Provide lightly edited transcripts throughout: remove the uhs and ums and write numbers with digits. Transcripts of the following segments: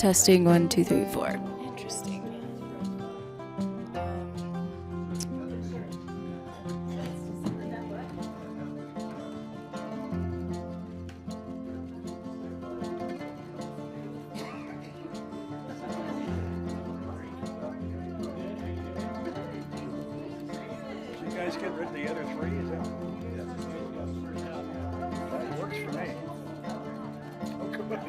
Testing 1, 2, 3, 4. Interesting. You guys get rid of the other three, is that? That works for me. Oh, good.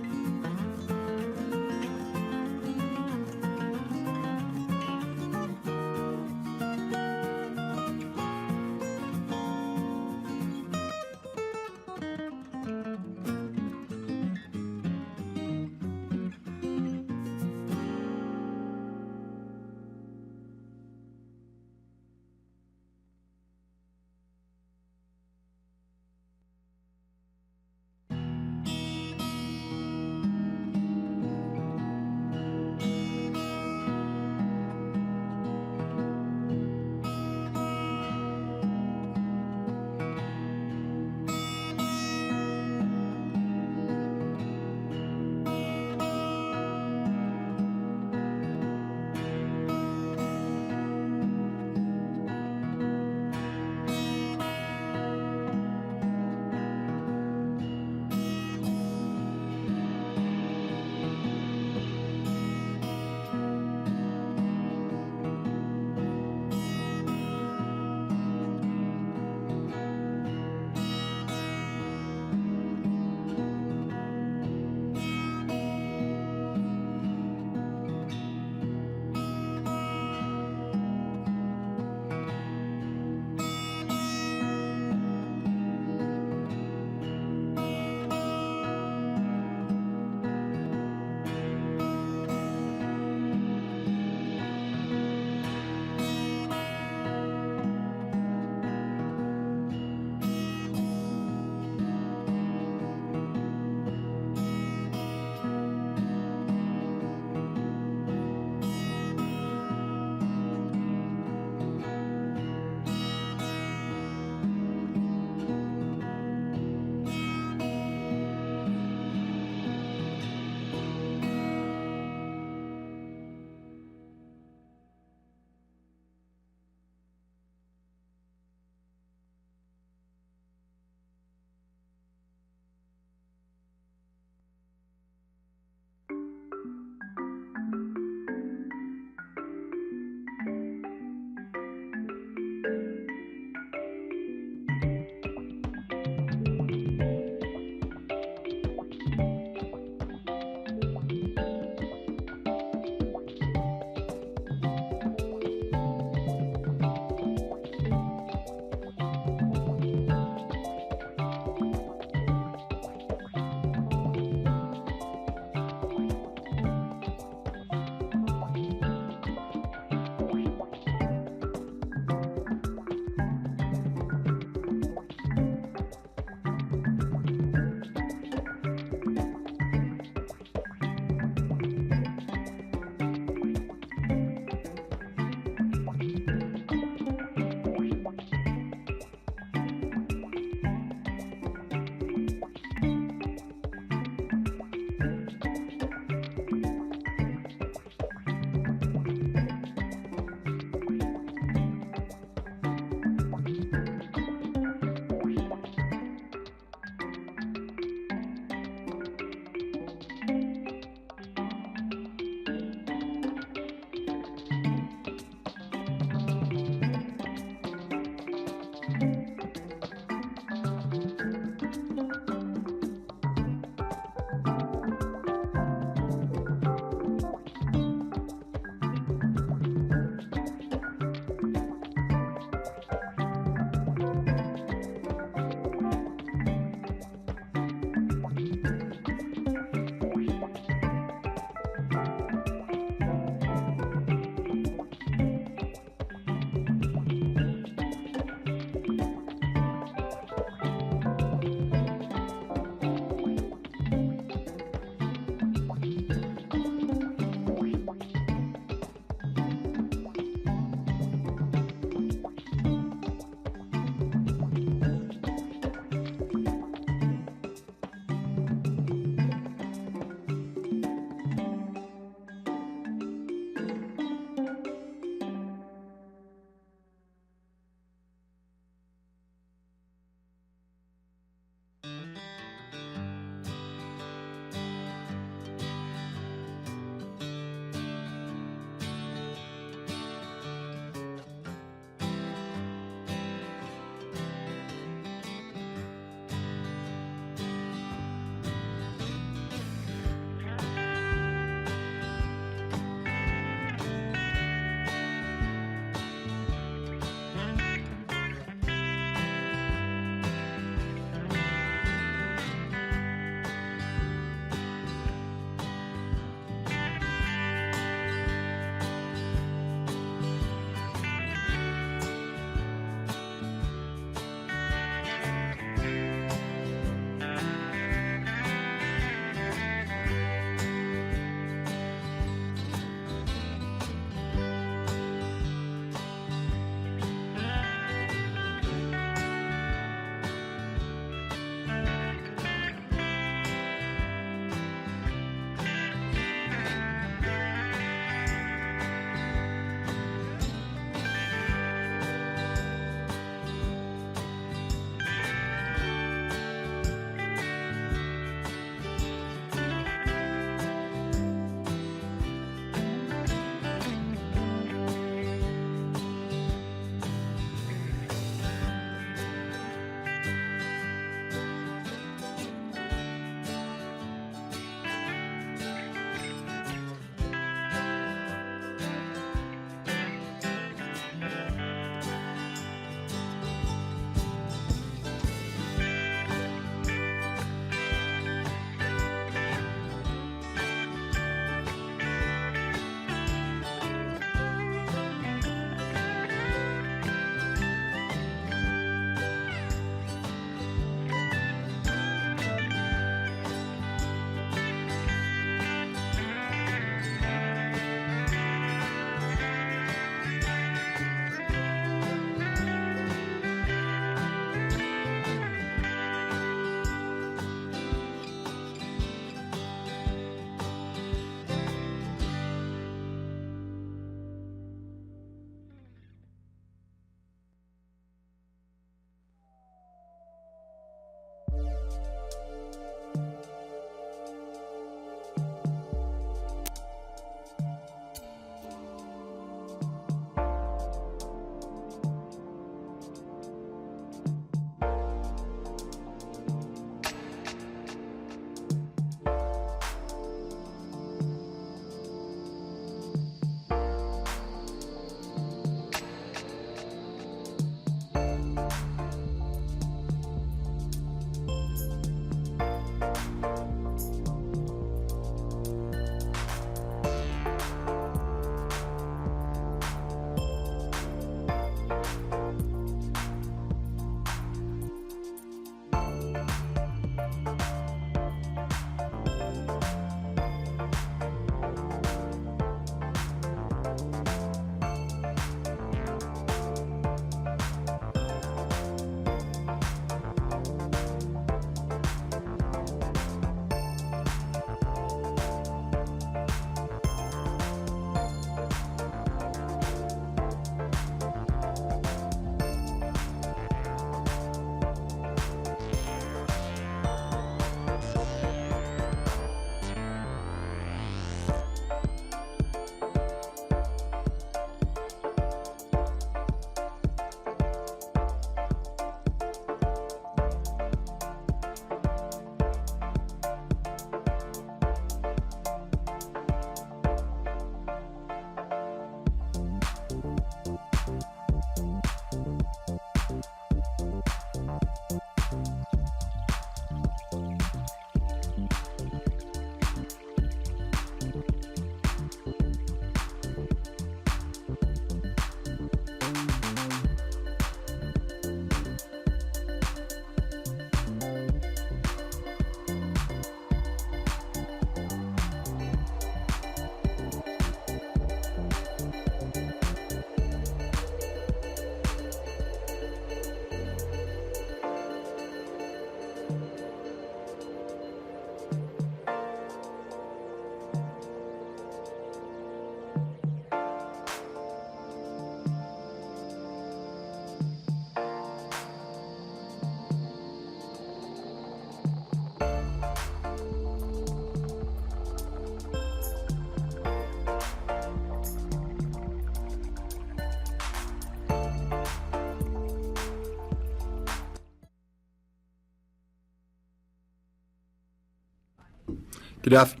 Good after.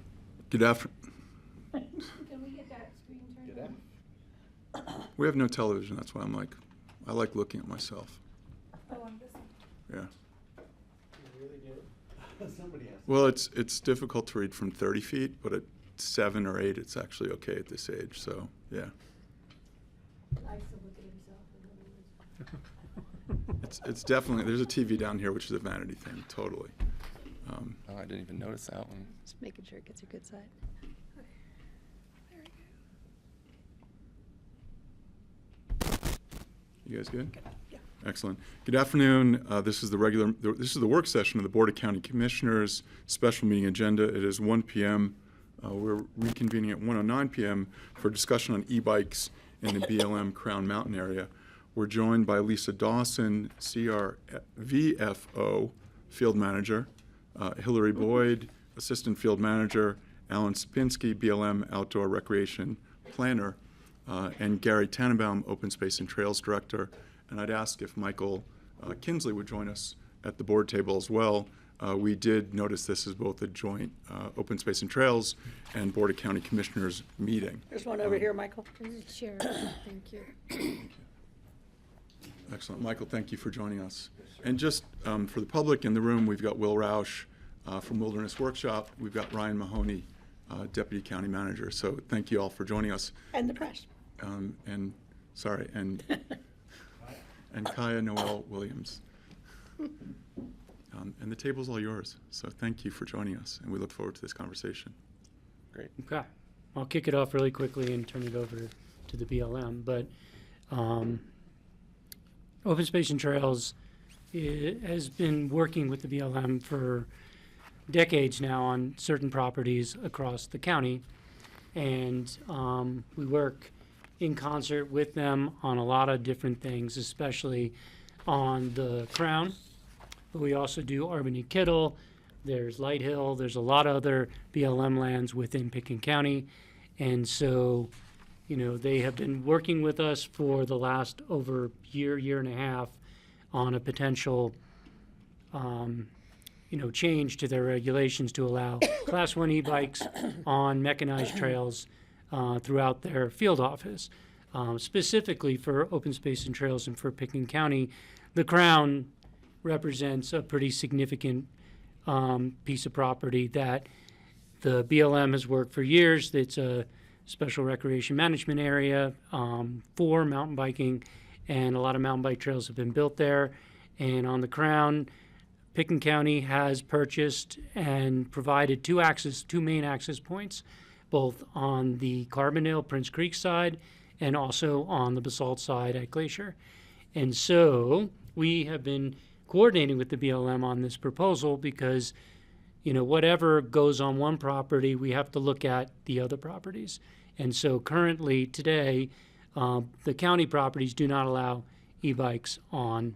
Can we get that screen turned on? We have no television. That's why I like looking at myself. Oh, on this one. Yeah. You really do? Somebody has to. Well, it's difficult to read from 30 feet, but at 7 or 8, it's actually okay at this age. So yeah. I still look at himself. It's definitely, there's a TV down here, which is a vanity thing, totally. Oh, I didn't even notice that one. Just making sure it gets a good side. You guys good? Yeah. Excellent. Good afternoon. This is the work session of the Board of County Commissioners special meeting agenda. It is 1 p.m. We're reconvening at 1:09 p.m. for discussion on e-bikes in the BLM Crown Mountain area. We're joined by Lisa Dawson, CRVFO Field Manager, Hillary Boyd, Assistant Field Manager, Alan Sapinski, BLM Outdoor Recreation Planner, and Gary Tannenbaum, Open Space and Trails Director. And I'd ask if Michael Kinsley would join us at the board table as well. We did notice this is both a joint Open Space and Trails and Board of County Commissioners meeting. There's one over here, Michael. Chair, thank you. Excellent. Michael, thank you for joining us. And just for the public in the room, we've got Will Roush from Wilderness Workshop. We've got Ryan Mahoney, Deputy County Manager. So thank you all for joining us. And the press. And Kaya Noel Williams. And the table's all yours. So thank you for joining us, and we look forward to this conversation. Great. Okay. I'll kick it off really quickly and turn it over to the BLM. But Open Space and Trails has been working with the BLM for decades now on certain properties across the county. And we work in concert with them on a lot of different things, especially on the Crown. But we also do Albany Kittle, there's Light Hill, there's a lot of other BLM lands within Pickens County. And so, they have been working with us for the last over year and a half on a potential, change to their regulations to allow Class 1 e-bikes on mechanized trails throughout their field office. Specifically for Open Space and Trails and for Pickens County, the Crown represents a pretty significant piece of property that the BLM has worked for years. It's a special recreation management area for mountain biking, and a lot of mountain bike trails have been built there. And on the Crown, Pickens County has purchased and provided two main access points, both on the Carbondale Prince Creek side and also on the Basalt side at Glacier. And so we have been coordinating with the BLM on this proposal because, whatever goes on one property, we have to look at the other properties. And so currently, today, the county properties do not allow e-bikes on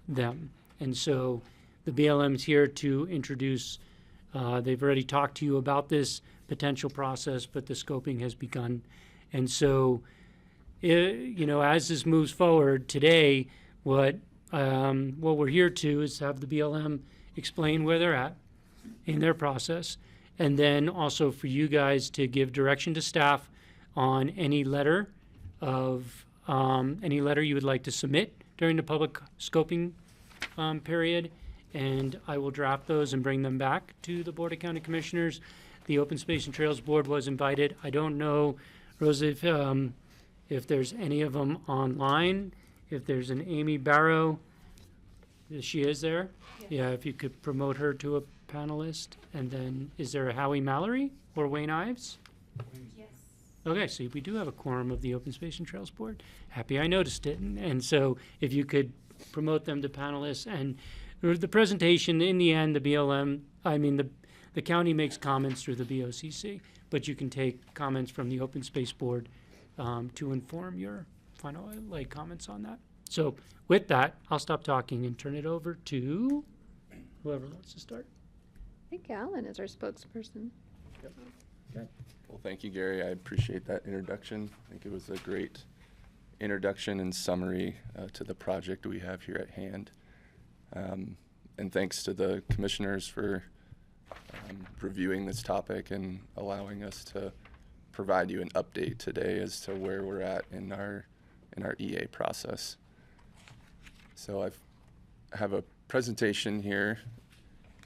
them. And so the BLM is here to introduce, they've already talked to you about this potential process, but the scoping has begun. And so, as this moves forward today, what we're here to is have the BLM explain where they're at in their process, and then also for you guys to give direction to staff on any letter you would like to submit during the public scoping period, and I will draft those and bring them back to the Board of County Commissioners. The Open Space and Trails Board was invited. I don't know, Rosa, if there's any of them online. If there's an Amy Barrow, she is there? Yeah, if you could promote her to a panelist. And then, is there a Howie Mallory or Wayne Ives? Yes. Okay, so we do have a quorum of the Open Space and Trails Board. Happy I noticed it. And so if you could promote them to panelists. And the presentation, in the end, the county makes comments through the BoCC, but you can take comments from the Open Space Board to inform your final comments on that. So with that, I'll stop talking and turn it over to whoever wants to start. I think Alan is our spokesperson. Well, thank you, Gary. I appreciate that introduction. I think it was a great introduction and summary to the project we have here at hand. And thanks to the commissioners for reviewing this topic and allowing us to provide you an update today as to where we're at in our EA process. So I have a presentation here,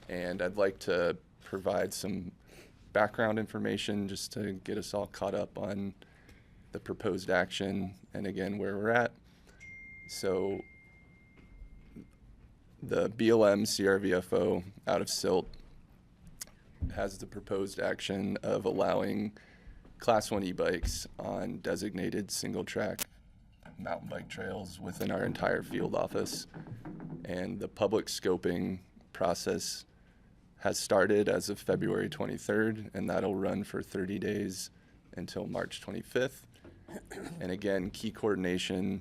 and I'd like to provide some background information just to get us all caught up on the proposed action and again where we're at. So the BLM CRVFO out of Silt has the proposed action of allowing Class 1 e-bikes on designated single-track mountain bike trails within our entire field office. And the public scoping process has started as of February 23rd, and that'll run for 30 days until March 25th. And again, coordination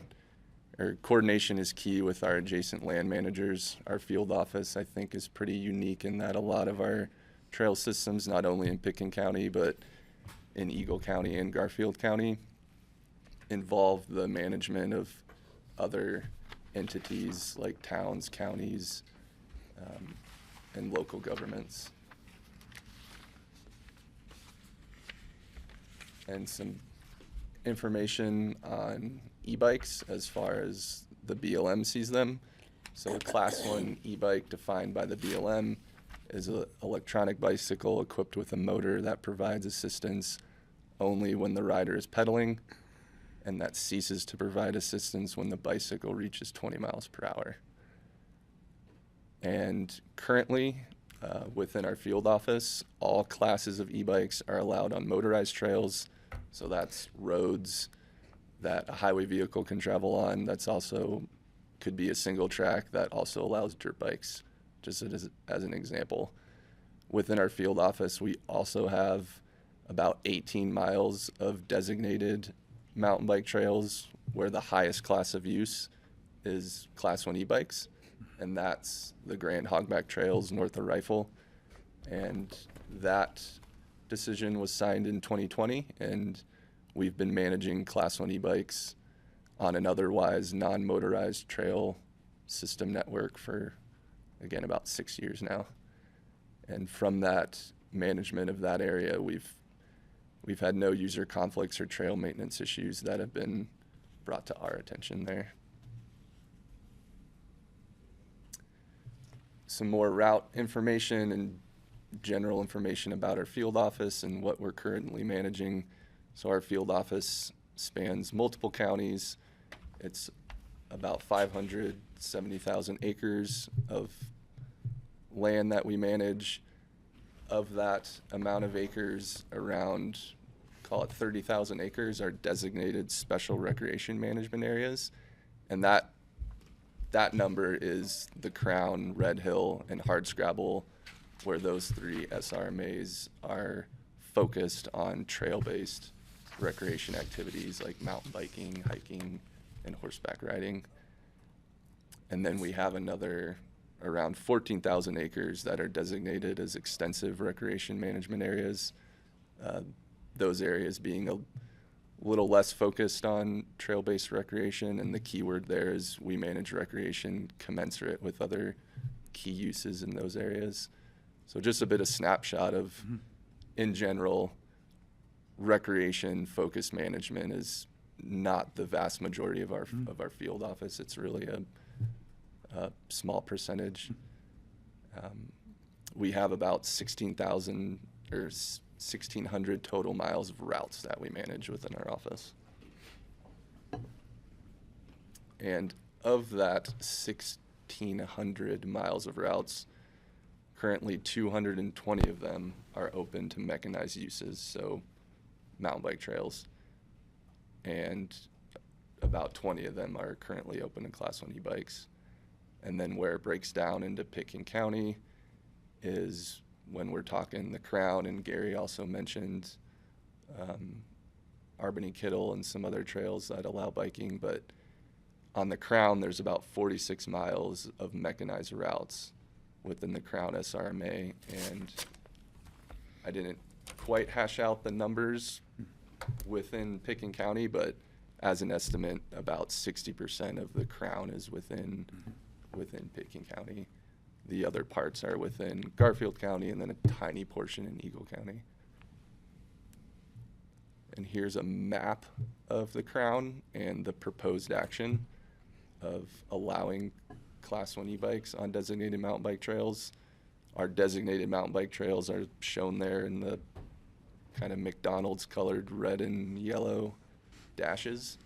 is key with our adjacent land managers. Our field office, I think, is pretty unique in that a lot of our trail systems, not only in Pitkin County, but in Eagle County and Garfield County, involve the management of other entities like towns, counties, and local governments. And some information on e-bikes as far as the BLM sees them. So a Class 1 e-bike defined by the BLM is an electronic bicycle equipped with a motor that provides assistance only when the rider is pedaling, and that ceases to provide assistance when the bicycle reaches 20 miles per hour. And currently, within our field office, all classes of e-bikes are allowed on motorized trails. So that's roads that a highway vehicle can travel on. That's also could be a single track that also allows dirt bikes, just as an example. Within our field office, we also have about 18 miles of designated mountain bike trails where the highest class of use is Class 1 e-bikes, and that's the Grand Hogback Trails north of Rifle. And that decision was signed in 2020, and we've been managing Class 1 e-bikes on an otherwise non-motorized trail system network for, again, about 6 years now. And from that management of that area, we've had no user conflicts or trail maintenance issues that have been brought to our attention there. Some more route information and general information about our field office and what we're currently managing. So our field office spans multiple counties. It's about 570,000 acres of land that we manage. Of that amount of acres, around, call it 30,000 acres, are designated special recreation management areas. And that number is the Crown, Red Hill, and Hardscrabble, where those three SRMAs are focused on trail-based recreation activities like mountain biking, hiking, and horseback riding. And then we have another around 14,000 acres that are designated as extensive recreation management areas. Those areas being a little less focused on trail-based recreation, and the key word there is we manage recreation commensurate with other key uses in those areas. So just a bit of snapshot of, in general, recreation-focused management is not the vast majority of our field office. It's really a small percentage. We have about 16,000 or 1,600 total miles of routes that we manage within our office. And of that 1,600 miles of routes, currently 220 of them are open to mechanized uses, so mountain bike trails. And about 20 of them are currently open to Class 1 e-bikes. And then where it breaks down into Pitkin County is when we're talking the Crown, and Gary also mentioned Arbany Kittle and some other trails that allow biking. But on the Crown, there's about 46 miles of mechanized routes within the Crown SRMA. And I didn't quite hash out the numbers within Pitkin County, but as an estimate, about 60% of the Crown is within Pitkin County. The other parts are within Garfield County and then a tiny portion in Eagle County. And here's a map of the Crown and the proposed action of allowing Class 1 e-bikes on designated mountain bike trails. Our designated mountain bike trails are shown there in the kind of McDonald's colored red and yellow dashes.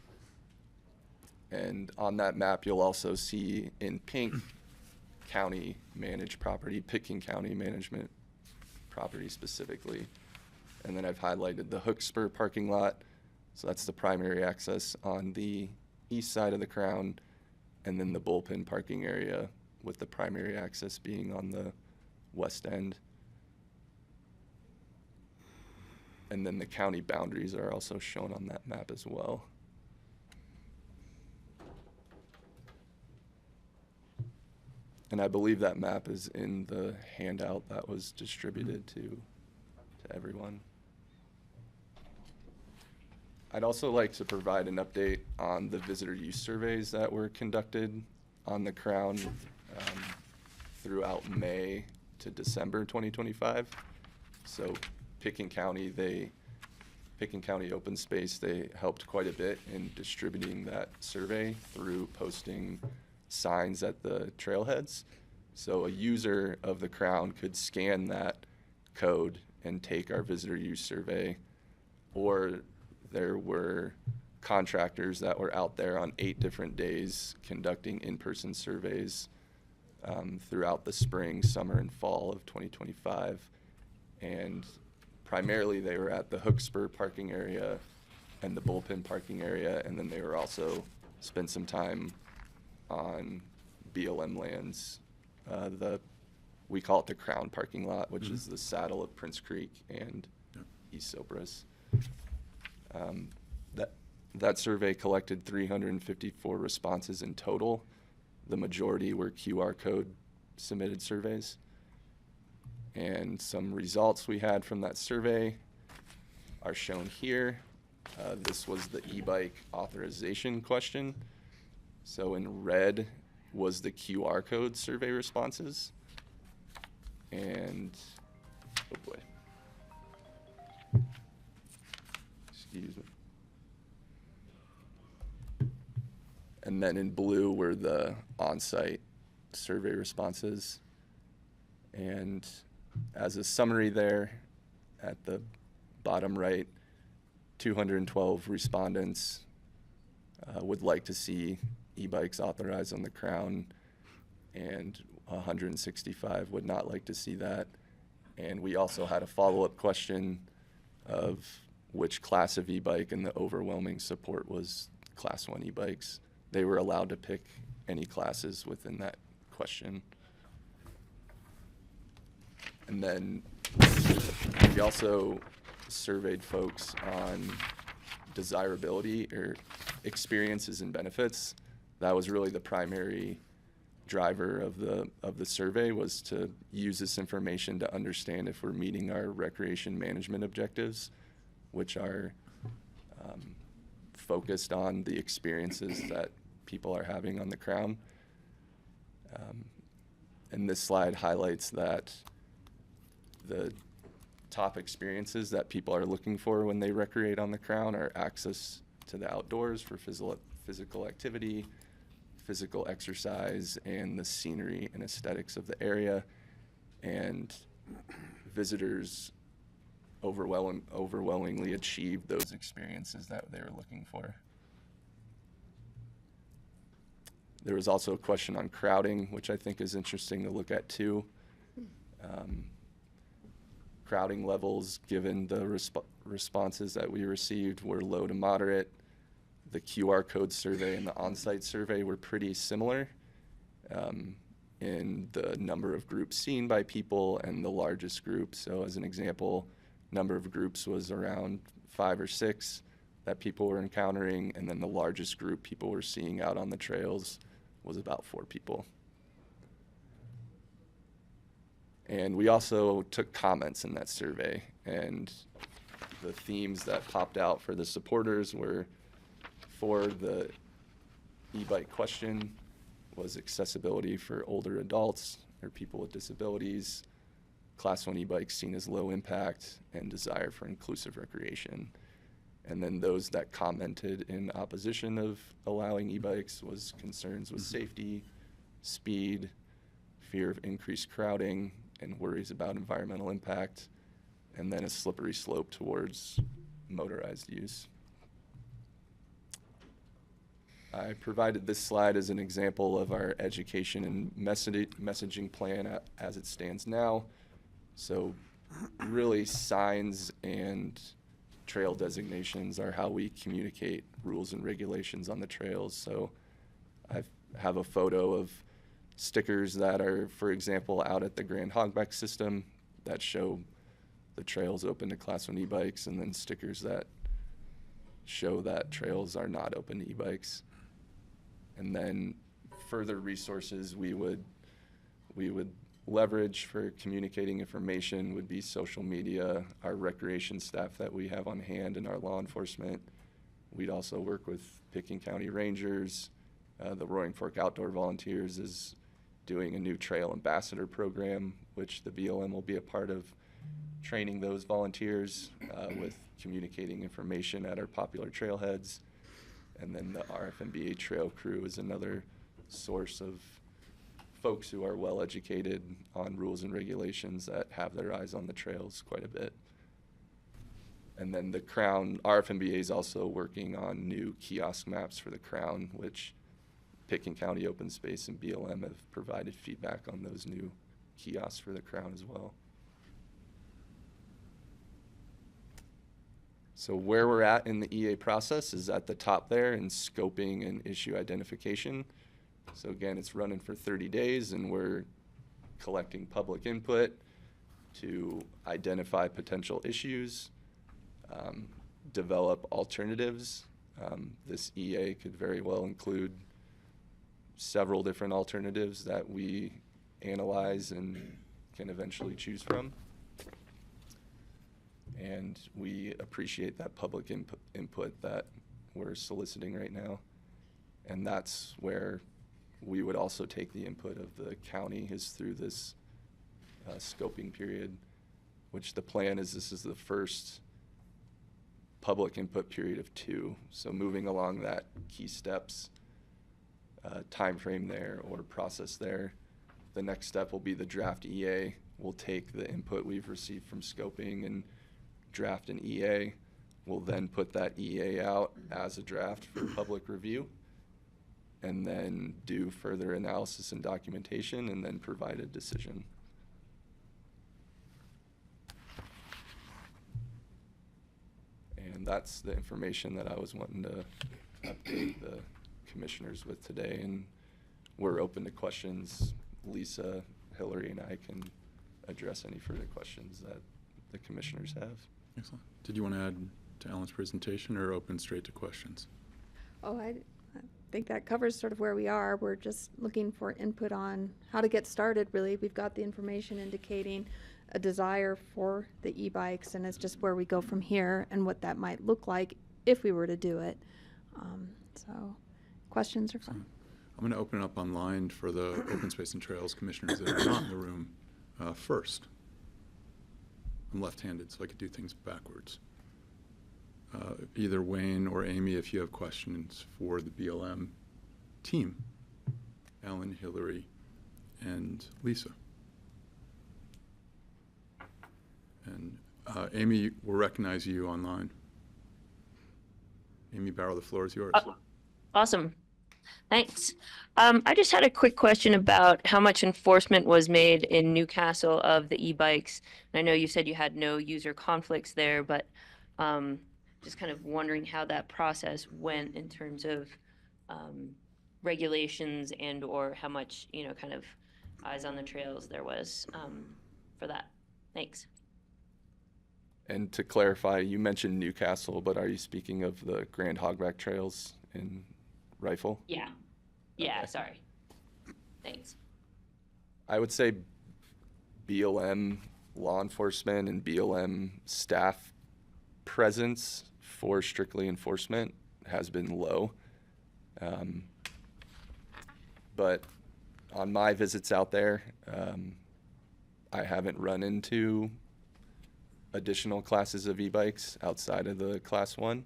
And on that map, you'll also see in pink county managed property, Pitkin County management property specifically. And then I've highlighted the Hook Spur parking lot. So that's the primary access on the east side of the Crown, and then the bullpen parking area with the primary access being on the west end. And then the county boundaries are also shown on that map as well. And I believe that map is in the handout that was distributed to everyone. I'd also like to provide an update on the visitor use surveys that were conducted on the Crown throughout May to December 2025. So Pitkin County Open Space, they helped quite a bit in distributing that survey through posting signs at the trailheads. So a user of the Crown could scan that code and take our visitor use survey, or there were contractors that were out there on 8 different days conducting in-person surveys throughout the spring, summer, and fall of 2025. And primarily they were at the Hook Spur parking area and the bullpen parking area, and then they were also spent some time on BLM lands. We call it the Crown parking lot, which is the saddle of Prince Creek and East Sopris. That survey collected 354 responses in total. The majority were QR code submitted surveys. And some results we had from that survey are shown here. This was the e-bike authorization question. So in red was the QR code survey responses. And, oh boy. Excuse me. And then in blue were the on-site survey responses. And as a summary there, at the bottom right, 212 respondents would like to see e-bikes authorized on the Crown, and 165 would not like to see that. And we also had a follow-up question of which class of e-bike, and the overwhelming support was Class 1 e-bikes. They were allowed to pick any classes within that question. And then we also surveyed folks on desirability or experiences and benefits. That was really the primary driver of the survey, was to use this information to understand if we're meeting our recreation management objectives, which are focused on the experiences that people are having on the Crown. And this slide highlights that the top experiences that people are looking for when they recreate on the Crown are access to the outdoors for physical activity, physical exercise, and the scenery and aesthetics of the area. And visitors overwhelmingly achieved those experiences that they were looking for. There was also a question on crowding, which I think is interesting to look at too. Crowding levels, given the responses that we received, were low to moderate. The QR code survey and the on-site survey were pretty similar in the number of groups seen by people and the largest group. So as an example, number of groups was around 5 or 6 that people were encountering, and then the largest group people were seeing out on the trails was about 4 people. And we also took comments in that survey, and the themes that popped out for the supporters were, for the e-bike question, was accessibility for older adults, or people with disabilities, Class 1 e-bikes seen as low impact, and desire for inclusive recreation. And then those that commented in opposition of allowing e-bikes was concerns with safety, speed, fear of increased crowding, and worries about environmental impact, and then a slippery slope towards motorized use. I provided this slide as an example of our education and messaging plan as it stands now. So really signs and trail designations are how we communicate rules and regulations on the trails. So I have a photo of stickers that are, for example, out at the Grand Hogback system that show the trails open to Class 1 e-bikes, and then stickers that show that trails are not open to e-bikes. And then further resources we would leverage for communicating information would be social media, our recreation staff that we have on hand, and our law enforcement. We'd also work with Pickens County Rangers. The Roaring Fork Outdoor Volunteers is doing a new trail ambassador program, which the BLM will be a part of, training those volunteers with communicating information at our popular trailheads. And then the RFMBA trail crew is another source of folks who are well educated on rules and regulations that have their eyes on the trails quite a bit. And then the Crown, RFMBA is also working on new kiosk maps for the Crown, which Pickens County Open Space and BLM have provided feedback on those new kiosks for the Crown as well. So where we're at in the EA process is at the top there in scoping and issue identification. So again, it's running for 30 days, and we're collecting public input to identify potential issues, develop alternatives. This EA could very well include several different alternatives that we analyze and can eventually choose from. And we appreciate that public input that we're soliciting right now. And that's where we would also take the input of the county is through this scoping period, which the plan is this is the first public input period of 2. So moving along that key steps time frame there or process there. The next step will be the draft EA. We'll take the input we've received from scoping and draft an EA. We'll then put that EA out as a draft for public review, and then do further analysis and documentation, and then provide a decision. And that's the information that I was wanting to update the commissioners with today, and we're open to questions. Lisa, Hillary, and I can address any further questions that the commissioners have. Excellent. Did you want to add to Alan's presentation or open straight to questions? Oh, I think that covers sort of where we are. We're just looking for input on how to get started, really. We've got the information indicating a desire for the e-bikes, and it's just where we go from here and what that might look like if we were to do it. So questions are fine. I'm going to open it up online for the Open Space and Trails commissioners that are not in the room first. I'm left-handed, so I could do things backwards. Either Wayne or Amy, if you have questions for the BLM team, Alan, Hillary, and Lisa. And Amy, we'll recognize you online. Amy Barrow, the floor is yours. Awesome. Thanks. I just had a quick question about how much enforcement was made in Newcastle of the e-bikes. And I know you said you had no user conflicts there, but just kind of wondering how that process went in terms of regulations and or how much, kind of eyes on the trails there was for that. Thanks. And to clarify, you mentioned Newcastle, but are you speaking of the Grand Hogback trails in Rifle? Yeah. Yeah, Okay. sorry. Thanks. I would say BLM law enforcement and BLM staff presence for strictly enforcement has been low. But on my visits out there, I haven't run into additional classes of e-bikes outside of the Class 1.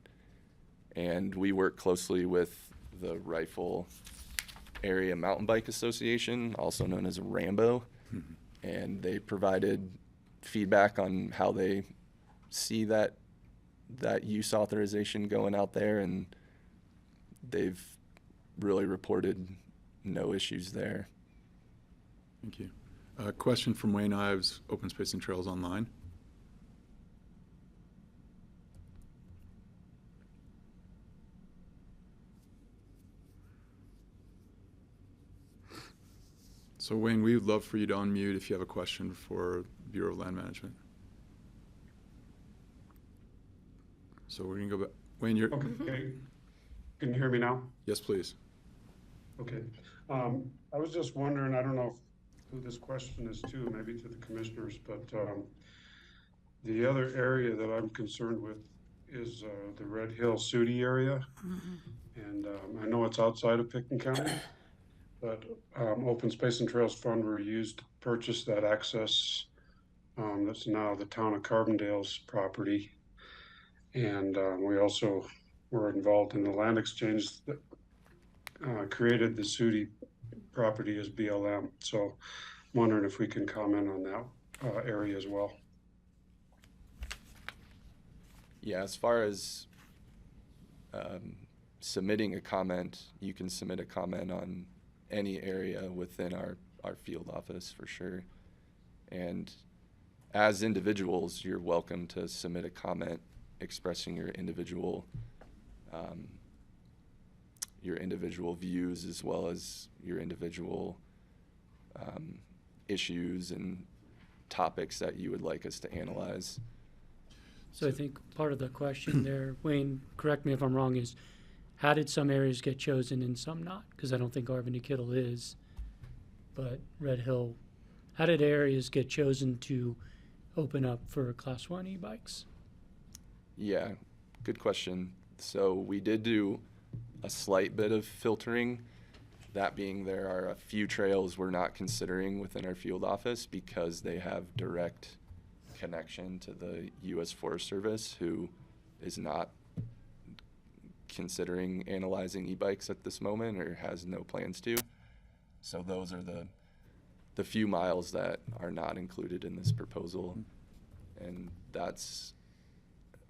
And we work closely with the Rifle Area Mountain Bike Association, also known as Rambo. And they provided feedback on how they see that use authorization going out there, and they've really reported no issues there. Thank you. Question from Wayne Ives, Open Space and Trails Online. So Wayne, we would love for you to unmute if you have a question for Bureau of Land Management. So we're gonna go back. Wayne, you're, Okay, can you hear me now? yes, please. Okay, I was just wondering, I don't know who this question is to, maybe to the commissioners, but, the other area that I'm concerned with is, the Red Hill Sooty area. And, I know it's outside of Pickton County, but, Open Space and Trails Fund were used to purchase that access, that's now the town of Carbondale's property. And, we also were involved in the land exchange that created the Sooty property as BLM. So I'm wondering if we can comment on that area as well. Yeah, as far as submitting a comment, you can submit a comment on any area within our field office for sure. And as individuals, you're welcome to submit a comment expressing your individual views, as well as your individual issues and topics that you would like us to analyze. So I think part of the question there, Wayne, correct me if I'm wrong, is how did some areas get chosen and some not? Because I don't think Arvin Kittle is, but Red Hill, how did areas get chosen to open up for Class 1 e-bikes? Yeah, good question. So we did do a slight bit of filtering. That being, there are a few trails we're not considering within our field office because they have direct connection to the U.S. Forest Service, who is not considering analyzing e-bikes at this moment or has no plans to. So those are the few miles that are not included in this proposal. And that's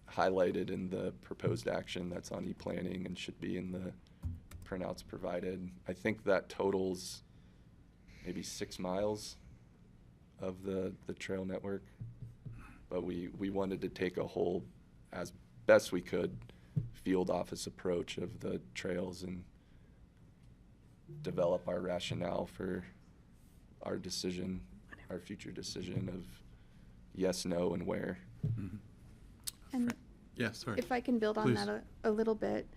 highlighted in the proposed action that's on e-planning and should be in the printouts provided. I think that totals maybe 6 miles of the trail network. But we wanted to take a whole, as best we could, field office approach of the trails and develop our rationale for our decision, our future decision of yes, no, and where. And Yeah, sorry. if I can build on Please. that a little bit,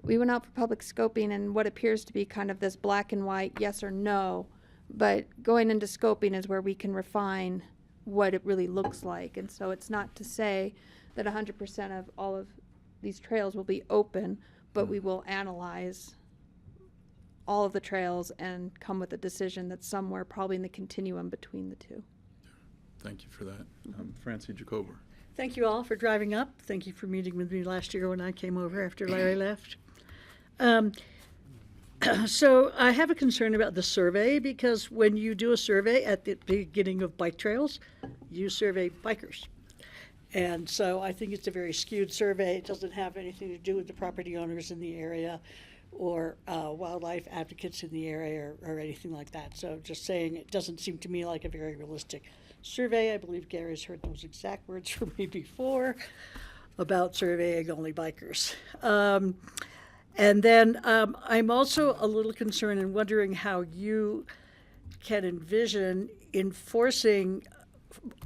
we went out for public scoping and what appears to be kind of this black and white yes or no, but going into scoping is where we can refine what it really looks like. And so it's not to say that 100% of all of these trails will be open, but we will analyze all of the trails and come with a decision that's somewhere probably in the continuum between the two. Thank you for that. Francie Jacober. Thank you all for driving up. Thank you for meeting with me last year when I came over after Larry left. So I have a concern about the survey, because when you do a survey at the beginning of bike trails, you survey bikers. And so I think it's a very skewed survey. It doesn't have anything to do with the property owners in the area or wildlife advocates in the area or anything like that. So just saying, it doesn't seem to me like a very realistic survey. I believe Gary's heard those exact words from me before about surveying only bikers. And then I'm also a little concerned and wondering how you can envision enforcing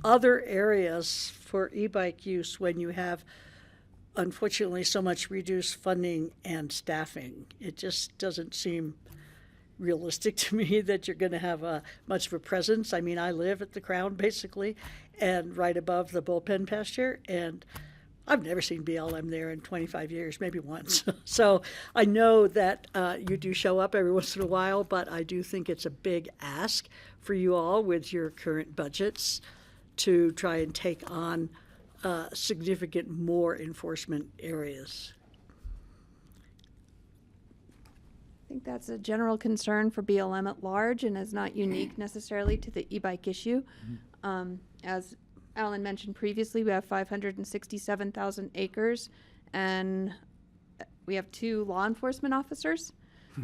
other areas for e-bike use when you have, unfortunately, so much reduced funding and staffing. It just doesn't seem realistic to me that you're going to have much of a presence. I mean, I live at the Crown, basically, and right above the bullpen pasture, and I've never seen BLM there in 25 years, maybe once. So I know that you do show up every once in a while, but I do think it's a big ask for you all with your current budgets to try and take on significant more enforcement areas. I think that's a general concern for BLM at large and is not unique necessarily to the e-bike issue. As Alan mentioned previously, we have 567,000 acres and we have 2 law enforcement officers.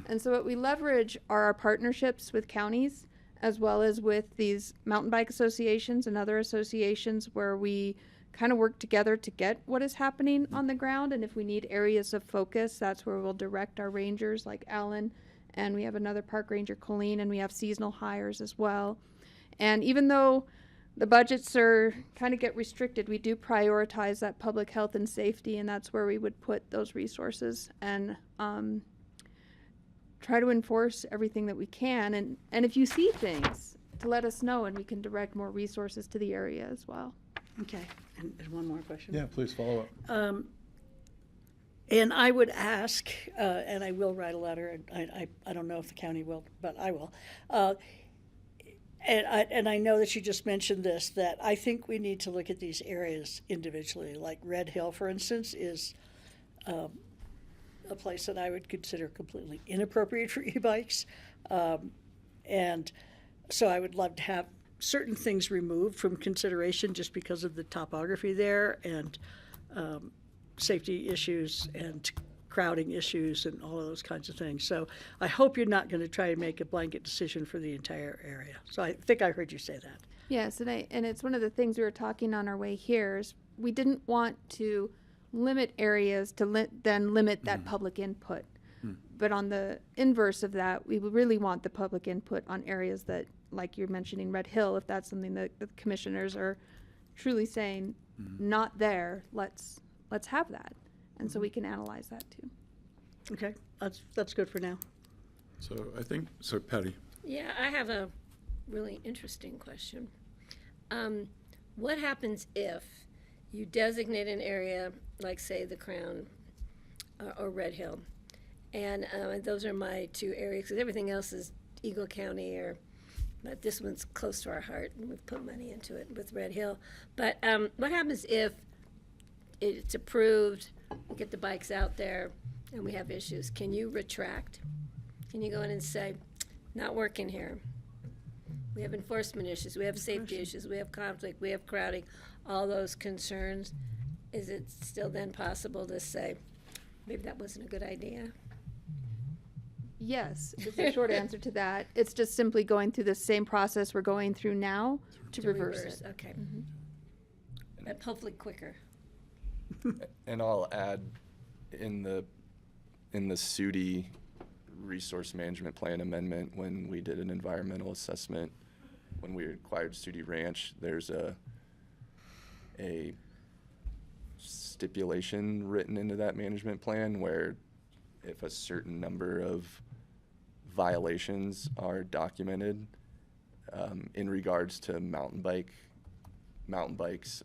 And so what we leverage are our partnerships with counties as well as with these mountain bike associations and other associations where we kind of work together to get what is happening on the ground. And if we need areas of focus, that's where we'll direct our rangers like Alan. And we have another park ranger, Colleen, and we have seasonal hires as well. And even though the budgets are kind of get restricted, we do prioritize that public health and safety, and that's where we would put those resources and try to enforce everything that we can. And if you see things, to let us know, and we can direct more resources to the area as well. Okay, and one more question. Yeah, please follow up. And I would ask, and I will write a letter, and I don't know if the county will, but I will. And I know that you just mentioned this, that I think we need to look at these areas individually. Like Red Hill, for instance, is a place that I would consider completely inappropriate for e-bikes. And so I would love to have certain things removed from consideration just because of the topography there and safety issues and crowding issues and all of those kinds of things. So I hope you're not going to try to make a blanket decision for the entire area. So I think I heard you say that. Yes, and it's one of the things we were talking on our way here is we didn't want to limit areas to then limit that public input. But on the inverse of that, we would really want the public input on areas that, like you're mentioning Red Hill, if that's something that the commissioners are truly saying, not there, let's have that. And so we can analyze that too. Okay, that's good for now. So I think, so Patty. Yeah, I have a really interesting question. What happens if you designate an area, like say the Crown or Red Hill, and those are my 2 areas, because everything else is Eagle County, but this one's close to our heart, and we've put money into it with Red Hill. But what happens if it's approved, we get the bikes out there, and we have issues? Can you retract? Can you go in and say, not working here? We have enforcement issues, we have safety issues, we have conflict, we have crowding, all those concerns. Is it still then possible to say, maybe that wasn't a good idea? Yes, is the short answer to that. It's just simply going through the same process we're going through now to reverse it. Okay. But hopefully quicker. And I'll add, in the SUDI resource management plan amendment, when we did an environmental assessment, when we acquired SUDI Ranch, there's a stipulation written into that management plan where if a certain number of violations are documented in regards to mountain bikes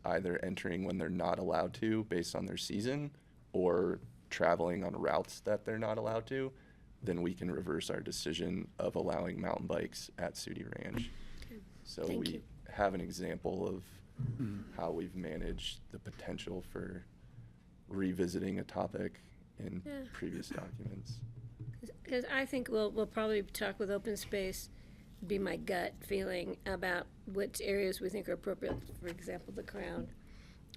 either entering when they're not allowed to based on their season or traveling on routes that they're not allowed to, then we can reverse our decision of allowing mountain bikes at SUDI Ranch. Okay. So Thank we you. have an example of how we've managed the potential for revisiting a topic in previous documents. Because I think we'll probably talk with open space, be my gut feeling about which areas we think are appropriate, for example, the Crown.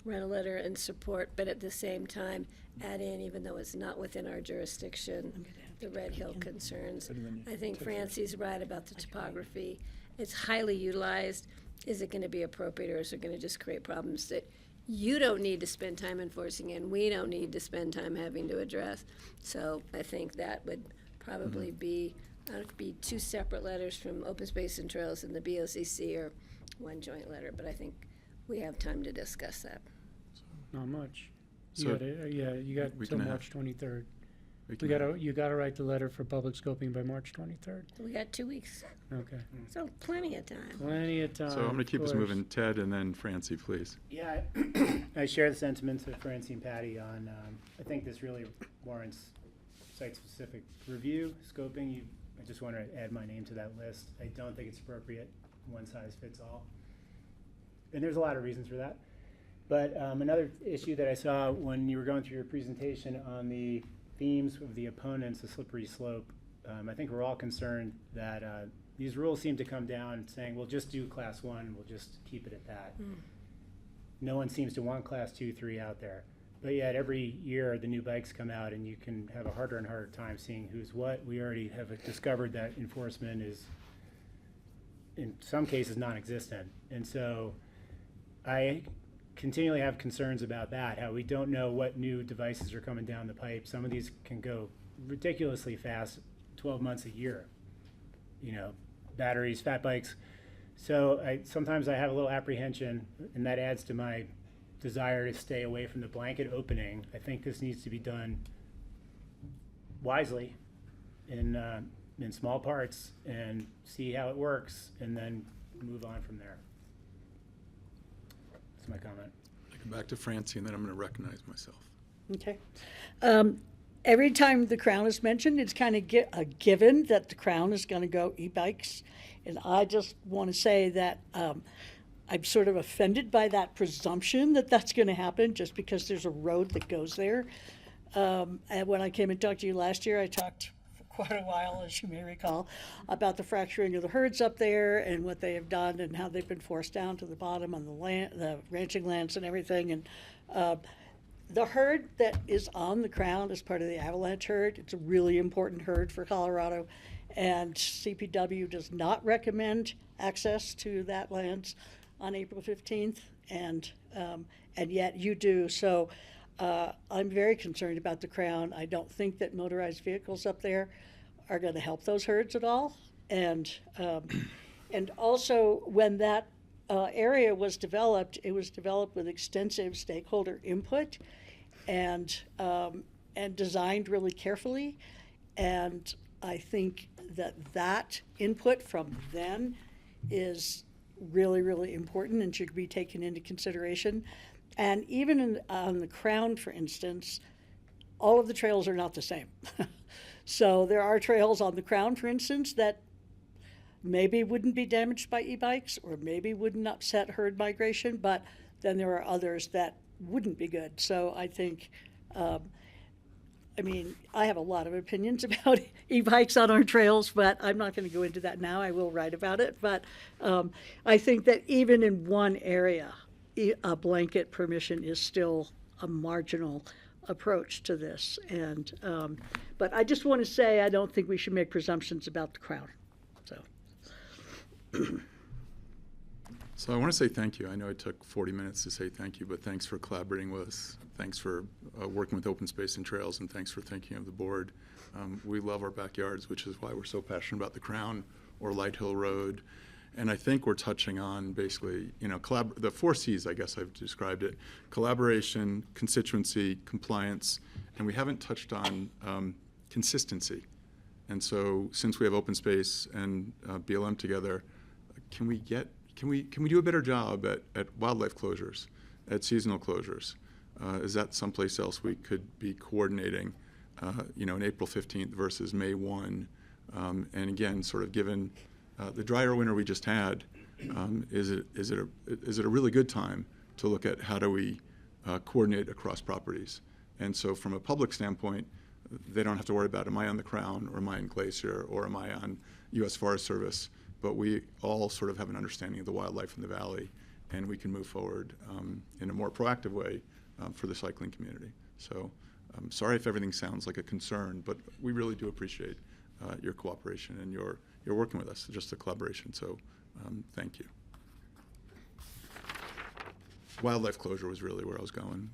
Write a letter and support, but at the same time, add in, even though it's not within our jurisdiction, the Red Hill concerns. I think Francie's right about the topography. It's highly utilized. Is it going to be appropriate, or is it going to just create problems that you don't need to spend time enforcing and we don't need to spend time having to address? So I think that would probably be 2 separate letters from Open Space and Trails and the BoCC, or one joint letter, but I think we have time to discuss that. Not much. So You got we till can March 23rd. You gotta write the letter for public scoping by March 23rd. We got 2 weeks, Okay. so plenty of time. Plenty of time. So I'm going to keep of us course. moving. Ted and then Francie, please. Yeah, I share the sentiments of Francie and Patty on, I think this really warrants site-specific review, scoping. I just want to add my name to that list. I don't think it's appropriate, one size fits all. And there's a lot of reasons for that. But another issue that I saw when you were going through your presentation on the themes of the opponents, the slippery slope, I think we're all concerned that these rules seem to come down saying, we'll just do class 1, we'll just keep it at that. No one seems to want class 2, 3 out there. But yet every year the new bikes come out and you can have a harder and harder time seeing who's what. We already have discovered that enforcement is in some cases non-existent. And so I continually have concerns about that, how we don't know what new devices are coming down the pipe. Some of these can go ridiculously fast, 12 months a year, you know, batteries, fat bikes. So sometimes I have a little apprehension, and that adds to my desire to stay away from the blanket opening. I think this needs to be done wisely in small parts and see how it works and then move on from there. That's my comment. I come back to Francie and then I'm going to recognize myself. Okay. Every time the Crown is mentioned, it's kind of a given that the Crown is going to go e-bikes. And I just want to say that I'm sort of offended by that presumption that that's going to happen just because there's a road that goes there. And when I came and talked to you last year, I talked for quite a while, as you may recall, about the fracturing of the herds up there and what they have done and how they've been forced down to the bottom on the land, the ranching lands and everything. And the herd that is on the Crown is part of the avalanche herd. It's a really important herd for Colorado. And CPW does not recommend access to that lands on April 15th, and yet you do. So I'm very concerned about the Crown. I don't think that motorized vehicles up there are going to help those herds at all. And also, when that area was developed, it was developed with extensive stakeholder input and designed really carefully. And I think that input from then is really, really important and should be taken into consideration. And even on the Crown, for instance, all of the trails are not the same. So there are trails on the Crown, for instance, that maybe wouldn't be damaged by e-bikes or maybe wouldn't upset herd migration, but then there are others that wouldn't be good. So I think, I have a lot of opinions about e-bikes on our trails, but I'm not going to go into that now. I will write about it. But I think that even in one area, a blanket permission is still a marginal approach to this. And but I just want to say I don't think we should make presumptions about the Crown. So I want to say thank you. I know it took 40 minutes to say thank you, but thanks for collaborating with us. Thanks for working with Open Space and Trails, and thanks for thinking of the board. We love our backyards, which is why we're so passionate about the Crown or Light Hill Road. And I think we're touching on basically, the 4 C's, I guess I've described it: collaboration, constituency, compliance, and we haven't touched on consistency. And so since we have Open Space and BLM together, can we do a better job at wildlife closures, at seasonal closures? Is that someplace else we could be coordinating, in April 15th versus May 1? And again, sort of given the drier winter we just had, is it a really good time to look at how do we coordinate across properties? And so from a public standpoint, they don't have to worry about, am I on the Crown, or am I in Glacier, or am I on U.S. Forest Service? But we all sort of have an understanding of the wildlife in the valley, and we can move forward in a more proactive way for the cycling community. So I'm sorry if everything sounds like a concern, but we really do appreciate your cooperation and your working with us, just a collaboration. So thank you. Wildlife closure was really where I was going.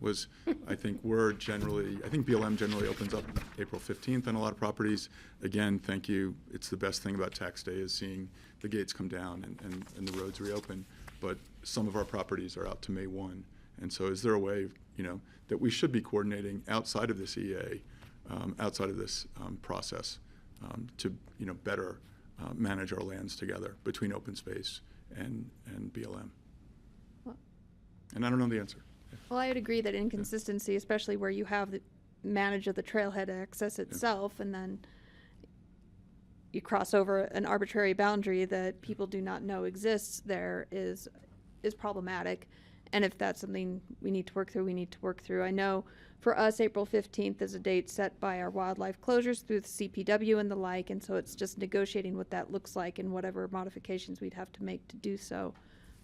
I think BLM generally opens up April 15th on a lot of properties. Again, thank you. It's the best thing about tax day is seeing the gates come down and the roads reopen. But some of our properties are out to May 1. And so is there a way, that we should be coordinating outside of this EA outside of this process to better manage our lands together between open space and BLM. Well- And I don't know the answer. Well, I would agree that inconsistency, especially where you have the manage of the trailhead access itself, and then you cross over an arbitrary boundary that people do not know exists there is problematic. And if that's something we need to work through, we need to work through. I know for us, April 15th is a date set by our wildlife closures through the CPW and the like, and so it's just negotiating what that looks like and whatever modifications we'd have to make to do so.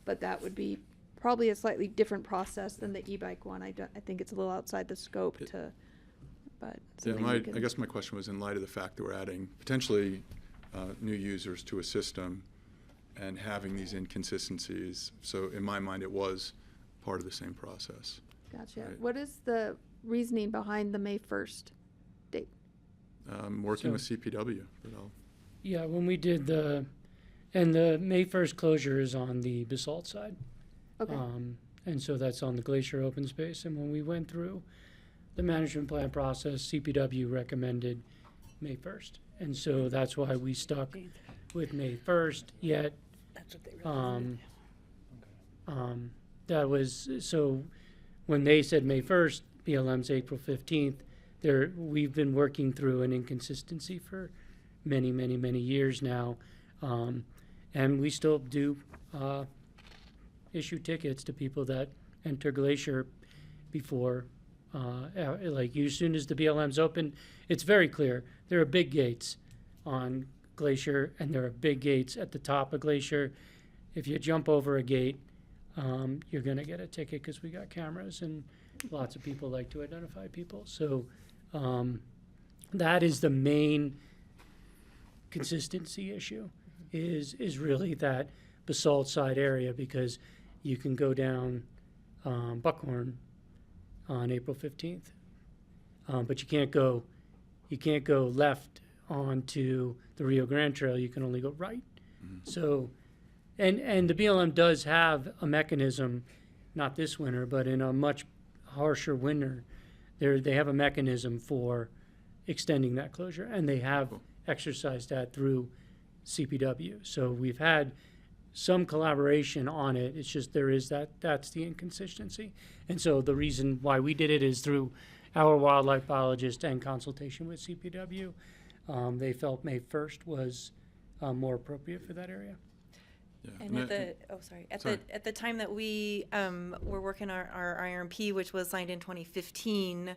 But that would be probably a slightly different process than the e-bike one. I think it's a little outside the scope to, but Yeah, something we can- I guess my question was in light of the fact that we're adding potentially new users to a system and having these inconsistencies. So in my mind, it was part of the same process. Gotcha. Right. What is the reasoning behind the May 1st date? Working So- with CPW, but I'll, Yeah, when we did the May 1st closure is on the basalt side. Okay. And so that's on the glacier open space. And when we went through the management plan process, CPW recommended May 1st. And so that's why we stuck with May 1st, yet That's what they that was, so when they said May 1st, BLM's April 15th, we've been working through an inconsistency for many, many, many years now. And we still do issue tickets to people that enter Glacier before, like as soon as the BLM's open, it's very clear. There are big gates on Glacier and there are big gates at the top of Glacier. If you jump over a gate, you're going to get a ticket because we got cameras and lots of people like to identify people. So that is the main consistency issue is really that basalt side area, because you can go down Buckhorn on April 15th, but you can't go left onto the Rio Grande Trail. You can only go right. So, and the BLM does have a mechanism, not this winter, but in a much harsher winter, they have a mechanism for extending that closure, and they have exercised that through CPW. So we've had some collaboration on it. It's just that's the inconsistency. And so the reason why we did it is through our wildlife biologist and consultation with CPW. They felt May 1st was more appropriate for that area. yeah. And at the time that we were working our IRMP, which was signed in 2015,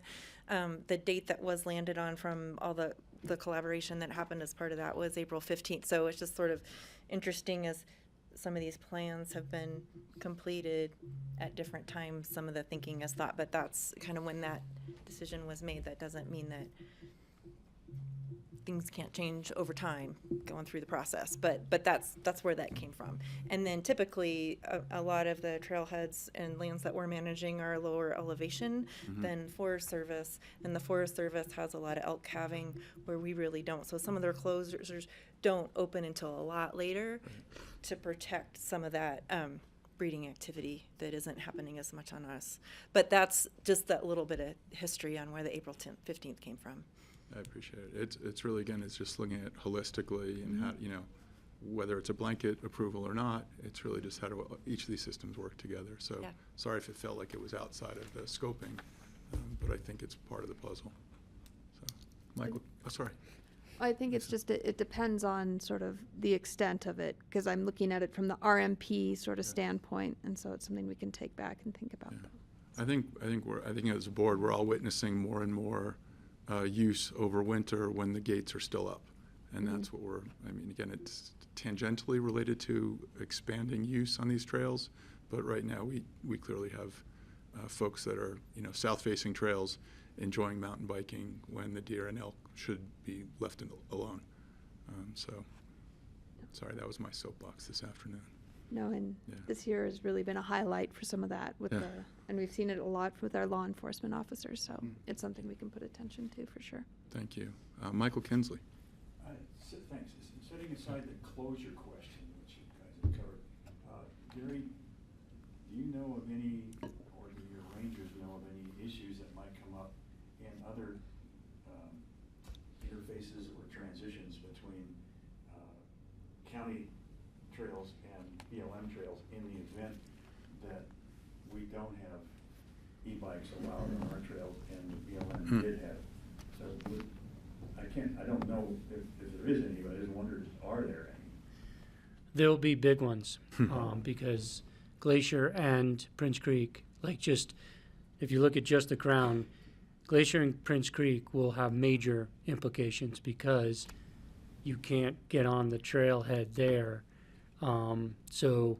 the date that was landed on from all the collaboration that happened as part of that was April 15th. So it's just sort of interesting as some of these plans have been completed at different times. Some of the thinking is thought, but that's kind of when that decision was made. That doesn't mean that things can't change over time going through the process, but that's where that came from. And then typically a lot of the trailheads and lands that we're managing are lower elevation than Forest Service, and the Forest Service has a lot of elk calving where we really don't. So some of their closures don't open until a lot later to protect some of that breeding activity that isn't happening as much on us. But that's just that little bit of history on where the April 15th came from. I appreciate it. It's really, again, it's just looking at holistically and how, whether it's a blanket approval or not, it's really just how do each of these systems work together. So Yeah. sorry if it felt like it was outside of the scoping, but I think it's part of the puzzle. So, Michael, sorry. I think it's just, it depends on sort of the extent of it, because I'm looking at it from the RMP sort of standpoint, and so it's something we can take back and think about. I think as a board, we're all witnessing more and more use over winter when the gates are still up. And that's what again, it's tangentially related to expanding use on these trails, but right now we clearly have folks that are, south-facing trails enjoying mountain biking when the deer and elk should be left alone. So, sorry, that was my soapbox this afternoon. No, and Yeah. this year has really been a highlight for some of that with Yeah. and we've seen it a lot with our law enforcement officers, so it's something we can put attention to for sure. Thank you. Michael Kinsley. Thanks. Setting aside the closure question, which you guys have covered, Gary, do you know of any, or do your rangers know of any issues that might come up in other interfaces or transitions between county trails and BLM trails in the event that we don't have e-bikes allowed on our trails and the BLM did have. So I don't know if there is any, but I just wondered, are there any? There'll be big ones, because Glacier and Prince Creek, like just, if you look at just the Crown, Glacier and Prince Creek will have major implications because you can't get on the trailhead there. So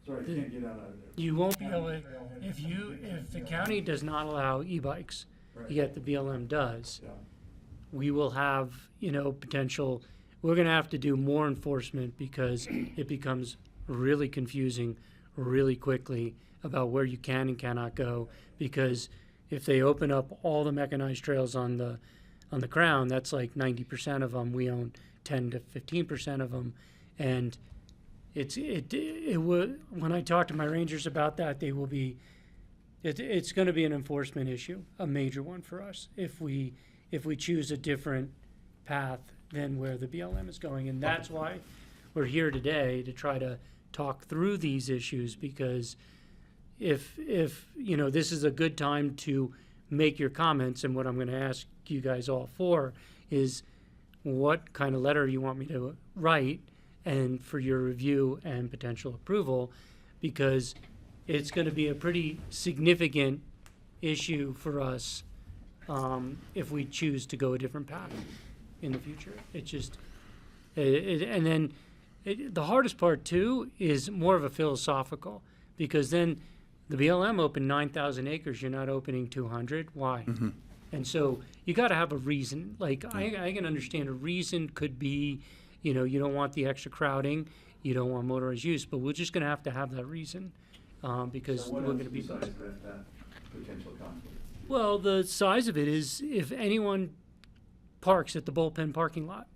Sorry, I can't get out of there. you won't be able to, if the county does not allow e-bikes, Right. yet the BLM does, Yeah. we will have, potential, we're gonna have to do more enforcement because it becomes really confusing really quickly about where you can and cannot go. Because if they open up all the mechanized trails on the Crown, that's like 90% of them. We own 10 to 15% of them. And it would, when I talk to my rangers about that, they will be, it's going to be an enforcement issue, a major one for us, if we choose a different path than where the BLM is going. And that's why we're here today, to try to talk through these issues, because if this is a good time to make your comments, and what I'm going to ask you guys all for is what kind of letter you want me to write and for your review and potential approval, because it's going to be a pretty significant issue for us if we choose to go a different path in the future. And then the hardest part too is more of a philosophical, because then the BLM opened 9,000 acres. You're not opening 200. Why? And so you got to have a reason. Like I can understand a reason could be, you don't want the extra crowding, you don't want motorized use, but we're just going to have that reason because So we're what going else to be. besides that potential conflict? Well, the size of it is, if anyone parks at the bullpen parking lot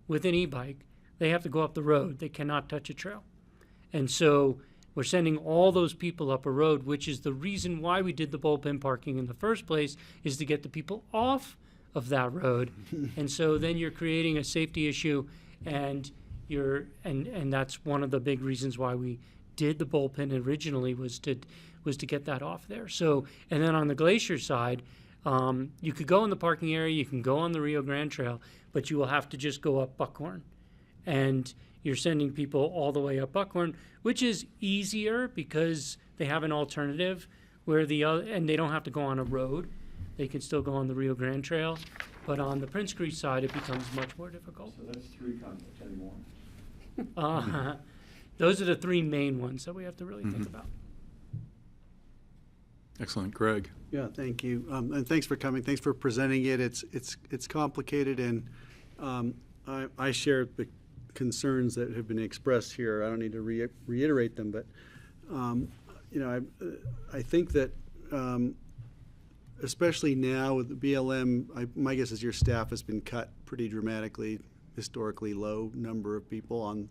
with an e-bike, they have to go up the road. They cannot touch a trail. And so we're sending all those people up a road, which is the reason why we did the bullpen parking in the first place, is to get the people off of that road. And so then you're creating a safety issue, and and that's one of the big reasons why we did the bullpen originally, was to get that off there. So, and then on the Glacier side, you could go in the parking area, you can go on the Rio Grande Trail, but you will have to just go up Buckhorn. And you're sending people all the way up Buckhorn, which is easier because they have an alternative where and they don't have to go on a road. They can still go on the Rio Grande Trail. But on the Prince Creek side, it becomes much more difficult. So that's 3 conflicts anymore. Those are the 3 main ones that we have to really think about. Excellent. Greg? Yeah, thank you. And thanks for coming. Thanks for presenting it. It's complicated, and I share the concerns that have been expressed here. I don't need to reiterate them, but I think that especially now with the BLM, my guess is your staff has been cut pretty dramatically, historically low number of people on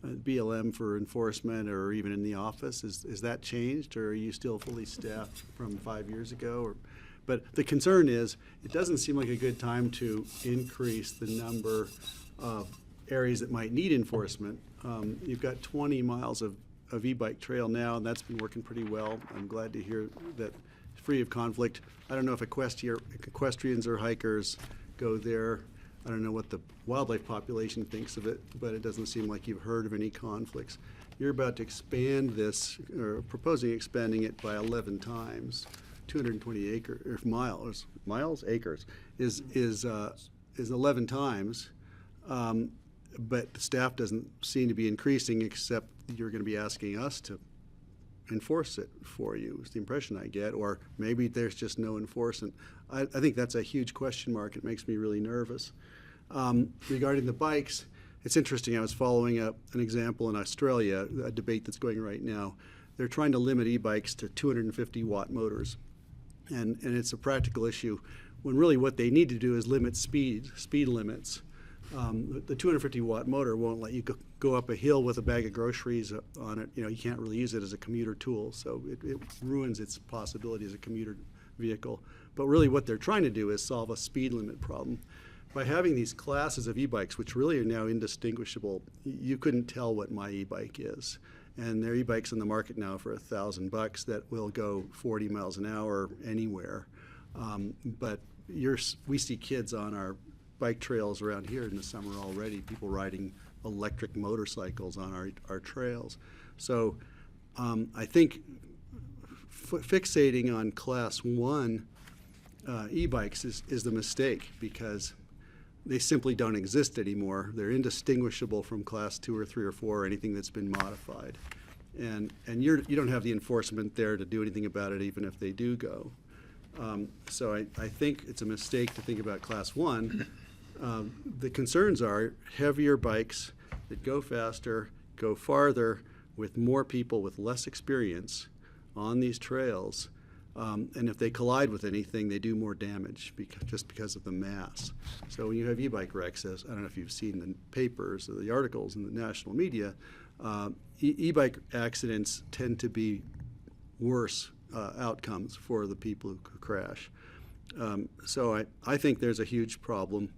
BLM for enforcement or even in the office. Is that changed, or are you still fully staffed from 5 years ago? But the concern is, it doesn't seem like a good time to increase the number of areas that might need enforcement. You've got 20 miles of e-bike trail now, and that's been working pretty well. I'm glad to hear that it's free of conflict. I don't know if equestrians or hikers go there. I don't know what the wildlife population thinks of it, but it doesn't seem like you've heard of any conflicts. You're about to expand this, or proposing expanding it by 11 times. 220 acres is 11 times, but the staff doesn't seem to be increasing, except you're going to be asking us to enforce it for you, is the impression I get, or maybe there's just no enforcement. I think that's a huge question mark. It makes me really nervous. Regarding the bikes, it's interesting. I was following an example in Australia, a debate that's going right now. They're trying to limit e-bikes to 250-watt motors, and it's a practical issue, when really what they need to do is limit speed limits. The 250-watt motor won't let you go up a hill with a bag of groceries on it. You can't really use it as a commuter tool, so it ruins its possibility as a commuter vehicle. But really what they're trying to do is solve a speed limit problem. By having these classes of e-bikes, which really are now indistinguishable, you couldn't tell what my e-bike is. And there are e-bikes on the market now for $1,000 that will go 40 miles an hour anywhere. But we see kids on our bike trails around here in the summer already, people riding electric motorcycles on our trails. So I think fixating on Class 1 e-bikes is the mistake, because they simply don't exist anymore. They're indistinguishable from Class 2 or 3 or 4 or anything that's been modified. And you don't have the enforcement there to do anything about it, even if they do go. So I think it's a mistake to think about Class 1. The concerns are heavier bikes that go faster, go farther, with more people with less experience on these trails. And if they collide with anything, they do more damage just because of the mass. So when you have e-bike wrecks, as I don't know if you've seen the papers or the articles in the national media, e-bike accidents tend to be worse outcomes for the people who crash. So I think there's a huge problem.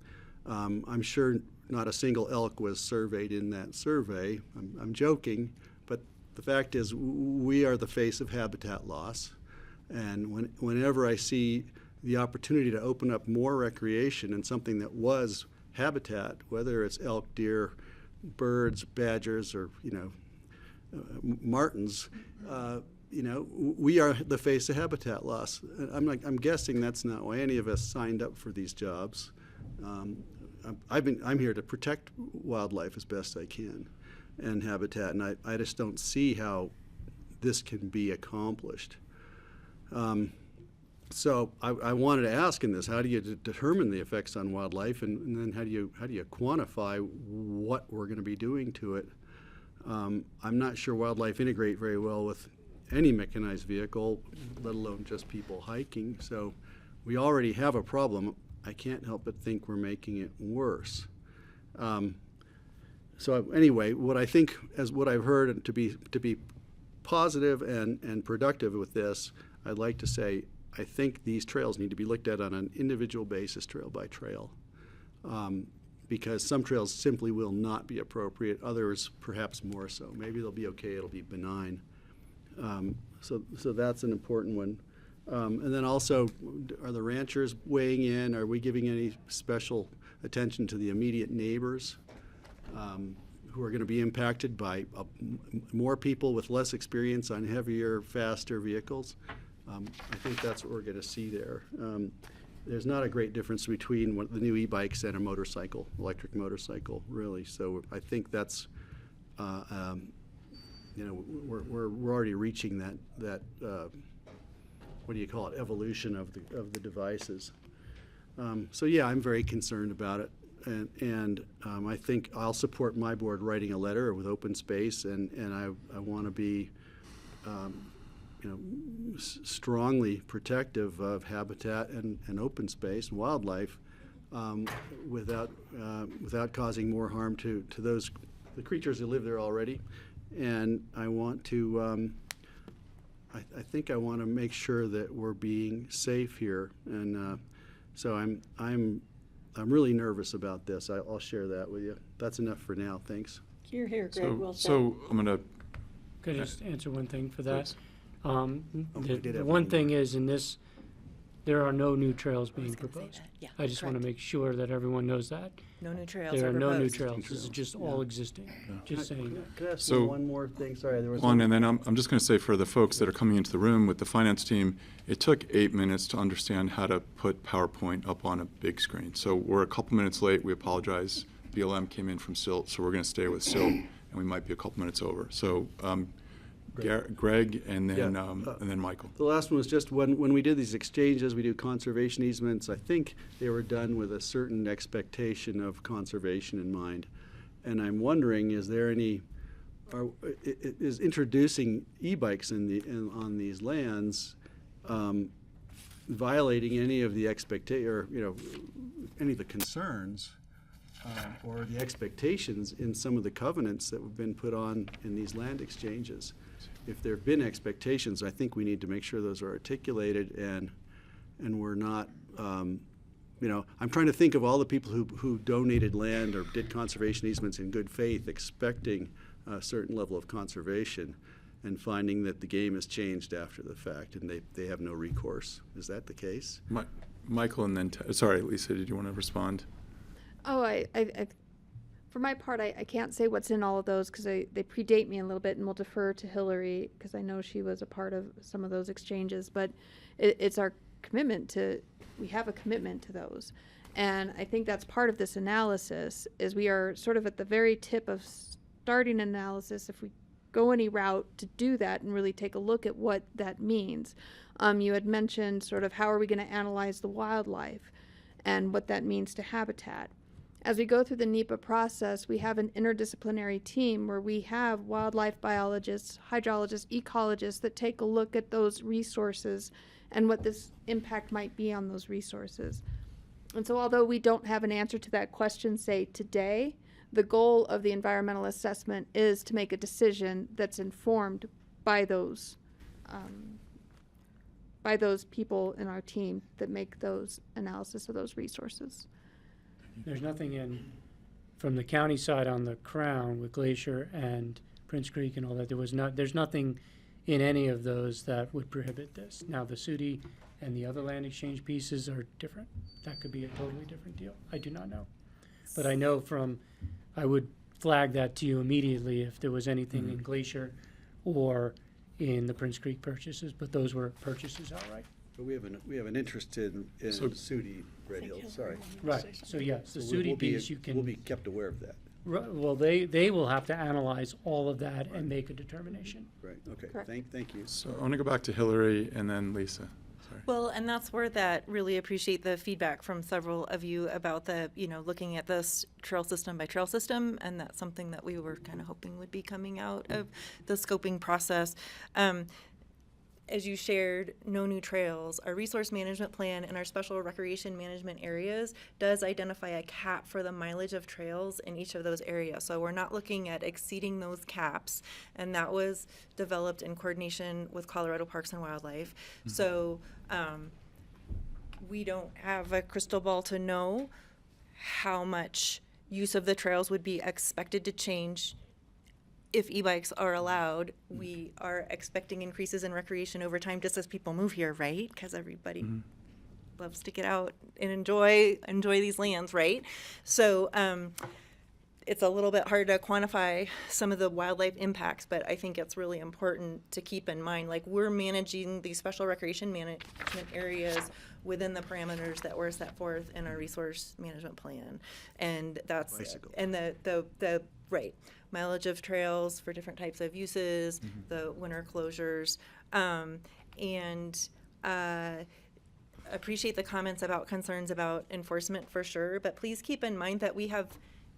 I'm sure not a single elk was surveyed in that survey. I'm joking, but the fact is we are the face of habitat loss. And whenever I see the opportunity to open up more recreation in something that was habitat, whether it's elk, deer, birds, badgers, or martins, we are the face of habitat loss. I'm guessing that's not why any of us signed up for these jobs. I'm here to protect wildlife as best I can and habitat, and I just don't see how this can be accomplished. So I wanted to ask in this, how do you determine the effects on wildlife, and then how do you quantify what we're going to be doing to it? I'm not sure wildlife integrate very well with any mechanized vehicle, let alone just people hiking. So we already have a problem. I can't help but think we're making it worse. So anyway, what I think, as what I've heard to be positive and productive with this, I'd like to say I think these trails need to be looked at on an individual basis, trail by trail, because some trails simply will not be appropriate, others perhaps more so. Maybe they'll be okay, it'll be benign. So that's an important one. And then also, are the ranchers weighing in? Are we giving any special attention to the immediate neighbors who are going to be impacted by more people with less experience on heavier, faster vehicles? I think that's what we're going to see there. There's not a great difference between the new e-bikes and a motorcycle, electric motorcycle, really. So I think that's, we're already reaching that what do you call it, evolution of the devices. So yeah, I'm very concerned about it, and I think I'll support my board writing a letter with open space, and I want to be strongly protective of habitat and open space and wildlife, without causing more harm to the creatures who live there already. And I want to I think I want to make sure that we're being safe here, and so I'm really nervous about this. I'll share that with you. That's enough for now. Thanks. You're here, Greg. Well said. So I'm going to. Could I just answer one thing for that? Please. The one thing is, in this, there are no new trails being gonna say proposed. that. Yeah, I just want to correct. make sure that everyone knows that. No new trails There are are no new proposed. trails. This is just all existing. Just saying that. Could I ask So- one more thing? Sorry, there was One, and then I'm just going to say for the folks that are coming into the room with the finance team, it took 8 minutes to understand how to put PowerPoint up on a big screen. So we're a couple minutes late. We apologize. BLM came in from Silt, so we're going to stay with Silt, and we might be a couple minutes over. So Greg, and then Yeah, and then Michael. The last one was just when we did these exchanges, we do conservation easements. I think they were done with a certain expectation of conservation in mind. And I'm wondering, is there any, is introducing e-bikes on these lands violating any of the any of the concerns or the expectations in some of the covenants that have been put on in these land exchanges? If there have been expectations, I think we need to make sure those are articulated and we're not, you know, I'm trying to think of all the people who donated land or did conservation easements in good faith, expecting a certain level of conservation, and finding that the game has changed after the fact, and they have no recourse. Is that the case? Michael, and then, sorry, Lisa, did you want to respond? Oh, for my part, I can't say what's in all of those because they predate me a little bit, and we'll defer to Hillary because I know she was a part of some of those exchanges. But it's our commitment we have a commitment to those. And I think that's part of this analysis is we are sort of at the very tip of starting analysis if we go any route to do that and really take a look at what that means. You had mentioned sort of how are we going to analyze the wildlife and what that means to habitat. As we go through the NEPA process, we have an interdisciplinary team where we have wildlife biologists, hydrologists, ecologists that take a look at those resources and what this impact might be on those resources. And so although we don't have an answer to that question, say, today, the goal of the environmental assessment is to make a decision that's informed by those people in our team that make those analysis of those resources. There's nothing from the county side on the Crown with Glacier and Prince Creek and all that. There's nothing in any of those that would prohibit this. Now, the Sudi and the other land exchange pieces are different. That could be a totally different deal. I do not know. But I know I would flag that to you immediately if there was anything in Glacier or in the Prince Creek purchases, but those were purchases outright. But we have an interest in Sudi Red Hill, sorry. Right, so yes, the So we'll Sudi be- piece you can. We'll be kept aware of that. Well, they will have to analyze all of that and make a determination. Right, okay, Correct. thank you. So I want to go back to Hillary and then Lisa. Sorry. Well, and that's where that really appreciate the feedback from several of you about looking at this trail system by trail system, and that's something that we were kind of hoping would be coming out of the scoping process. As you shared, no new trails. Our resource management plan and our special recreation management areas does identify a cap for the mileage of trails in each of those areas. So we're not looking at exceeding those caps, and that was developed in coordination with Colorado Parks and Wildlife. So we don't have a crystal ball to know how much use of the trails would be expected to change. If e-bikes are allowed, we are expecting increases in recreation over time just as people move here, right? Because everybody loves to get out and enjoy these lands, right? So it's a little bit hard to quantify some of the wildlife impacts, but I think it's really important to keep in mind, like, we're managing these special recreation management areas within the parameters that were set forth in our resource management plan. And that's, Bicycle. and the right, mileage of trails for different types of uses, the winter closures, and appreciate the comments about concerns about enforcement for sure, but please keep in mind that we have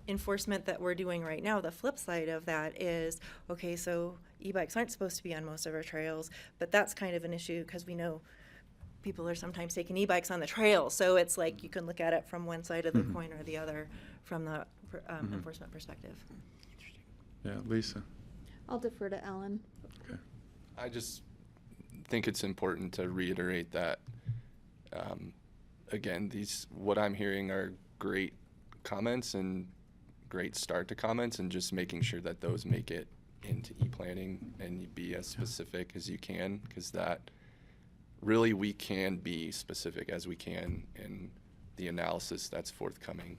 enforcement that we're doing right now. The flip side of that is, okay, so e-bikes aren't supposed to be on most of our trails, but that's kind of an issue because we know people are sometimes taking e-bikes on the trail. So it's like you can look at it from one side of the coin or the other from the enforcement perspective. Yeah, Lisa. I'll defer to Ellen. Okay. I just think it's important to reiterate that, again, what I'm hearing are great comments and great start to comments, and just making sure that those make it into e-planning and be as specific as you can, because that really we can be specific as we can in the analysis that's forthcoming.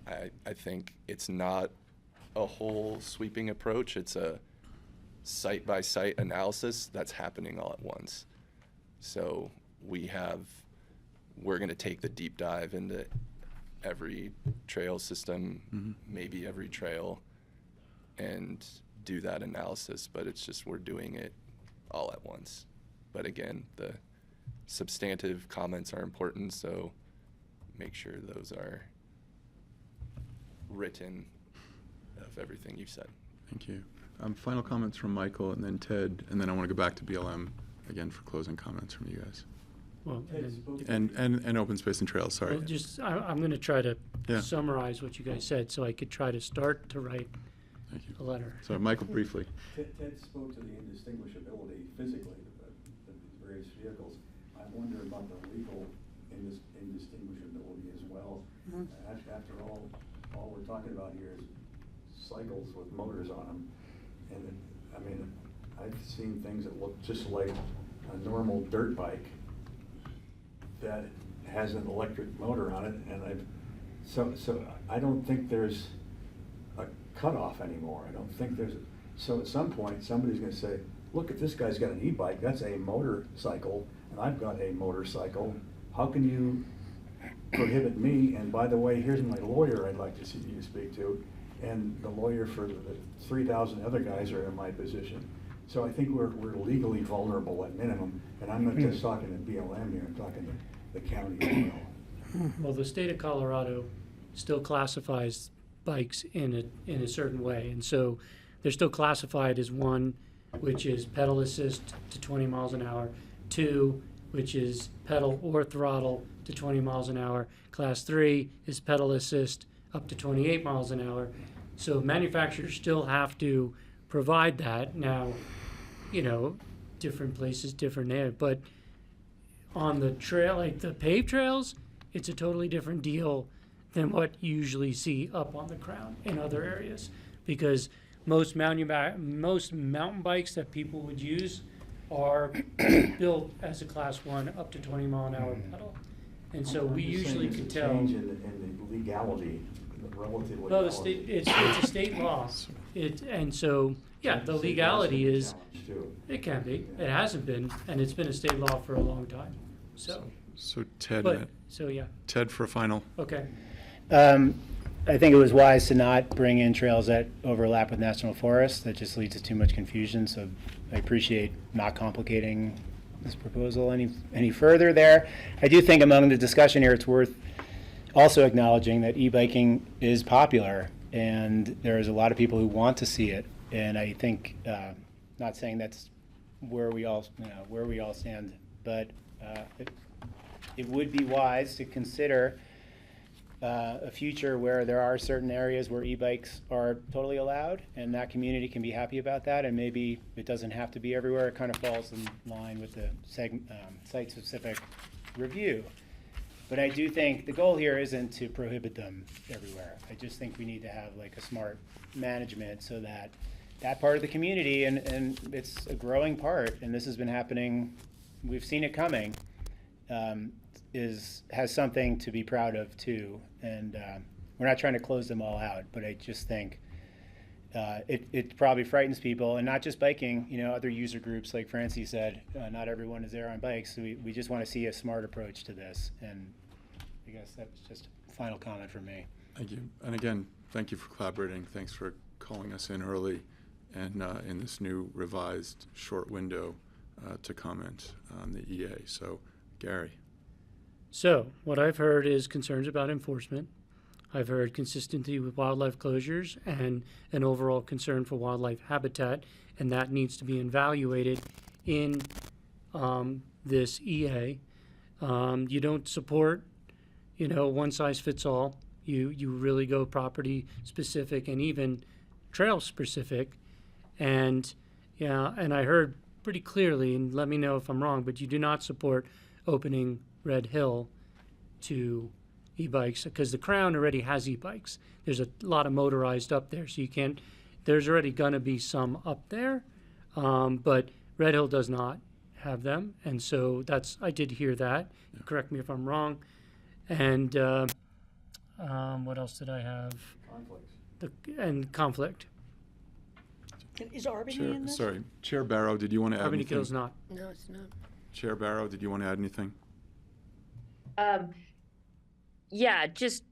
I think it's not a whole sweeping approach. It's a site-by-site analysis that's happening all at once. So we're going to take the deep dive into every trail system, maybe every trail, and do that analysis, but it's just we're doing it all at once. But again, the substantive comments are important, so make sure those are written of everything you've said. Thank you. Final comments from Michael and then Ted, and then I want to go back to BLM again for closing comments from you guys. Well, and then, And open space and trails, sorry. well, I'm going to try to Yeah. summarize what you guys said so I could try to start to write Thank you. a letter. So Michael, briefly. Ted spoke to the indistinguishability physically of these various vehicles. I wonder about the legal indistinguishability as well. After all we're talking about here is cycles with motors on them. And I mean, I've seen things that look just like a normal dirt bike that has an electric motor on it, and so I don't think there's a cutoff anymore. I don't think there's, so at some point, somebody's gonna say, look, if this guy's got an e-bike, that's a motorcycle, and I've got a motorcycle. How can you prohibit me? And by the way, here's my lawyer I'd like to see you speak to, and the lawyer for the 3,000 other guys are in my position. So I think we're legally vulnerable at minimum, and I'm not just talking to BLM here, I'm talking to the county as well. Well, the state of Colorado still classifies bikes in a certain way, and so they're still classified as one, which is pedal assist to 20 miles an hour, two, which is pedal or throttle to 20 miles an hour. Class 3 is pedal assist up to 28 miles an hour. So manufacturers still have to provide that. Now, you know, different places, different air, but on the trail, like the paved trails, it's a totally different deal than what you usually see up on the crown in other areas, because most mountain bikes that people would use are built as a class 1 up to 20 mile an hour pedal. And so we usually can tell. Change in the legality, the relative legality. No, the state, it's a state law. And so, yeah, the legality is, it can be. It hasn't been, and it's been a state law for a long time. So Ted, But, so yeah, Ted for a final. okay. I think it was wise to not bring in trails that overlap with national forests. That just leads to too much confusion. So I appreciate not complicating this proposal any further there. I do think among the discussion here, it's worth also acknowledging that e-biking is popular, and there's a lot of people who want to see it. And I think, not saying that's where we all stand, but it would be wise to consider a future where there are certain areas where e-bikes are totally allowed, and that community can be happy about that, and maybe it doesn't have to be everywhere. It kind of falls in line with the site-specific review. But I do think the goal here isn't to prohibit them everywhere. I just think we need to have like a smart management so that that part of the community, and it's a growing part, and this has been happening, we've seen it coming, has something to be proud of too. And we're not trying to close them all out, but I just think it probably frightens people, and not just biking, you know, other user groups, like Francie said, not everyone is there on bikes. So we just want to see a smart approach to this. And I guess that's just a final comment from me. Thank you. And again, thank you for collaborating. Thanks for calling us in early and in this new revised short window to comment on the EA. So, Gary. So what I've heard is concerns about enforcement. I've heard consistency with wildlife closures and an overall concern for wildlife habitat, and that needs to be evaluated in this EA. You don't support, you know, one size fits all. You really go property specific and even trail specific. And yeah, and I heard pretty clearly, and let me know if I'm wrong, but you do not support opening Red Hill to e-bikes, because the Crown already has e-bikes. There's a lot of motorized up there, so you can't, there's already gonna be some up there, but Red Hill does not have them, and so that's, I did hear that. Correct me if I'm wrong. And what else did I have? Conflicts. Conflict. Is Albany in this? Sorry, Chair Barrow, did you want to add Albany anything? Kill's not. No, it's not. Chair Barrow, did you want to add anything? Yeah, just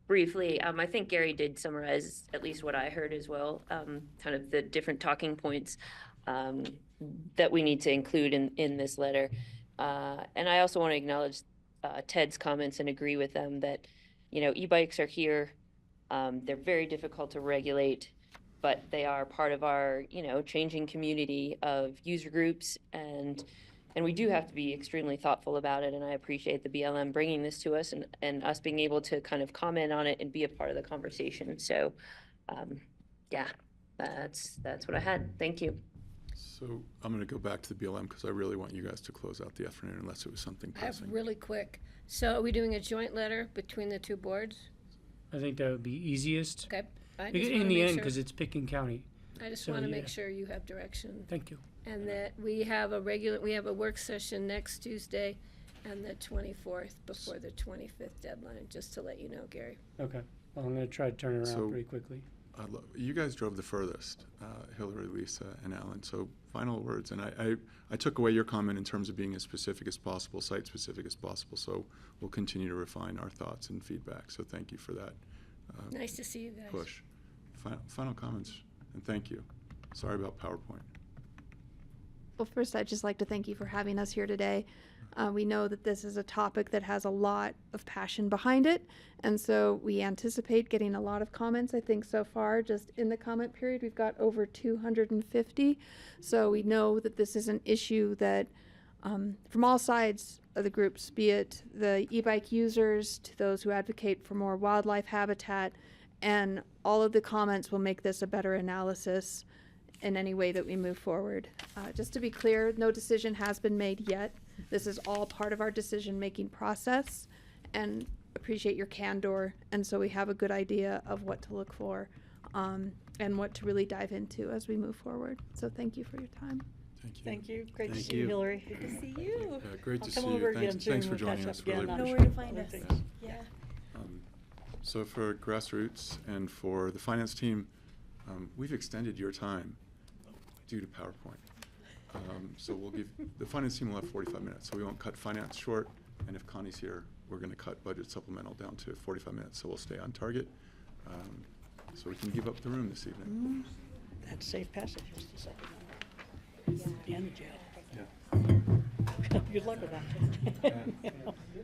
briefly, I think Gary did summarize at least what I heard as well, kind of the different talking points that we need to include in this letter. And I also want to acknowledge Ted's comments and agree with them that, you know, e-bikes are here. They're very difficult to regulate, but they are part of our, you know, changing community of user groups, and we do have to be extremely thoughtful about it. And I appreciate the BLM bringing this to us and us being able to kind of comment on it and be a part of the conversation. So, yeah, that's what I had. Thank you. So I'm going to go back to the BLM because I really want you guys to close out the afternoon unless it was something I have pressing. really quick. So are we doing a joint letter between the two boards? I think that would be easiest. Okay. I just In wanna the make end, sure- because it's Picken County. I just so, want to yeah. make sure you have direction. Thank you. And that we have a work session next Tuesday and the 24th before the 25th deadline, just to let you know, Gary. Okay. Well, I'm going to try to turn it around So- pretty quickly. You guys drove the furthest, Hillary, Lisa, and Alan. So final words. And I took away your comment in terms of being as specific as possible, site-specific as possible. So we'll continue to refine our thoughts and feedback. So thank you for that Nice to see you guys. push. Final comments, and thank you. Sorry about PowerPoint. Well, first, I'd just like to thank you for having us here today. We know that this is a topic that has a lot of passion behind it, and so we anticipate getting a lot of comments. I think so far, just in the comment period, we've got over 250. So we know that this is an issue that, from all sides of the groups, be it the e-bike users to those who advocate for more wildlife habitat, and all of the comments will make this a better analysis in any way that we move forward. Just to be clear, no decision has been made yet. This is all part of our decision-making process, and appreciate your candor, and so we have a good idea of what to look for and what to really dive into as we move forward. So thank you for your time. Thank you. Thank you. Great to Thank see you, you. Hillary. Good to see you. Great to I'll see come over you. again Thanks soon. for We'll joining catch us. up Really again on Know appreciate where it. to find other us. things. Yeah. So for Grassroots and for the finance team, we've extended your time due to PowerPoint. So we'll give, the finance team will have 45 minutes, so we won't cut finance short. And if Connie's here, we're going to cut budget supplemental down to 45 minutes, so we'll stay on target. So we can give up the room this evening. That's safe passage, just a second. And the jail. Yeah. Good luck with that.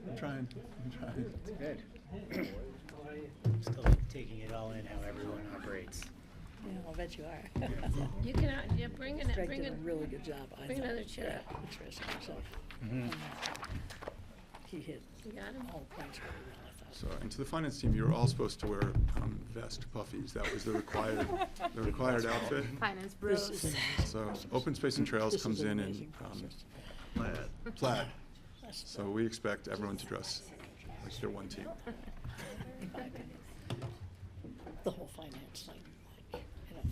I'm trying. Good. Still taking it all in how everyone operates. Yeah, I'll bet you are. You can, bring it, Greg bring did it. a really good job, I bring thought. another chair Yeah, expressing himself. Mhm. He hit You got him? all points really well, I thought. So, and to the finance team, you're all supposed to wear vest puffies. That was the required outfit. Finance This is- So Open Space and Trails This comes is an in amazing process. plaid. That's So we expect everyone to dress like they're one team. in my opinion. The whole finance thing, like, you know.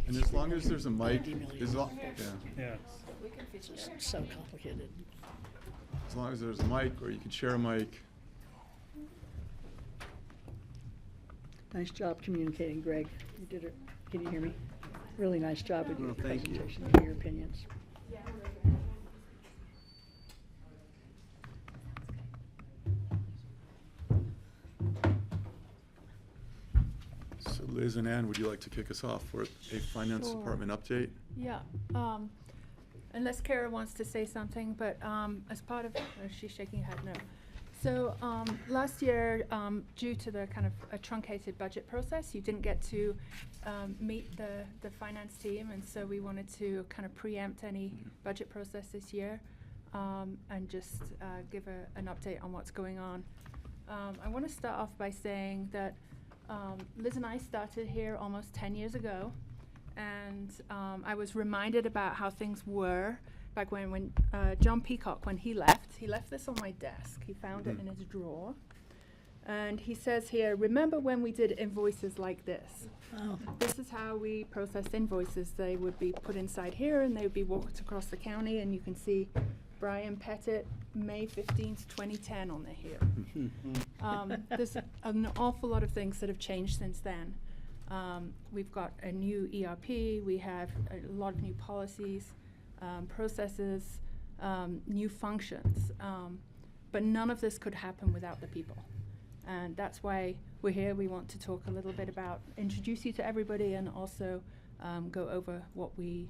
And as long as there's a mic, 90 million as long, dollars. yeah, Yeah. It's just so complicated. as long as there's a mic or you can share a mic. Nice job communicating, Greg. You did it. Can you hear me? Really nice job with your Well, thank you. presentation and your opinions. So Liz and Ann, would you like to kick us off for a finance Sure. department update? Yeah, unless Kara wants to say something, but as part of, she's shaking her head no. So last year, due to the kind of a truncated budget process, you didn't get to meet the finance team, and so we wanted to kind of preempt any budget process this year and just give an update on what's going on. I want to start off by saying that Liz and I started here almost 10 years ago, and I was reminded about how things were back when John Peacock, when he left this on my desk. He found it in his drawer. And he says here, remember when we did invoices like this? Oh. This is how we processed invoices. They would be put inside here and they would be walked across the county, and you can see Brian Pettit, May 15th, 2010 on there here. There's an awful lot of things that have changed since then. We've got a new ERP, we have a lot of new policies, processes, new functions. But none of this could happen without the people. And that's why we're here. We want to talk a little bit about, introduce you to everybody, and also go over what we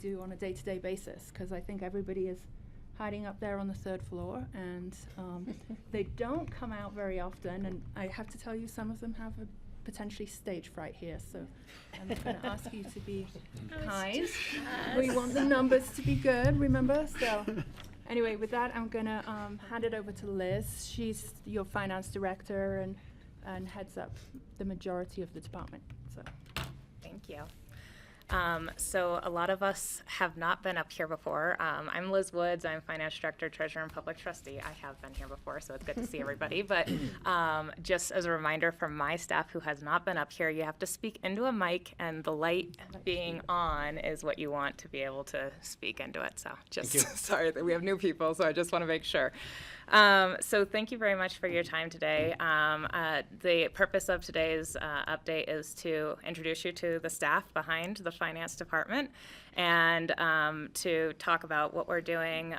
do on a day-to-day basis, because I think everybody is hiding up there on the third floor, and they don't come out very often, and I have to tell you, some of them have a potentially stage fright here, so I'm going to ask you to be kind. We want the numbers to be good, remember? So anyway, with that, I'm going to hand it over to Liz. She's your finance director and heads up the majority of the department. So Thank you. So a lot of us have not been up here before. I'm Liz Woods. I'm Finance Director, Treasurer, and Public Trustee. I have been here before, so it's good to see everybody. But just as a reminder from my staff who has not been up here, you have to speak into a mic, and the light being on is what you want to be able to speak into it. So just sorry that we have new people, so I just want to make sure. So thank you very much for your time today. The purpose of today's update is to introduce you to the staff behind the finance department and to talk about what we're doing,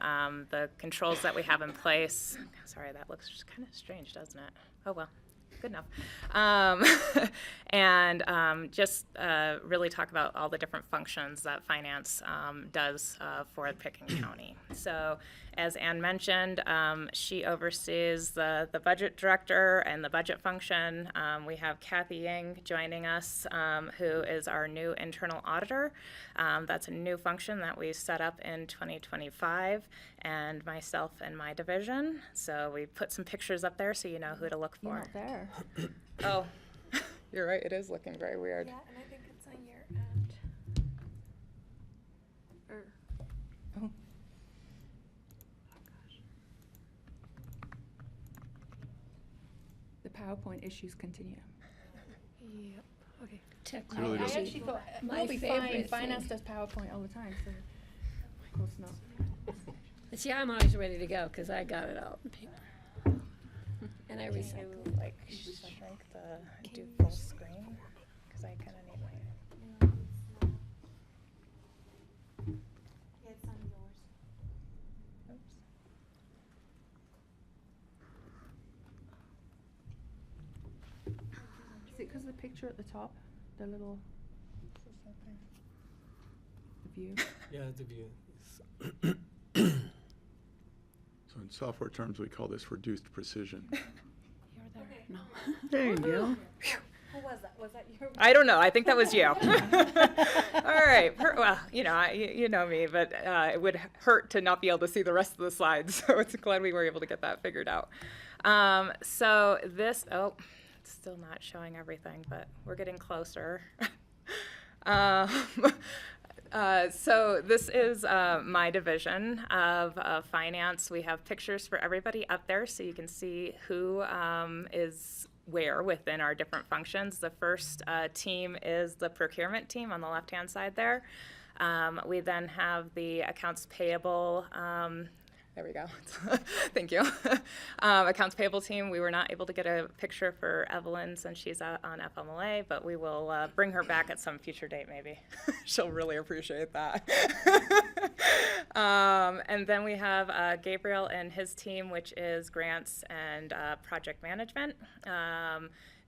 the controls that we have in place. Sorry, that looks just kind of strange, doesn't it? Oh, well. Good enough. And just really talk about all the different functions that finance does for Pickens County. So as Ann mentioned, she oversees the budget director and the budget function. We have Kathy Yang joining us, who is our new internal auditor. That's a new function that we set up in 2025, and myself and my division. So we put some pictures up there so you know who to look for. You're not there. Oh, you're right. It is looking very weird. Yeah, and I think it's on your end. Oh. The PowerPoint issues continue. Yep. Okay. Really I doesn't- actually thought My we'll be fine. favorite Finance thing. does PowerPoint all the time, so of course not. See, I'm always ready to go because I got it all in paper. And I recycle. Like shrink the do full screen because I kind of need my. It's on yours. Oops. Is it because the picture at the top, the little the view? Yeah, the view. So in software terms, we call this reduced precision. There you go. Who was that? Was that your? I don't know. I think that was you. All right. Well, you know, you know me, but it would hurt to not be able to see the rest of the slides. So it's glad we were able to get that figured out. So this, oh, it's still not showing everything, but we're getting closer. So this is my division of finance. We have pictures for everybody up there so you can see who is where within our different functions. The first team is the procurement team on the left-hand side there. We then have the accounts payable. There we go. Thank you. Accounts payable team, we were not able to get a picture for Evelyn since she's out on FMLA, but we will bring her back at some future date maybe. She'll really appreciate that. And then we have Gabriel and his team, which is grants and project management.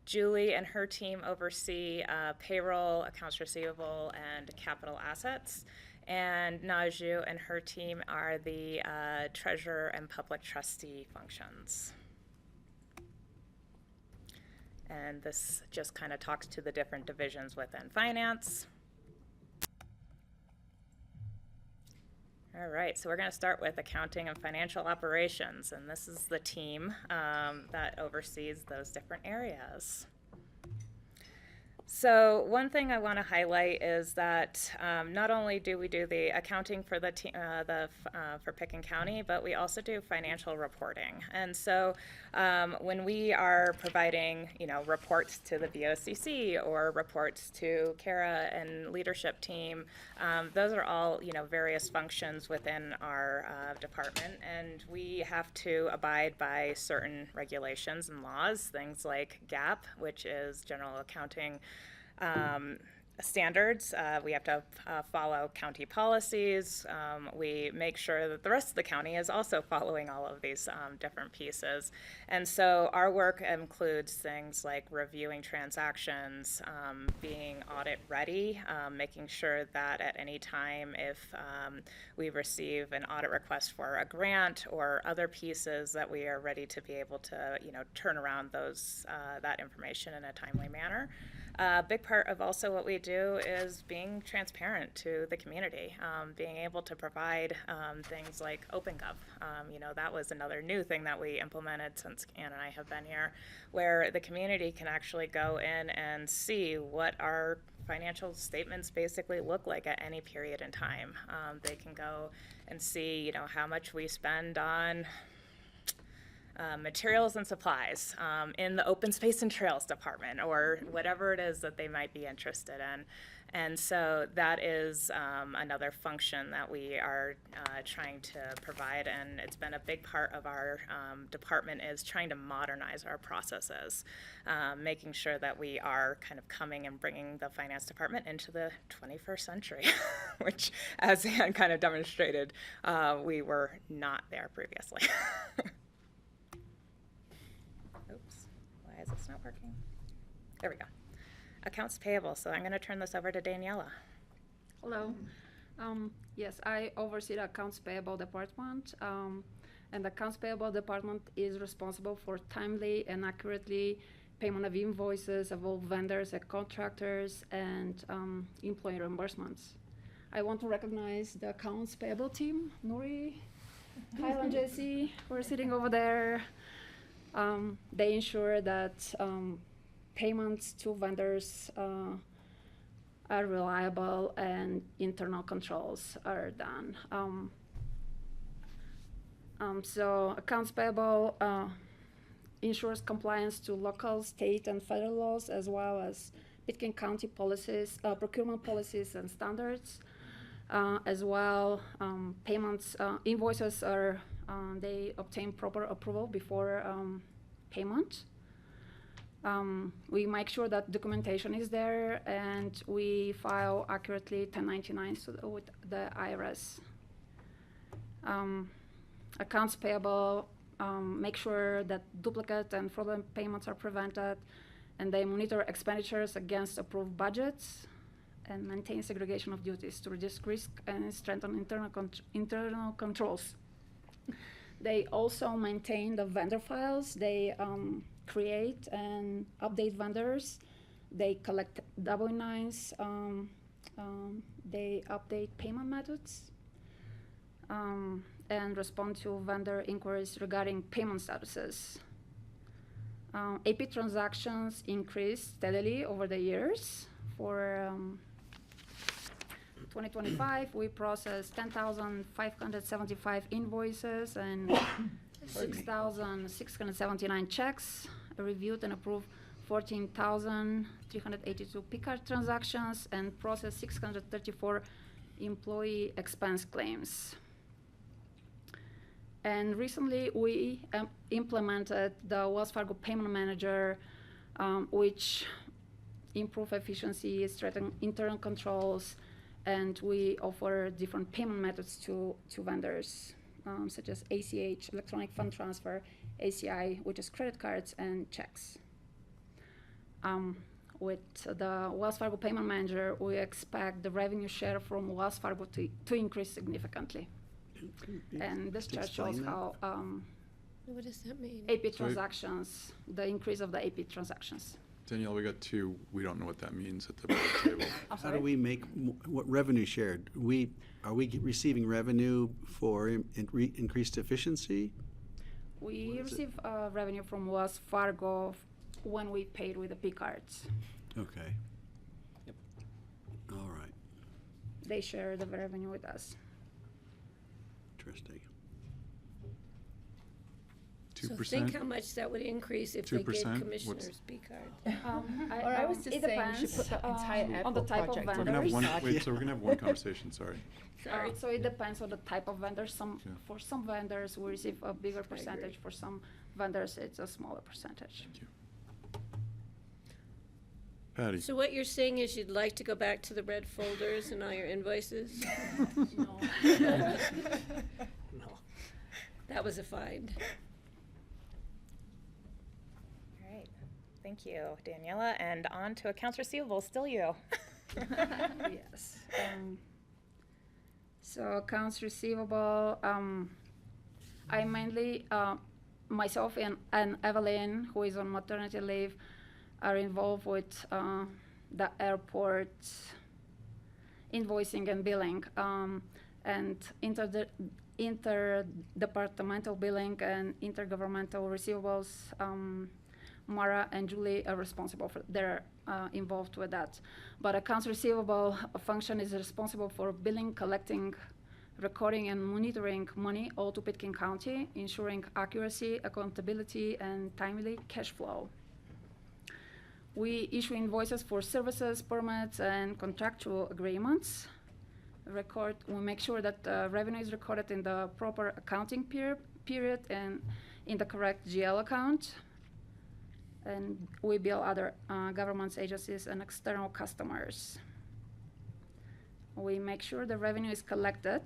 Julie and her team oversee payroll, accounts receivable, and capital assets. And Naju and her team are the treasurer and public trustee functions. And this just kind of talks to the different divisions within finance. All right, so we're going to start with accounting and financial operations, and this is the team that oversees those different areas. So one thing I want to highlight is that not only do we do the accounting for for Pickens County, but we also do financial reporting. And so when we are providing, reports to the BoCC or reports to Kara and leadership team, those are all various functions within our department, and we have to abide by certain regulations and laws, things like GAAP, which is General Accounting standards. We have to follow county policies. We make sure that the rest of the county is also following all of these different pieces. And so our work includes things like reviewing transactions, being audit ready, making sure that at any time if we receive an audit request for a grant or other pieces that we are ready to be able to turn around that information in a timely manner. A big part of also what we do is being transparent to the community, being able to provide things like OpenGov. That was another new thing that we implemented since Ann and I have been here, where the community can actually go in and see what our financial statements basically look like at any period in time. They can go and see, how much we spend on materials and supplies in the open space and trails department, or whatever it is that they might be interested in. And so that is another function that we are trying to provide, and it's been a big part of our department is trying to modernize our processes, making sure that we are kind of coming and bringing the finance department into the 21st century, which, as Ann kind of demonstrated, we were not there previously. Oops, why is this not working? There we go. Accounts payable, so I'm going to turn this over to Daniela. Hello. Yes, I oversee the accounts payable department, and the accounts payable department is responsible for timely and accurately payment of invoices of all vendors and contractors and employee reimbursements. I want to recognize the accounts payable team, Nuri, Kyle, and Jesse, who are sitting over there. They ensure that payments to vendors are reliable and internal controls are done. So accounts payable ensures compliance to local, state, and federal laws, as well as Pitkin County policies, procurement policies and standards. As well, payments, invoices are, they obtain proper approval before payment. We make sure that documentation is there, and we file accurately 1099s with the IRS. Accounts payable make sure that duplicate and fraudulent payments are prevented, and they monitor expenditures against approved budgets and maintain segregation of duties to reduce risk and strengthen internal controls. They also maintain the vendor files. They create and update vendors. They collect W-9s. They update payment methods and respond to vendor inquiries regarding payment statuses. AP transactions increased steadily over the years. For 2025, we processed 10,575 invoices and 6,679 checks, reviewed and approved 14,382 P-card transactions, and processed 634 employee expense claims. And recently, we implemented the Wells Fargo Payment Manager, which improved efficiency, strengthened internal controls, and we offer different payment methods to vendors, such as ACH, electronic fund transfer, ACI, which is credit cards, and checks. With the Wells Fargo Payment Manager, we expect the revenue share from Wells Fargo to increase significantly. And this chart shows how What does that mean? Sorry? AP transactions, the increase of the AP transactions. Danielle, we got two, we don't know what that means at the table. How do we make, what revenue shared? Are we receiving revenue for increased efficiency? We receive revenue from Wells Fargo when we paid with the P cards. Okay. Yep. All right. They share the revenue with us. Interesting. 2%? So think how much that would increase if they 2%? gave What's- commissioners B cards. Or I was just it saying we should depends put the entire on the Apple type of project So we're gonna have vendors. one, wait, so we're gonna have one conversation, sorry. Sorry. So it depends on the type of vendor. Yeah. For some vendors, we receive a bigger percentage. For some vendors, it's a smaller percentage. Thank you. Patty? So what you're saying is you'd like to go back to the red folders and all your invoices? No. That was a find. All right, thank you, Daniela. And on to accounts receivable, still you. Yes. So accounts receivable, I mainly, myself and Evelyn, who is on maternity leave, are involved with the airport invoicing and billing, and interdepartmental billing and intergovernmental receivables. Mara and Julie are responsible for, they're involved with that. But accounts receivable function is responsible for billing, collecting, recording, and monitoring money owed to Pitkin County, ensuring accuracy, accountability, and timely cash flow. We issue invoices for services, permits, and contractual agreements. We make sure that revenue is recorded in the proper accounting period and in the correct GL account. And we bill other government agencies and external customers. We make sure the revenue is collected.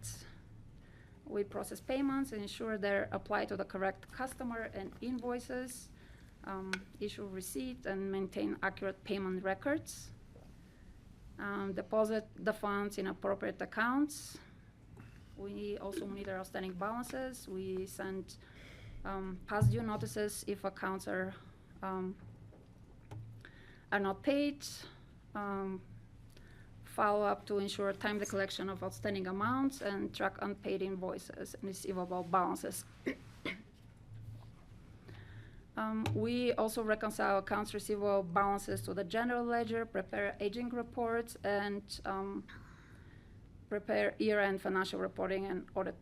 We process payments and ensure they're applied to the correct customer and invoices, issue receipt, and maintain accurate payment records. Deposit the funds in appropriate accounts. We also monitor outstanding balances. We send past due notices if accounts are not paid. Follow up to ensure timely collection of outstanding amounts and track unpaid invoices and receivable balances. We also reconcile accounts receivable balances to the general ledger, prepare aging reports, and prepare year-end financial reporting and audit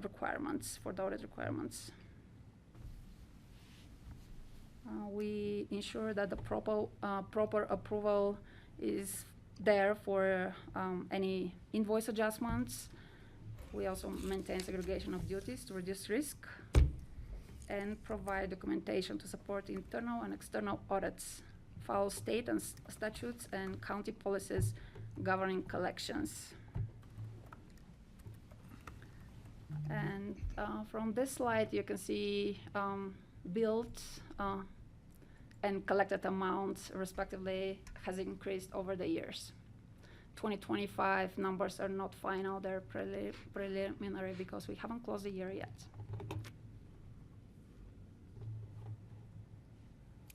requirements for the audit requirements. We ensure that the proper approval is there for any invoice adjustments. We also maintain segregation of duties to reduce risk and provide documentation to support internal and external audits, follow state and statutes and county policies governing collections. And from this slide, you can see billed and collected amounts, respectively, has increased over the years. 2025 numbers are not final, they're preliminary because we haven't closed the year yet.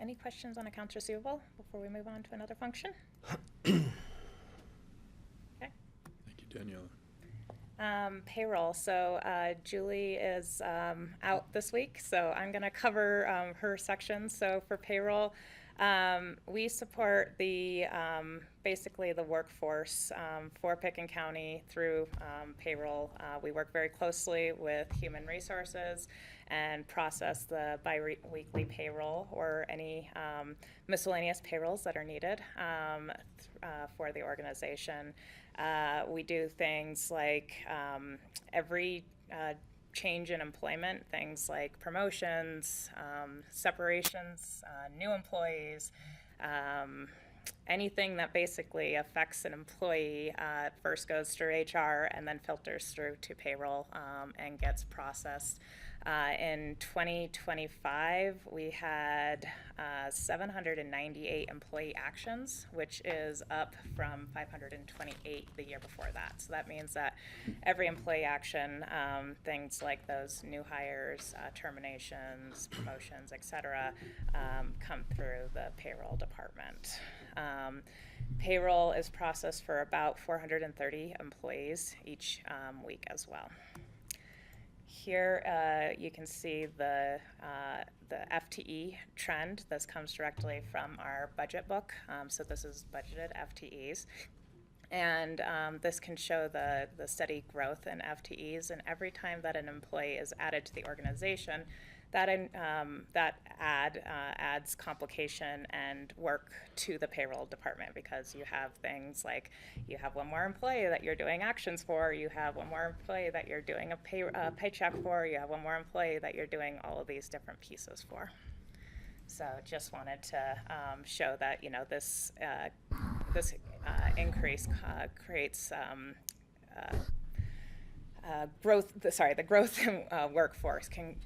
Any questions on accounts receivable before we move on to another function? Thank you, Daniela. Payroll. So Julie is out this week, so I'm going to cover her section. So for payroll, we support the basically the workforce for Pitkin County through payroll. We work very closely with human resources and process the bi-weekly payroll or any miscellaneous payrolls that are needed for the organization. We do things like every change in employment, things like promotions, separations, new employees, anything that basically affects an employee first goes through HR and then filters through to payroll and gets processed. In 2025, we had 798 employee actions, which is up from 528 the year before that. So that means that every employee action, things like those new hires, terminations, promotions, et cetera, come through the payroll department. Payroll is processed for about 430 employees each week as well. Here you can see the FTE trend. This comes directly from our budget book. So this is budgeted FTEs. And this can show the steady growth in FTEs. And every time that an employee is added to the organization, that adds complication and work to the payroll department, because you have things like you have one more employee that you're doing actions for, you have one more employee that you're doing a paycheck for, you have one more employee that you're doing all of these different pieces for. So just wanted to show that, you know, this increase creates growth. The growth in workforce can.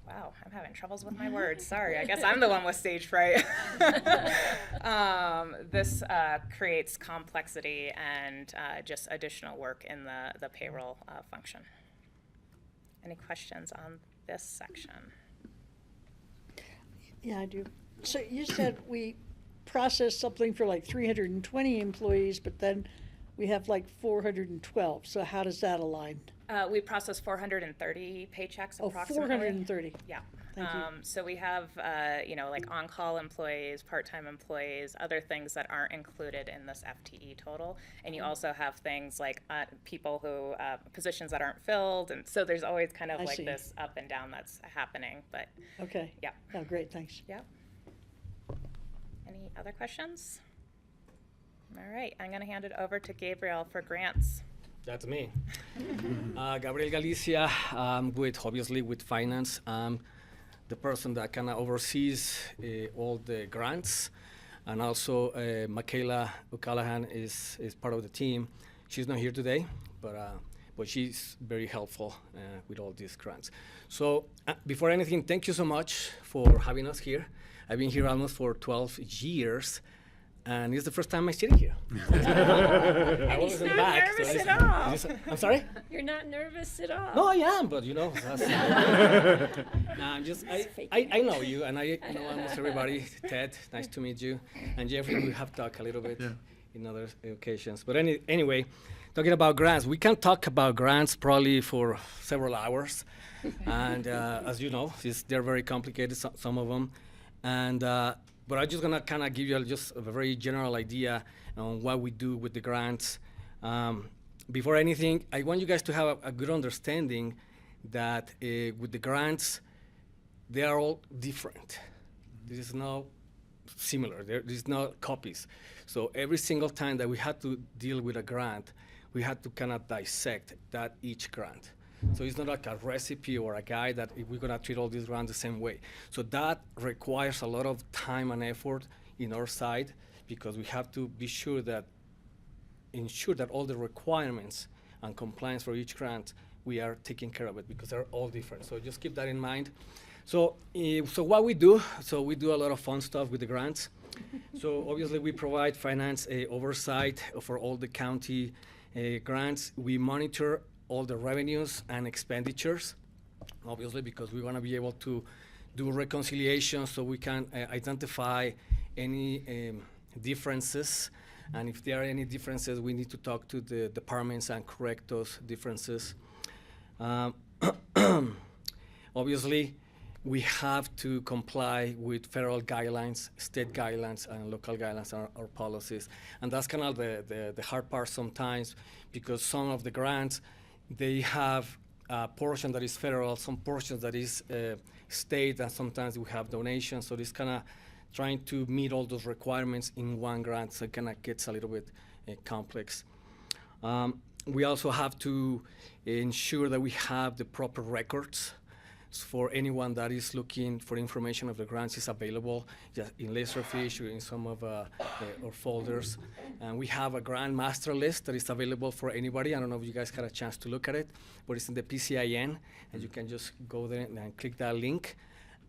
Wow, I'm having troubles with my words. Sorry, I guess I'm the one with stage fright. This creates complexity and just additional work in the payroll function. Any questions on this section? Yeah, I do. So you said we process something for like 320 employees, but then we have like 412. So how does that align? We process 430 paychecks Oh, approximately. 430. Yeah. Thank you. So we have, like on-call employees, part-time employees, other things that aren't included in this FTE total. And you also have things like people who, positions that aren't filled. And so there's always kind of I like see. this up and down that's happening. But Okay. yeah. Oh, great, thanks. Yeah. Any other questions? All right, I'm going to hand it over to Gabriel for grants. That's me. Gabriel Galicia, obviously with finance. The person that kind of oversees all the grants. And also Michaela O'Callaghan is part of the team. She's not here today, but she's very helpful with all these grants. So before anything, thank you so much for having us here. I've been here almost for 12 years. And it's the first time I'm sitting here. I He's wasn't not back. nervous it's- at all. I'm sorry? You're not nervous at all. No, I am, but that's, nah, I'm just, I know you, and I know almost everybody. Ted, nice to meet you. And Jeffrey, we have talked a little bit in other occasions. But anyway, talking about grants, we can talk about grants probably for several hours. And as you know, they're very complicated, some of them. And but I'm just gonna kind of give you just a very general idea on what we do with the grants. Before anything, I want you guys to have a good understanding that with the grants, they are all different. This is not similar. This is not copies. So every single time that we had to deal with a grant, we had to kind of dissect that each grant. So it's not like a recipe or a guide that we're gonna treat all these grants the same way. So that requires a lot of time and effort in our side because we have to be sure that, ensure that all the requirements and compliance for each grant, we are taking care of it because they're all different. So just keep that in mind. So, so what we do, so we do a lot of fun stuff with the grants. So obviously we provide finance oversight for all the county grants. We monitor all the revenues and expenditures, obviously, because we want to be able to do reconciliation so we can identify any differences. And if there are any differences, we need to talk to the departments and correct those differences. Obviously, we have to comply with federal guidelines, state guidelines, and local guidelines, our policies. And that's kind of the hard part sometimes because some of the grants, they have a portion that is federal, some portions that is state, and sometimes we have donations. So this kind of trying to meet all those requirements in one grant, so it kind of gets a little bit complex. We also have to ensure that we have the proper records for anyone that is looking for information of the grants is available just in Laserfish or in some of our folders. And we have a grant master list that is available for anybody. I don't know if you guys had a chance to look at it, but it's in the PCIN, and you can just go there and click that link.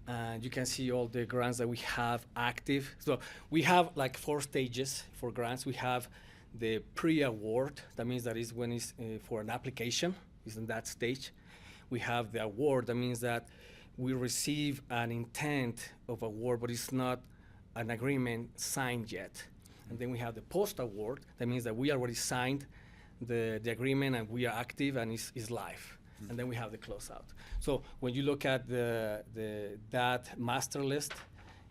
And you can see all the grants that we have active. So we have like 4 stages for grants. We have the pre-award. That means that is when it's for an application, is in that stage. We have the award. That means that we receive an intent of award, but it's not an agreement signed yet. And then we have the post-award. That means that we already signed the agreement and we are active and it's live. And then we have the closeout. So when you look at that master list,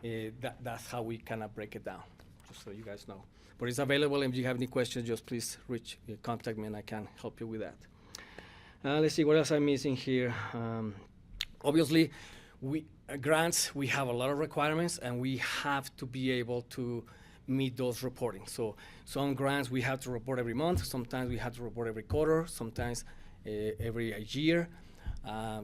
that's how we kind of break it down, just so you guys know. But it's available, and if you have any questions, just please contact me and I can help you with that. Let's see, what else I'm missing here. Obviously, grants, we have a lot of requirements, and we have to be able to meet those reporting. So some grants we have to report every month, sometimes we have to report every quarter, sometimes every year.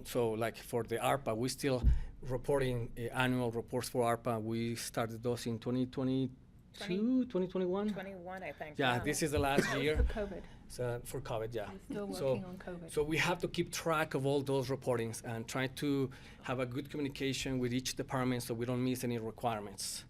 So like for the ARPA, we still reporting annual reports for ARPA. We started those in 2022, 2021? 21, I think. Yeah, this is the last year. For COVID. So for COVID, yeah. We're still working on COVID. So we have to keep track of all those reportings and try to have a good communication with each department so we don't miss any requirements.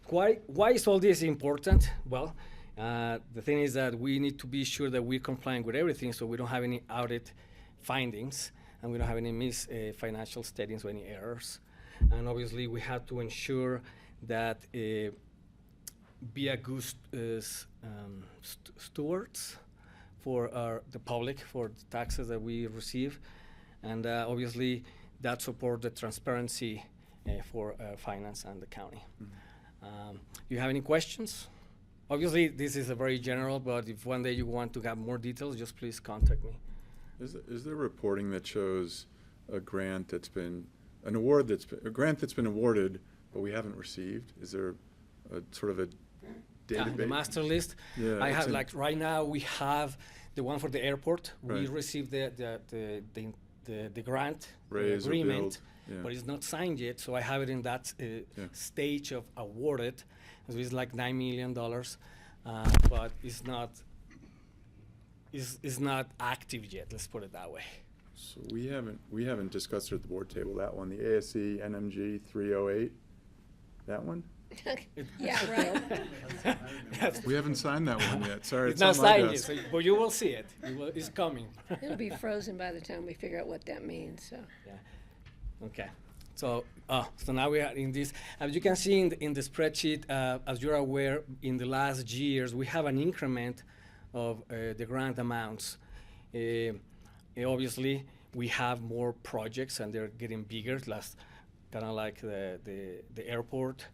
Why is all this important? Well, the thing is that we need to be sure that we're complying with everything so we don't have any audit findings and we don't have any financial statements or any errors. And obviously we have to ensure that be a good stewards for the public, for the taxes that we receive, and obviously that support the transparency for finance and the county. You have any questions? Obviously, this is a very general, but if one day you want to have more details, just please contact me. Is there reporting that shows a grant that's been, an award that's been, a grant that's been awarded, but we haven't received? Is there a sort of a database? The master list. Yeah, I it's have, in- like, right now, we have the one for the airport. We Right. received the grant Raise or agreement, build, yeah. but it's not signed yet, so I have it in that stage of awarded. So it's like $9 million, but it's not active yet, let's put it that way. So we haven't discussed it at the board table, that one, the ASC NMG 308, that one? Yeah, right. We haven't signed that one yet, sorry. It's not on my signed yet, desk. so, but you will see it. It's coming. It'll be frozen by the time we figure out what that means, so. Yeah. Okay. So, so now we are in this. As you can see in the spreadsheet, as you're aware, in the last years, we have an increment of the grant amounts. Obviously, we have more projects and they're getting bigger, last kind of like the airport,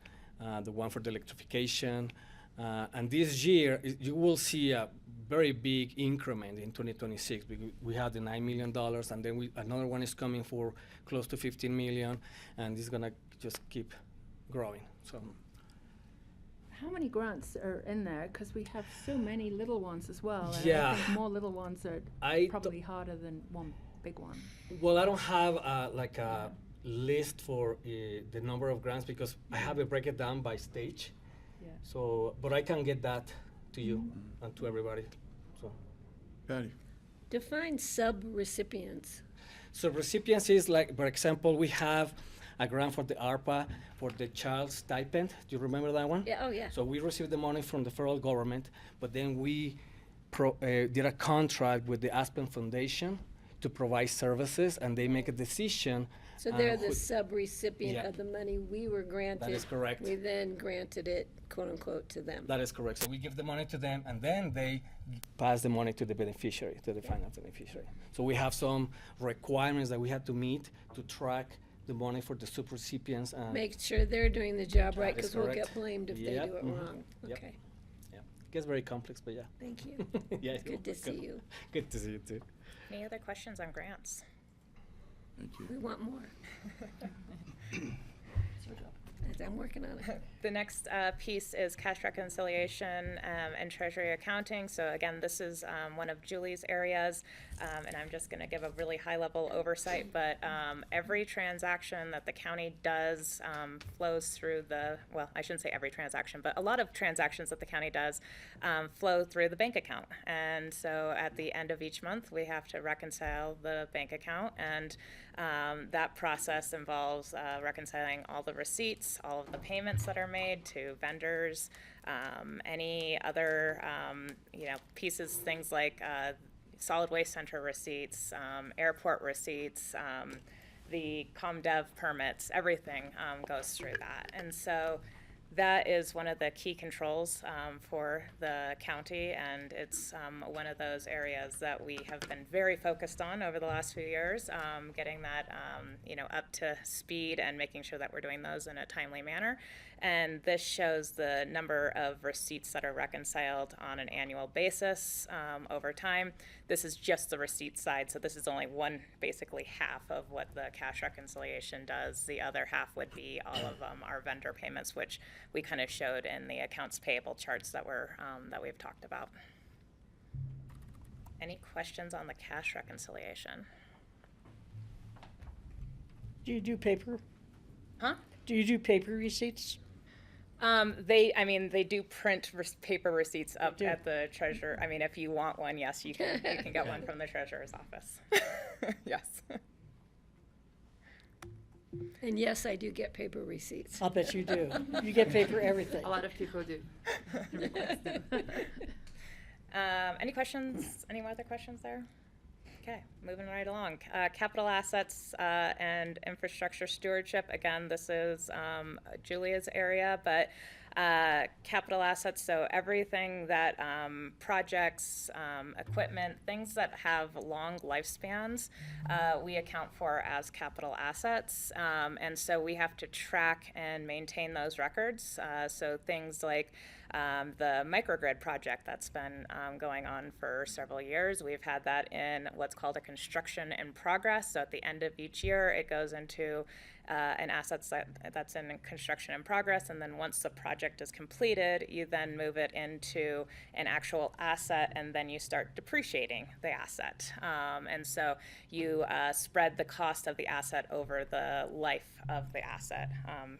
the one for the electrification. And this year, you will see a very big increment in 2026 because we have the $9 million, and then another one is coming for close to 15 million, and it's gonna just keep growing. So, How many grants are in there? Because we have so many little ones as well. And Yeah. I think more little ones are I probably harder than one big one. well, I don't have like a list for the number of grants because I have it break it down by stage. Yeah. So, but I can get that to you and to everybody. So, Patty? Define sub-recipients. so recipients is like, for example, we have a grant for the ARPA for the child stipend. Do you remember that one? Yeah, oh, yeah. So we received the money from the federal government, but then we did a contract with the Aspen Foundation to provide services, and they make a decision. So they're the who- sub-recipient Yeah. of the money we were granted. That is correct. We then granted it, quote-unquote, to them. That is correct. So we give the money to them, and then they pass the money to the beneficiary, to the final beneficiary. So we have some requirements that we have to meet to track the money for the subrecipients. And Make sure they're doing the job right, That is because we'll correct. get blamed if they Yep, do it mhm. wrong. Yep. Okay, yeah, it gets very complex, but yeah. thank you. Yeah, It's good to see you. Good to see you too. Any other questions on grants? Thank you. We want more. I'm working on it. The next piece is cash reconciliation and treasury accounting. So again, this is one of Julie's areas, and I'm just going to give a really high-level oversight. But every transaction that the county does flows through the, well, I shouldn't say every transaction, but a lot of transactions that the county does flow through the bank account. And so at the end of each month, we have to reconcile the bank account, and that process involves reconciling all the receipts, all of the payments that are made to vendors, any other pieces, things like solid waste center receipts, airport receipts, the ComDev permits, everything goes through that. And so that is one of the key controls for the county, and it's one of those areas that we have been very focused on over the last few years, getting that up to speed and making sure that we're doing those in a timely manner. And this shows the number of receipts that are reconciled on an annual basis over time. This is just the receipt side, so this is only one, basically half of what the cash reconciliation does. The other half would be all of our vendor payments, which we kind of showed in the accounts payable charts that we've talked about. Any questions on the cash reconciliation? Do you do paper? Huh? Do you do paper receipts? They do print paper receipts up do. at the treasurer. I mean, if you want one, yes, you can get one from the treasurer's office. Yes. And yes, I do get paper receipts. I'll bet you do. You get paper everything. A lot of people do. Any questions? Any other questions there? Okay, moving right along. Capital assets and infrastructure stewardship. Again, this is Julia's area, but capital assets, so everything that projects, equipment, things that have long lifespans, we account for as capital assets. And so we have to track and maintain those records. So things like the microgrid project that's been going on for several years. We've had that in what's called a construction in progress. So at the end of each year, it goes into an assets that's in construction in progress, and then once the project is completed, you then move it into an actual asset, and then you start depreciating the asset. And so you spread the cost of the asset over the life of the asset,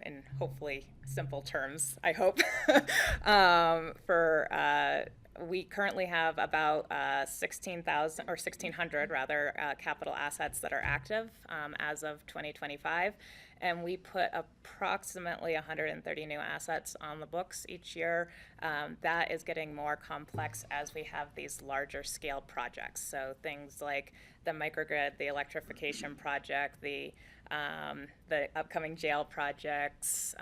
in hopefully simple terms, I hope. We currently have about 16,000 or 1,600 rather capital assets that are active as of 2025, and we put approximately 130 new assets on the books each year. That is getting more complex as we have these larger scale projects. So things like the microgrid, the electrification project, the upcoming jail projects,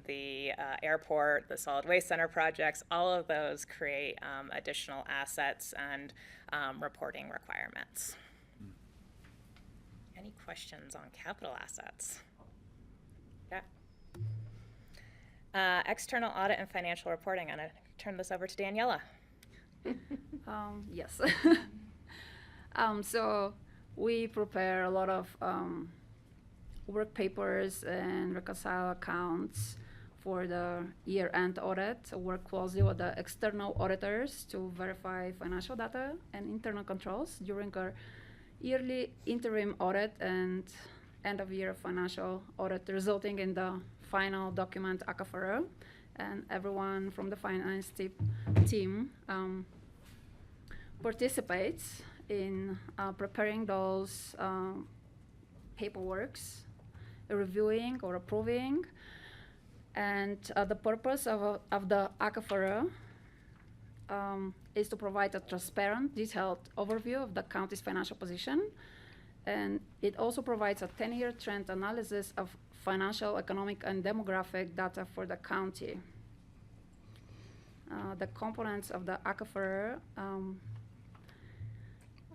the airport, the solid waste center projects, all of those create additional assets and reporting requirements. Any questions on capital assets? Yeah. External audit and financial reporting. I'm going to turn this over to Daniela. Yes. So we prepare a lot of work papers and reconcile accounts for the year-end audit, work closely with the external auditors to verify financial data and internal controls during our yearly interim audit and end-of-year financial audit, resulting in the final document ACAFRO. And everyone from the finance team participates in preparing those paperworks, reviewing or approving. And the purpose of the ACAFRO is to provide a transparent, detailed overview of the county's financial position. And it also provides a 10-year trend analysis of financial, economic, and demographic data for the county. The components of the ACAFRO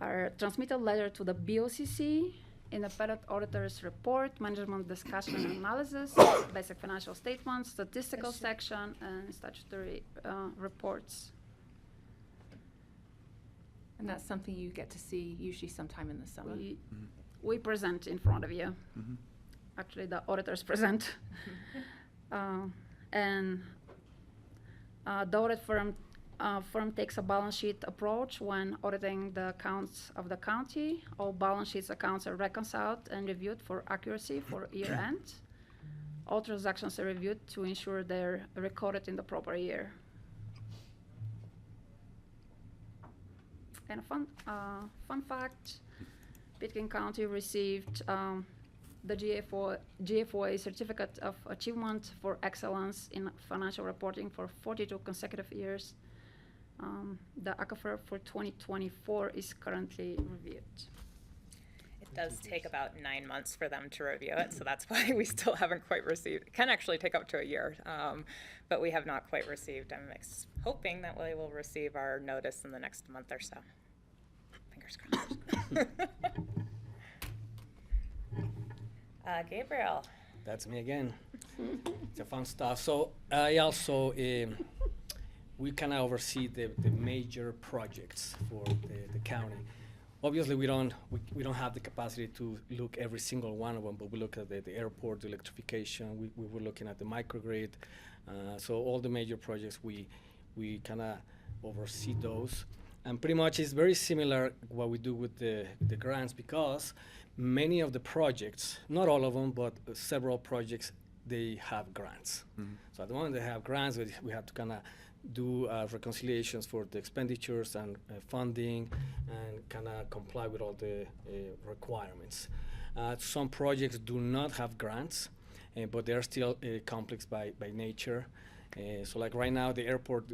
are transmitted letter to the BoCC, independent auditor's report, management discussion and analysis, basic financial statements, statistical section, and statutory reports. And that's something you get to see usually sometime in the summer. We present in front of you. Actually, the auditors present. And the audit firm takes a balance sheet approach when auditing the accounts of the county. All balance sheets accounts are reconciled and reviewed for accuracy for year end. All transactions are reviewed to ensure they're recorded in the proper year. And a fun fact, Pitkin County received the GFOA Certificate of Achievement for Excellence in Financial Reporting for 42 consecutive years. The ACAFRO for 2024 is currently reviewed. It does take about 9 months for them to review it, so that's why we still haven't quite received. It can actually take up to a year, but we have not quite received. I'm hoping that we will receive our notice in the next month or so. Fingers crossed. Gabriel. That's me again. It's a fun stuff. So I also, we kind of oversee the major projects for the county. Obviously, we don't have the capacity to look every single one of them, but we look at the airport, the electrification. We were looking at the microgrid. So all the major projects, we kind of oversee those. And pretty much it's very similar what we do with the grants, because many of the projects, not all of them, but several projects, they have grants. So at the moment they have grants, we have to kind of do reconciliations for the expenditures and funding and kind of comply with all the requirements. Some projects do not have grants, but they're still complex by nature. So like right now, the airport,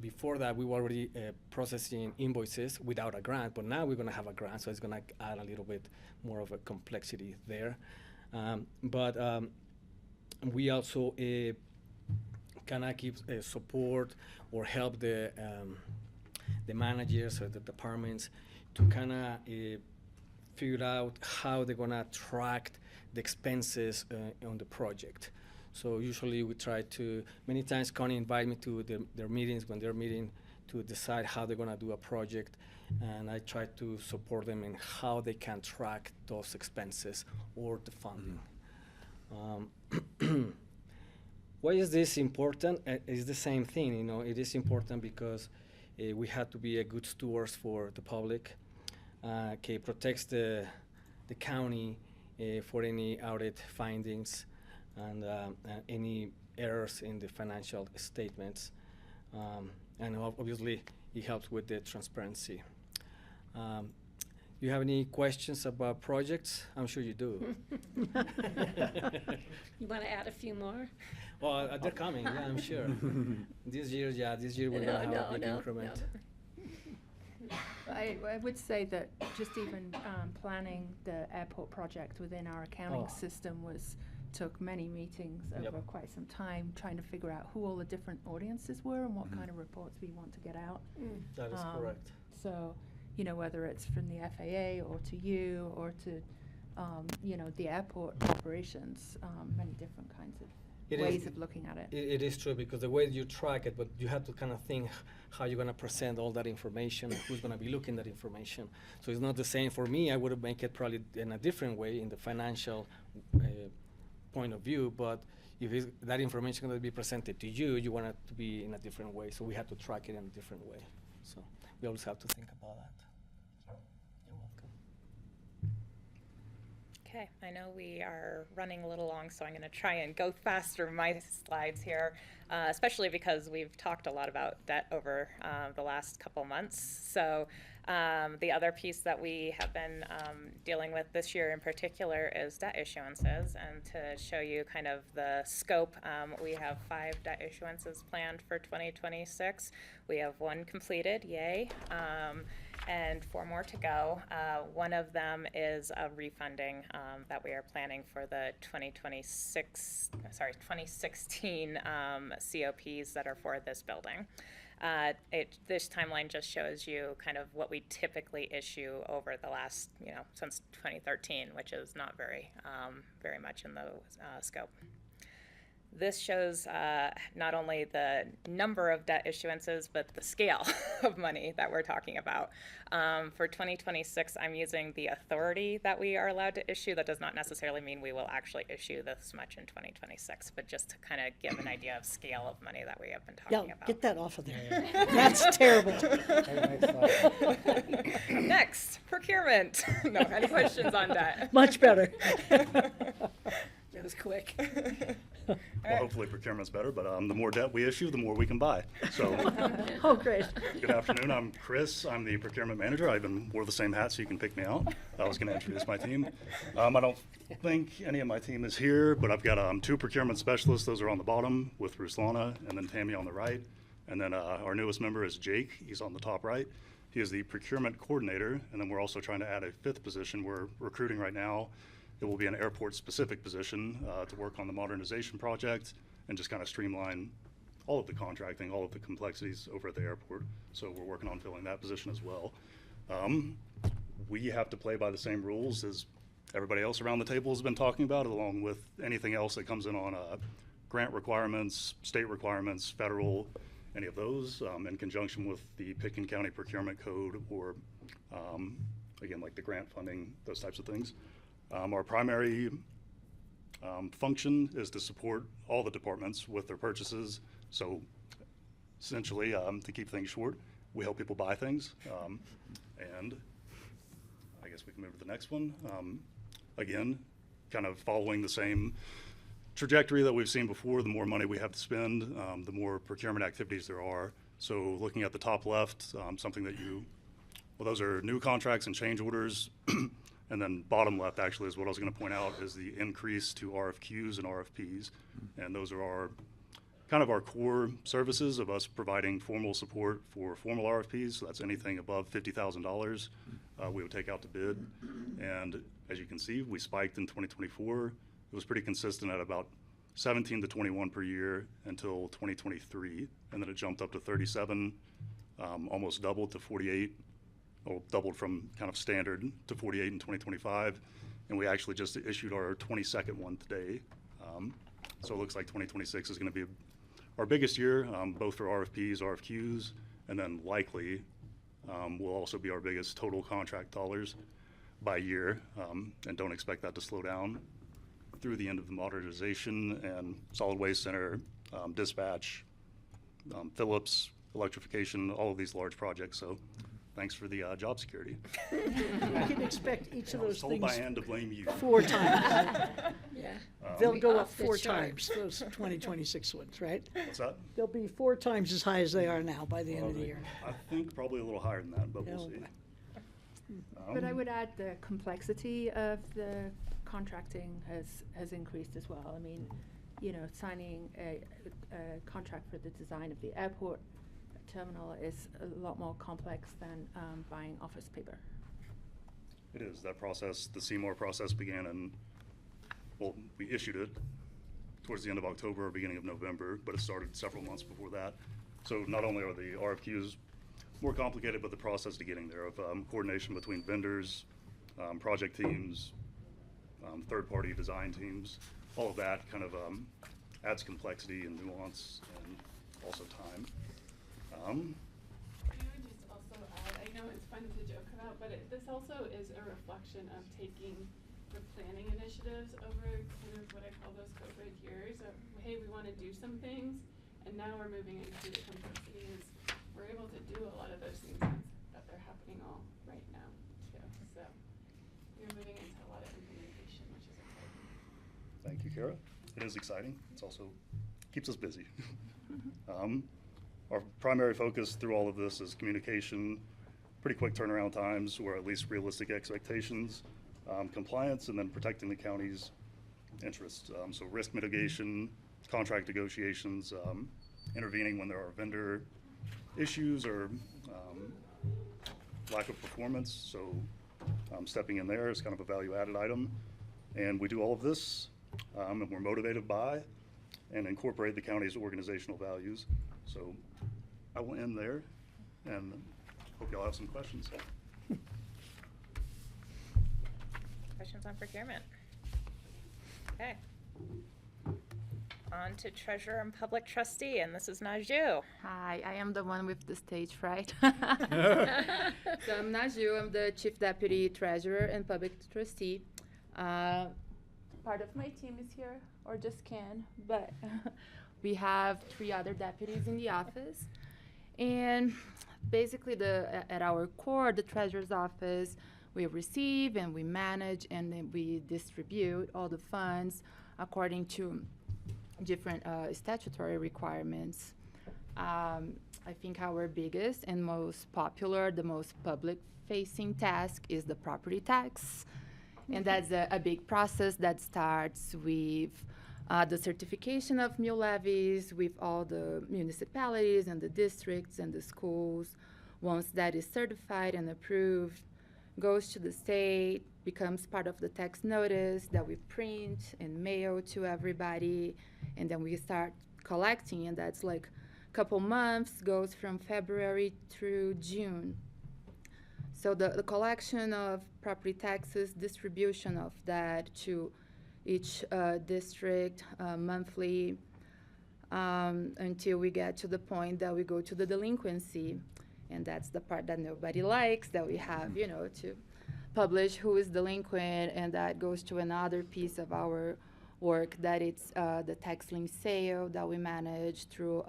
before that, we were already processing invoices without a grant, but now we're going to have a grant, so it's going to add a little bit more of a complexity there. But we also kind of give support or help the managers or the departments to kind of figure out how they're going to track the expenses on the project. So usually we try to, many times Connie invite me to their meetings when they're meeting to decide how they're going to do a project, and I try to support them in how they can track those expenses or the funding. Why is this important? It's the same thing, you know, it is important because we have to be a good stewards for the public. It protects the county for any audit findings and any errors in the financial statements. And obviously, it helps with the transparency. You have any questions about projects? I'm sure you do. You want to add a few more? Well, they're coming, yeah, I'm sure. This year we're gonna have a big increment. I would say that just even planning the airport project within our accounting system took many meetings over quite some time, trying to figure out who all the different audiences were and what kind of reports we want to get out. That is correct. So, you know, whether it's from the FAA or to you or to, you know, the airport operations, many different kinds of ways of looking at it. It is true, because the way you track it, but you have to kind of think how you're going to present all that information and who's going to be looking at that information. So it's not the same for me. I would make it probably in a different way in the financial point of view, but if that information is going to be presented to you, you want it to be in a different way. So we have to track it in a different way. So we always have to think about that. You're welcome. Okay, I know we are running a little long, so I'm going to try and go fast through my slides here, especially because we've talked a lot about debt over the last couple months. So the other piece that we have been dealing with this year in particular is debt issuances. And to show you kind of the scope, we have 5 debt issuances planned for 2026. We have 1 completed, yay. And 4 more to go. One of them is a refunding that we are planning for the 2016 COPs that are for this building. This timeline just shows you kind of what we typically issue over the last, you know, since 2013, which is not very much in the scope. This shows not only the number of debt issuances, but the scale of money that we're talking about. For 2026, I'm using the authority that we are allowed to issue. That does not necessarily mean we will actually issue this much in 2026, but just to kind of give an idea of scale of money that we have been talking about. Get that off of there. That's terrible. Next, procurement. No, any questions on debt? Much better. That was quick. Well, hopefully procurement's better, but the more debt we issue, the more we can buy. So, oh, great. Good afternoon. I'm Chris. I'm the procurement manager. I even wore the same hat, so you can pick me out. I was going to introduce my team. I don't think any of my team is here, but I've got 2 procurement specialists. Those are on the bottom with Ruslana, and then Tammy on the right. And then our newest member is Jake. He's on the top right. He is the procurement coordinator, and then we're also trying to add a 5th position. We're recruiting right now. It will be an airport-specific position to work on the modernization project and just kind of streamline all of the contracting, all of the complexities over at the airport. So we're working on filling that position as well. We have to play by the same rules as everybody else around the table has been talking about, along with anything else that comes in on grant requirements, state requirements, federal, any of those, in conjunction with the Pickens County Procurement Code or, again, like the grant funding, those types of things. Our primary function is to support all the departments with their purchases. So essentially, to keep things short, we help people buy things. And I guess we can move to the next one. Again, kind of following the same trajectory that we've seen before. The more money we have to spend, the more procurement activities there are. So looking at the top left, something that those are new contracts and change orders. And then bottom left actually is what I was going to point out is the increase to RFQs and RFPs. And those are our kind of our core services of us providing formal support for formal RFPs. So that's anything above $50,000 we would take out to bid. And as you can see, we spiked in 2024. It was pretty consistent at about 17 to 21 per year until 2023. And then it jumped up to 37, almost doubled to 48, or doubled from kind of standard to 48 in 2025. And we actually just issued our 22nd one today. So it looks like 2026 is going to be our biggest year, both for RFPs, RFQs, and then likely will also be our biggest total contract dollars by year, and don't expect that to slow down through the end of the modernization and solid waste center, dispatch, Phillips, electrification, all of these large projects. So thanks for the job security. You can expect each of I was those told by things Ann to blame you. 4 times. Yeah. They'll go up Off the 4 chart. times, those 2026 ones, right? What's that? They'll be 4 times as high as they are now by the end of the year. I think probably a little higher than that, but we'll Oh, see. boy. But I would add the complexity of the contracting has increased as well. I mean, you know, signing a contract for the design of the airport terminal is a lot more complex than buying office paper. It is. That process, the Seymour process began in, well, we issued it towards the end of October or beginning of November, but it started several months before that. So not only are the RFQs more complicated, but the process to getting there of coordination between vendors, project teams, third-party design teams, all of that kind of adds complexity and nuance and also time. I would just also add, I know it's fun to joke about, but this also is a reflection of taking the planning initiatives over kind of what I call those COVID years of, hey, we want to do some things, and now we're moving into the complexities. We're able to do a lot of those things that they're happening all right now, too. So you're moving into a lot of implementation, which is exciting. Thank you, Kara. It is exciting. It's also keeps us busy. Our primary focus through all of this is communication, pretty quick turnaround times, or at least realistic expectations, compliance, and then protecting the county's interests. So risk mitigation, contract negotiations, intervening when there are vendor issues or lack of performance. So stepping in there is kind of a value-added item. And we do all of this, and we're motivated by and incorporate the county's organizational values. So I will end there, and hope y'all have some questions. Questions on procurement? Okay. On to treasurer and public trustee, and this is Najju. Hi, I am the one with the stage fright. So I'm Najju, I'm the chief deputy treasurer and public trustee. Part of my team is here, or just Ken, but we have 3 other deputies in the office. And basically at our core, the treasurer's office, we receive and we manage and then we distribute all the funds according to different statutory requirements. I think our biggest and most popular, the most public-facing task is the property tax. And that's a big process that starts with the certification of mill levies with all the municipalities and the districts and the schools. Once that is certified and approved, goes to the state, becomes part of the tax notice that we print and mail to everybody, and then we start collecting, and that's like a couple months, goes from February through June. So the collection of property taxes, distribution of that to each district monthly until we get to the point that we go to the delinquency. And that's the part that nobody likes, that we have, you know, to publish who is delinquent, and that goes to another piece of our work, that it's the tax lien sale that we manage through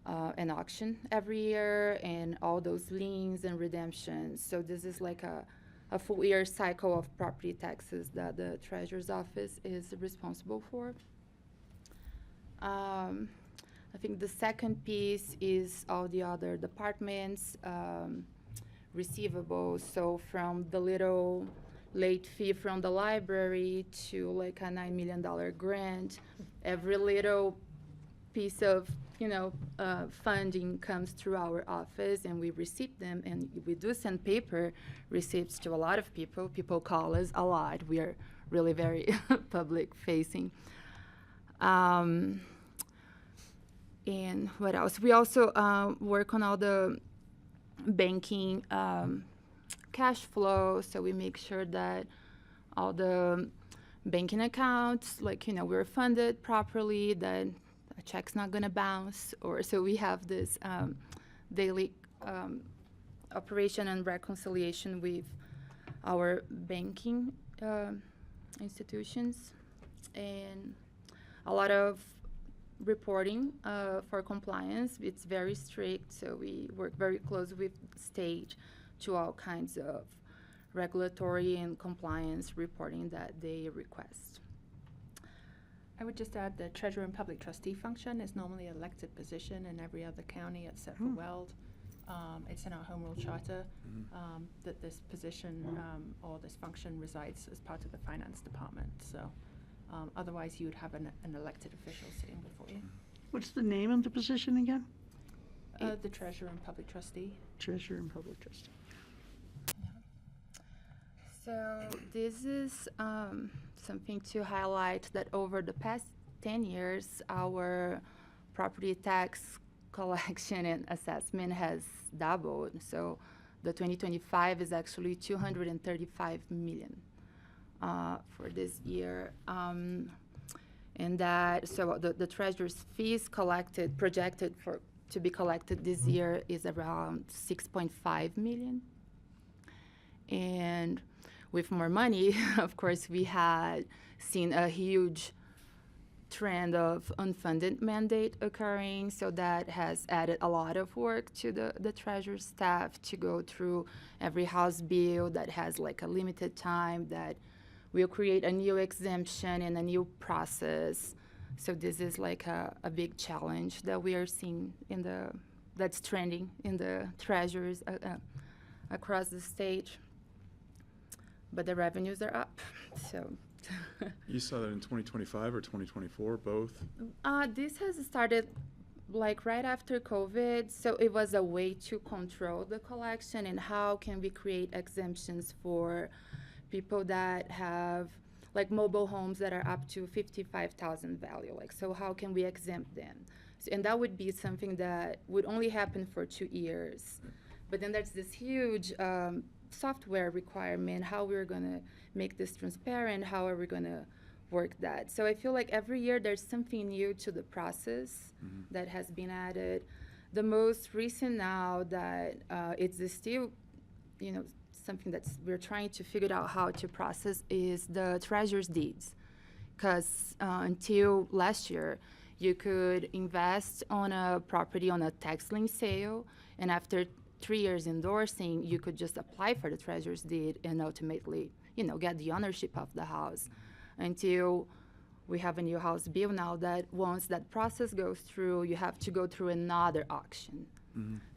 an auction every year, and all those liens and redemptions. So this is like a full year cycle of property taxes that the treasurer's office is responsible for. I think the second piece is all the other departments' receivables. So from the little late fee from the library to like a $9 million grant, every little piece of, funding comes through our office and we receive them, and we do send paper receipts to a lot of people. People call us a lot. We are really very public facing. And what else? We also work on all the banking cash flow, so we make sure that all the banking accounts, we're funded properly, that a check's not gonna bounce, or so we have this daily operation and reconciliation with our banking institutions, and a lot of reporting for compliance. It's very strict, so we work very close with state to all kinds of regulatory and compliance reporting that they request. I would just add the treasurer and public trustee function is normally an elected position in every other county except for Weld. It's in our home rule charter that this position or this function resides as part of the finance department. So otherwise you would have an elected official sitting before you. What's the name of the position again? The treasurer and public trustee. Treasurer and public trustee. So this is something to highlight, that over the past 10 years, our property tax collection and assessment has doubled. So the 2025 is actually 235 million for this year. And that, so the treasurer's fees projected to be collected this year is around 6.5 million. And with more money, of course, we had seen a huge trend of unfunded mandate occurring, so that has added a lot of work to the treasurer's staff to go through every house bill that has like a limited time, that will create a new exemption and a new process. So this is like a big challenge that we are seeing that's trending in the treasurers across the state. But the revenues are up, so. You saw that in 2025 or 2024, both? This has started like right after COVID, so it was a way to control the collection and how can we create exemptions for people that have like mobile homes that are up to 55,000 value, so how can we exempt them? So, and that would be something that would only happen for 2 years. But then there's this huge software requirement, how we're gonna make this transparent, how are we gonna work that. So I feel like every year there's something new to the process that has been added. The most recent now that it's still, something we're trying to figure out how to process is the treasurer's deeds. Because until last year, you could invest on a property on a tax lien sale, and after 3 years endorsing, you could just apply for the treasurer's deed and ultimately, get the ownership of the house. Until we have a new house bill now that once that process goes through, you have to go through another auction.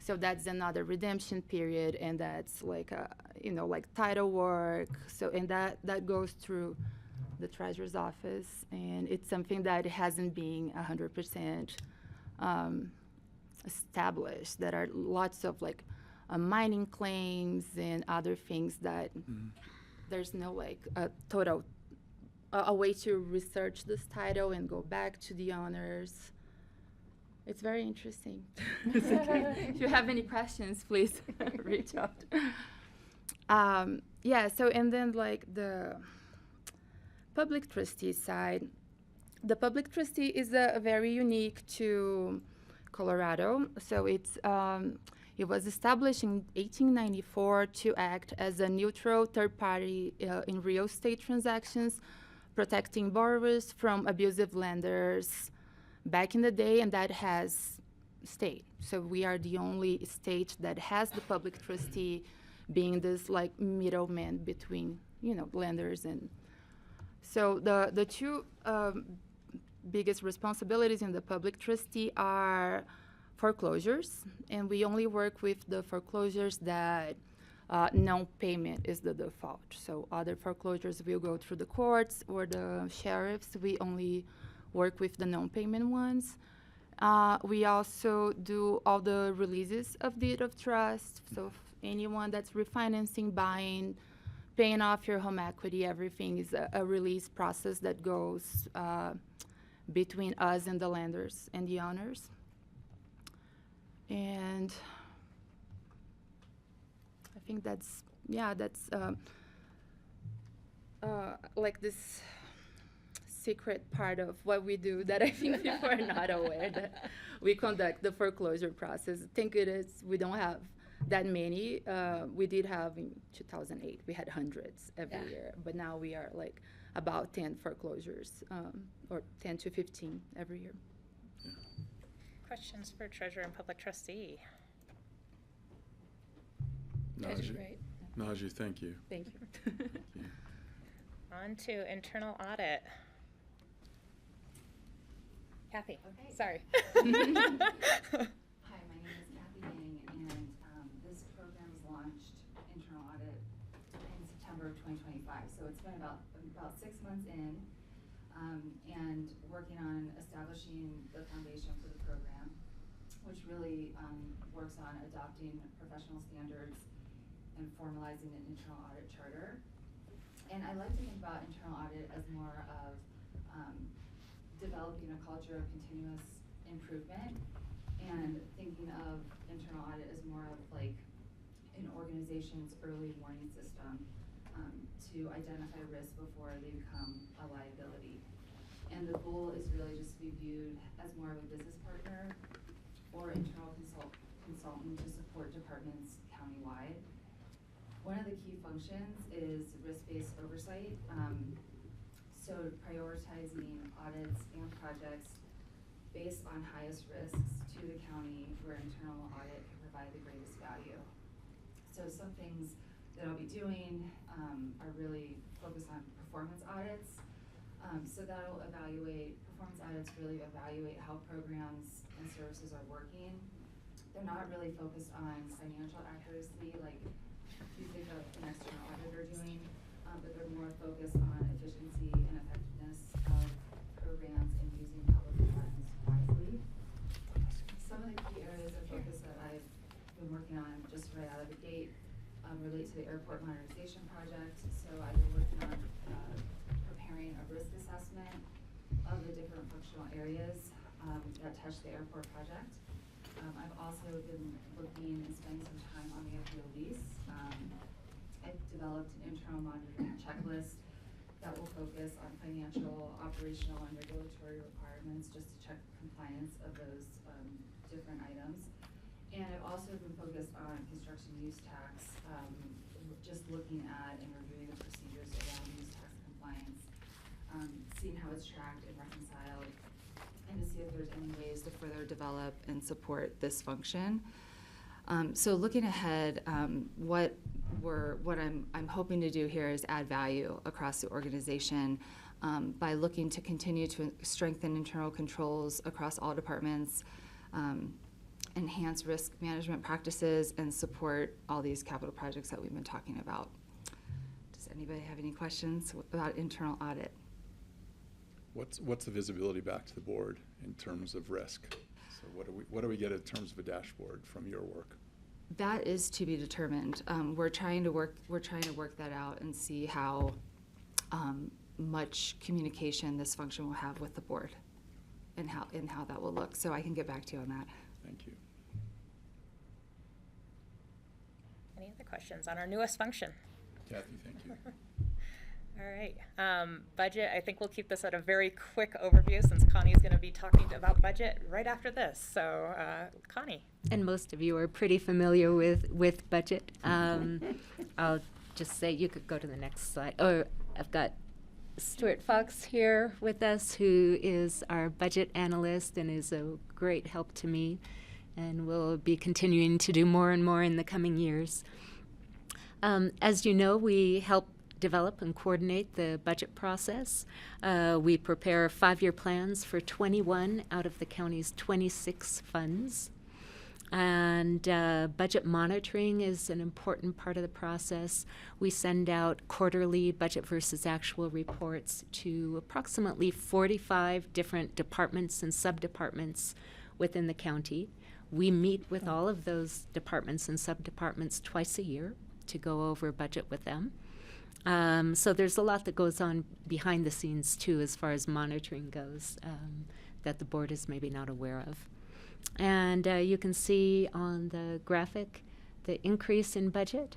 So that's another redemption period, and that's like like title work. So and that goes through the treasurer's office, and it's something that hasn't been 100% established. There are lots of mining claims and other things that there's no a way to research this title and go back to the owners. It's very interesting. If you have any questions, please reach out. So and then the public trustee side. The public trustee is very unique to Colorado. So it was established in 1894 to act as a neutral third party in real estate transactions, protecting borrowers from abusive lenders back in the day, and that has stayed. So we are the only state that has the public trustee being this middleman between lenders. And so the two biggest responsibilities in the public trustee are foreclosures, and we only work with the foreclosures that non-payment is the default. So other foreclosures will go through the courts or the sheriffs. We only work with the non-payment ones. We also do all the releases of deed of trust. So anyone that's refinancing, buying, paying off your home equity, everything is a release process that goes between us and the lenders and the owners. And I think that's like this secret part of what we do that I think people are not aware that we conduct the foreclosure process. I think it is, we don't have that many. We did have in 2008, we had hundreds every year, but now we are like about 10 foreclosures, or 10 to 15 every year. Questions for Treasurer and Public Trustee? Najee, thank you. Thank you. On to internal audit. Kathy, sorry. Hi, my name is Kathy Yang, and this program was launched, internal audit, in September of 2025. So it's been about 6 months in, and working on establishing the foundation for the program, which really works on adopting professional standards and formalizing an internal audit charter. And I like to think about internal audit as more of developing a culture of continuous improvement, and thinking of internal audit as more of like an organization's early warning system to identify risks before they become a liability. And the goal is really just to be viewed as more of a business partner or internal consultant to support departments countywide. One of the key functions is risk-based oversight. So prioritizing audits and projects based on highest risks to the county where internal audit can provide the greatest value. So some things that I'll be doing are really focused on performance audits. So that'll performance audits really evaluate how programs and services are working. They're not really focused on financial accuracy like you think of an external auditor doing, but they're more focused on efficiency and effectiveness of programs and using public funds wisely. Some of the key areas of focus that I've been working on just right out of the gate relate to the airport modernization project. So I've been working on preparing a risk assessment of the different functional areas that touch the airport project. I've also been looking and spending some time on the FBO lease. I've developed an internal monitoring checklist that will focus on financial, operational, and regulatory requirements just to check compliance of those different items. And I've also been focused on construction use tax, just looking at and reviewing the procedures around use tax compliance, seeing how it's tracked and reconciled, and to see if there's any ways to further develop and support this function. So looking ahead, what I'm hoping to do here is add value across the organization by looking to continue to strengthen internal controls across all departments, enhance risk management practices, and support all these capital projects that we've been talking about. Does anybody have any questions about internal audit? What's the visibility back to the board in terms of risk? So what do we get in terms of a dashboard from your work? That is to be determined. We're trying to work that out and see how much communication this function will have with the board, and how that will look. So I can get back to you on that. Thank you. Any other questions on our newest function? Kathy, thank you. All right, budget, I think we'll keep this at a very quick overview since Connie's going to be talking about budget right after this. So, Connie. And most of you are pretty familiar with budget. I'll just say you could go to the next slide. Oh, I've got Stuart Fox here with us, who is our budget analyst and is a great help to me, and will be continuing to do more and more in the coming years. As you know, we help develop and coordinate the budget process. We prepare 5-year plans for 21 out of the county's 26 funds. And budget monitoring is an important part of the process. We send out quarterly budget versus actual reports to approximately 45 different departments and sub-departments within the county. We meet with all of those departments and sub-departments twice a year to go over budget with them. So there's a lot that goes on behind the scenes too, as far as monitoring goes, that the board is maybe not aware of. And you can see on the graphic the increase in budget.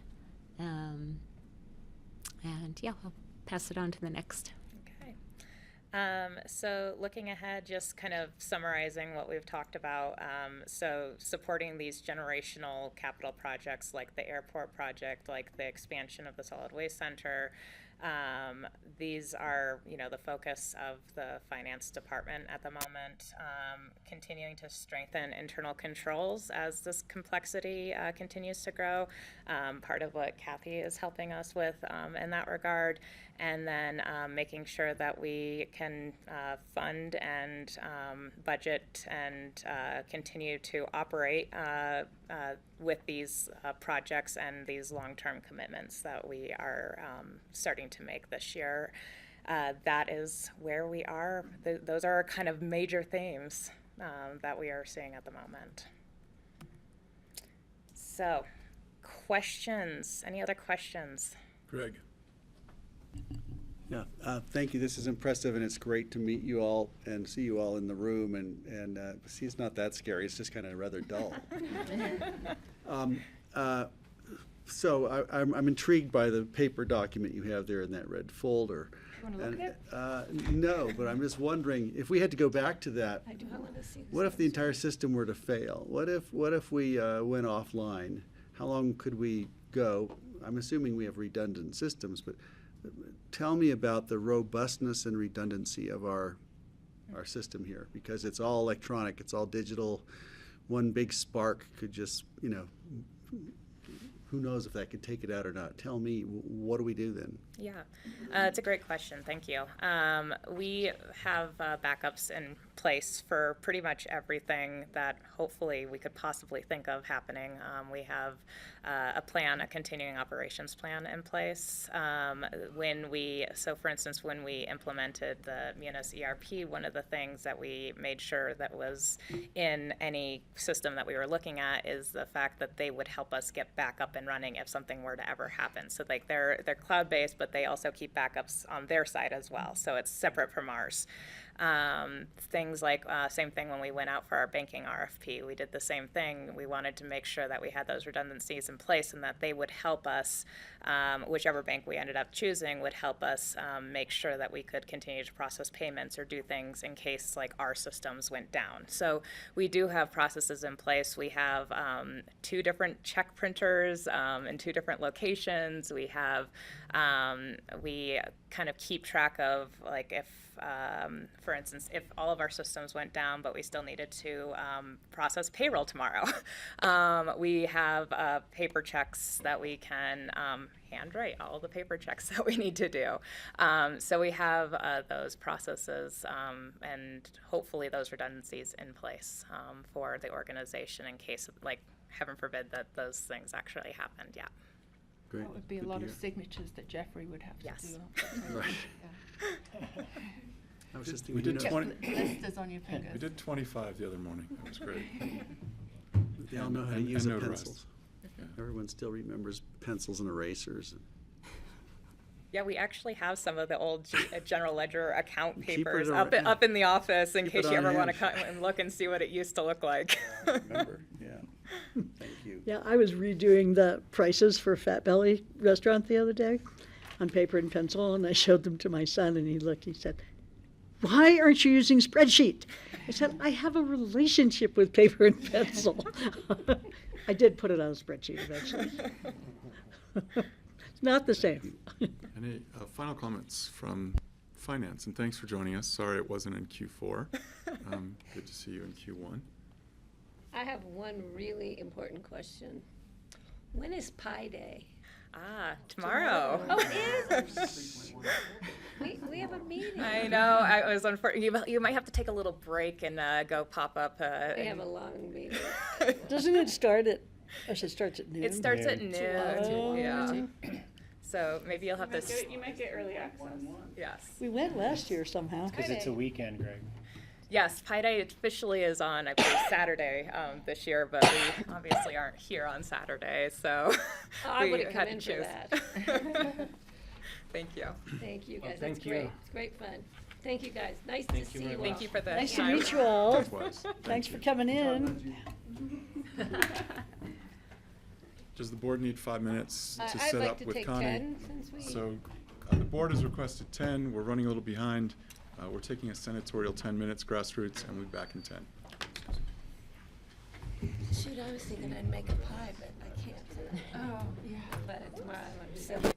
And yeah, I'll pass it on to the next. Okay. So looking ahead, just kind of summarizing what we've talked about. So supporting these generational capital projects like the airport project, like the expansion of the solid waste center. These are, the focus of the finance department at the moment. Continuing to strengthen internal controls as this complexity continues to grow. Part of what Kathy is helping us with in that regard. And then making sure that we can fund and budget and continue to operate with these projects and these long-term commitments that we are starting to make this year. That is where we are. Those are kind of major themes that we are seeing at the moment. So, questions? Any other questions? Greg. Yeah, thank you. This is impressive, and it's great to meet you all and see you all in the room. And see, it's not that scary. It's just kind of rather dull. So I'm intrigued by the paper document you have there in that red folder. You want to look at it? No, but I'm just wondering if we had to go back to that. I do want to see this. What if the entire system were to fail? What if we went offline? How long could we go? I'm assuming we have redundant systems, but tell me about the robustness and redundancy of our system here, because it's all electronic, it's all digital. One big spark could just, who knows if that could take it out or not. Tell me, what do we do then? Yeah, it's a great question. Thank you. We have backups in place for pretty much everything that hopefully we could possibly think of happening. We have a continuing operations plan in place. So for instance, when we implemented the Munis ERP, one of the things that we made sure that was in any system that we were looking at is the fact that they would help us get back up and running if something were to ever happen. So like they're cloud-based, but they also keep backups on their side as well. So it's separate from ours. Things like, same thing when we went out for our banking RFP, we did the same thing. We wanted to make sure that we had those redundancies in place and that they would help us, whichever bank we ended up choosing would help us make sure that we could continue to process payments or do things in case like our systems went down. So we do have processes in place. We have 2 different check printers in 2 different locations. We have, we kind of keep track of like if, for instance, if all of our systems went down, but we still needed to process payroll tomorrow, we have paper checks that we can handwrite all the paper checks that we need to do. So we have those processes and hopefully those redundancies in place for the organization in case, like, heaven forbid that those things actually happened. Yeah. Great. That would be a lot of signatures that Jeffrey would have to do. Right. Yeah. I was just We thinking, did 20. Blisters on your fingers. We did 25 the other morning. That was great. they all know how to And- use and the notarized. pencils. Yeah. Everyone still remembers pencils and erasers. Yeah, we actually have some of the old general ledger account Keep it papers around, up up in the office in Keep case it you on ever want to hand. come and look and see what it used to look like. Remember, yeah. Thank you. Yeah, I was redoing the prices for Fat Belly restaurant the other day on paper and pencil, and I showed them to my son, and he looked, he said, "Why aren't you using spreadsheet?" I said, "I have a relationship with paper and pencil." I did put it on a spreadsheet eventually. It's not the same. Any final comments from finance? And thanks for joining us. Sorry it wasn't in Q4. Good to see you in Q1. I have one really important question. When is Pi Day? Tomorrow. Oh, it is? we have a meeting. I know. I was you might have to take a little break and go pop up. We have a long meeting. Doesn't it start at, it starts at noon? It starts at noon. Oh. Yeah. So maybe you'll have to. You might get early access. Yes. We went last year somehow. Because it's a weekend, Greg. Yes, Pi Day officially is on, I believe, Saturday this year, but we obviously aren't here on Saturday, so I we would have come had to in for choose. that. Thank you. Thank you, Well, guys. thank That's great. you. It's great fun. Thank you, guys. Nice Thank to you see very you much. all. Thank you for the Nice to time. meet you all. Likewise. Thanks Thank for coming in. Does the board need 5 minutes to I'd set like up to with take Connie? 10 since we. So the board has requested 10. We're running a little behind. We're taking a senatorial 10 minutes grassroots, and we'll be back in 10. Shoot, I was thinking I'd make a pie, but I can't tonight. Oh, yeah. But tomorrow I'm silly.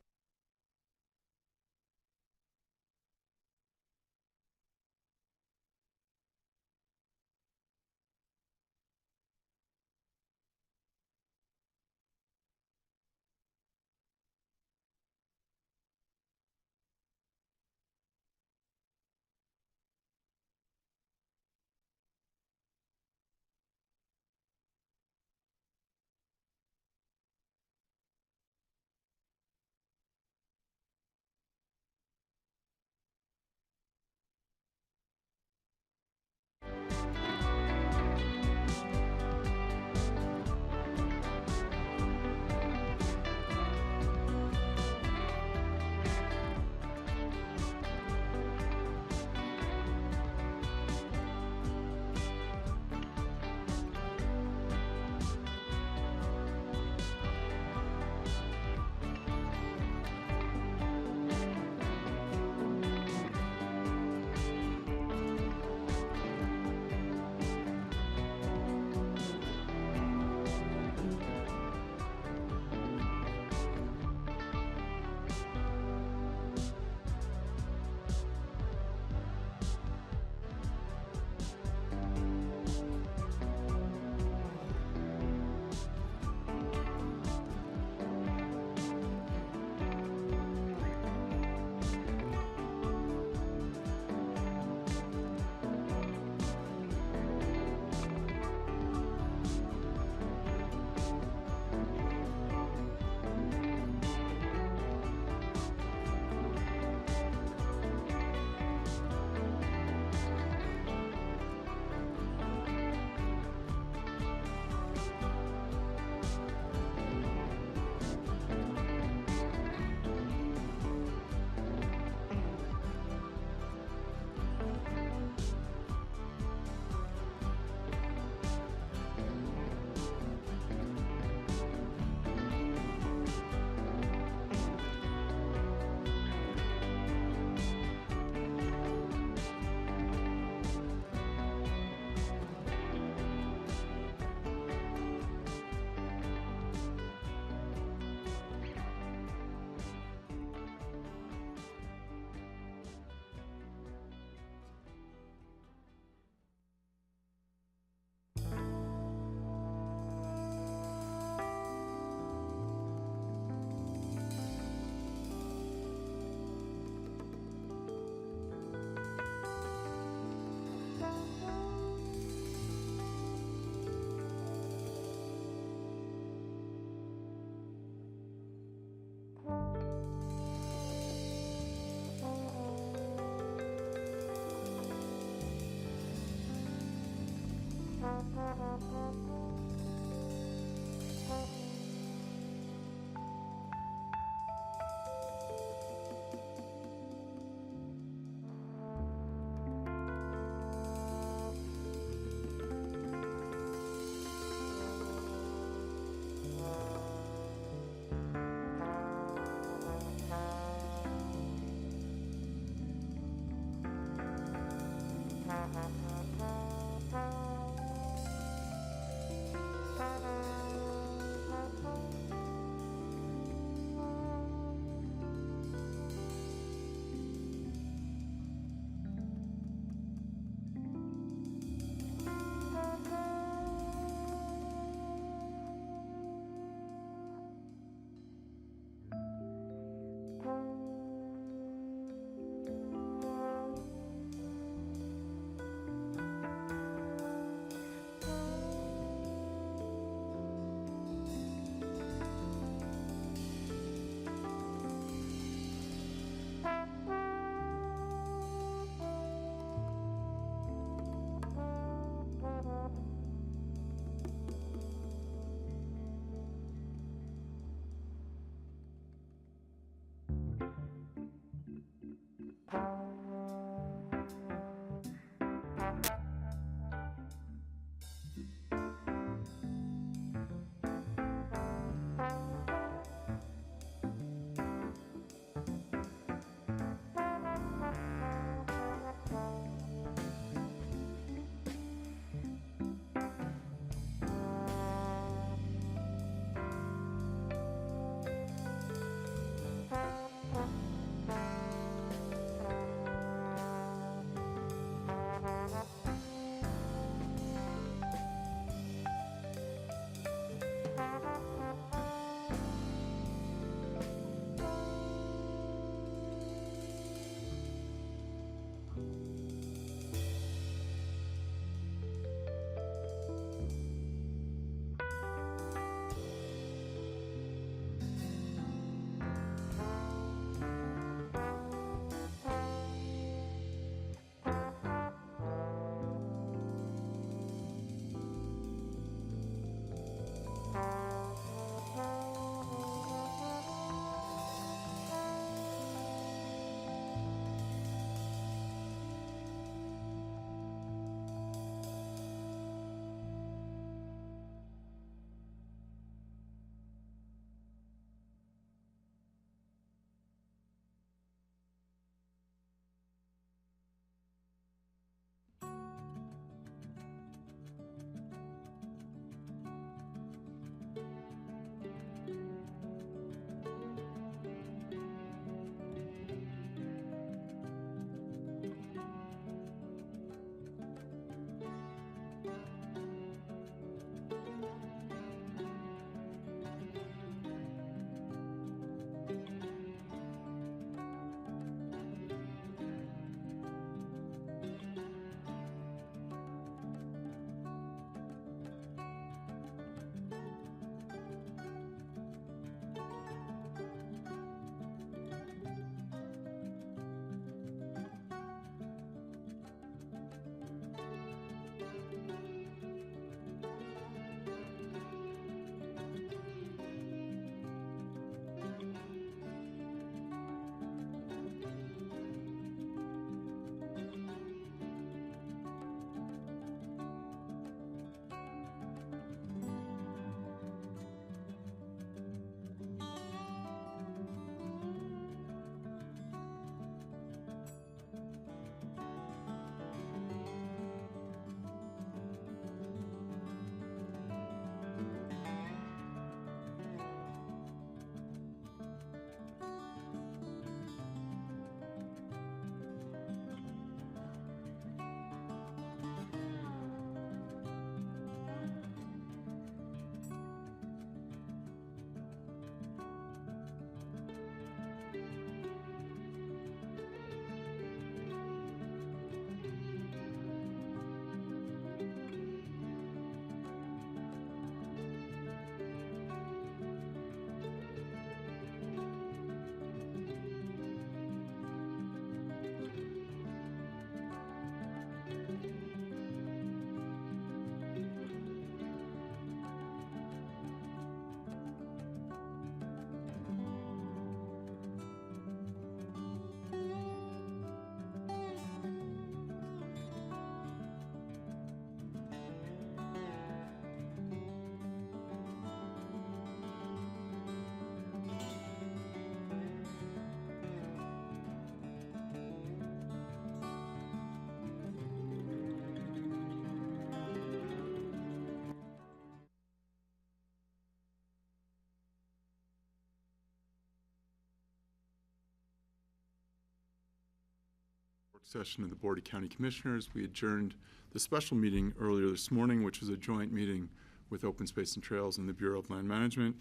Work session of the Board of County Commissioners. We adjourned the special meeting earlier this morning, which was a joint meeting with Open Space and Trails and the Bureau of Land Management.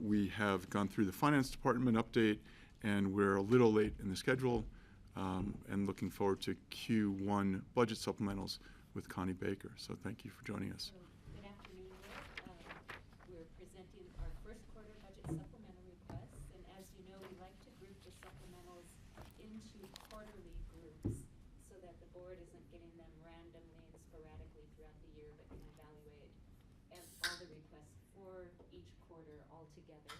We have gone through the Finance Department update, and we're a little late in the schedule, and looking forward to Q1 budget supplementals with Connie Baker. So thank you for joining us. Good afternoon. We're presenting our first quarter budget supplemental requests, and as you know, we like to group the supplementals into quarterly groups so that the board isn't getting them randomly and sporadically throughout the year, but can evaluate all the requests for each quarter all together.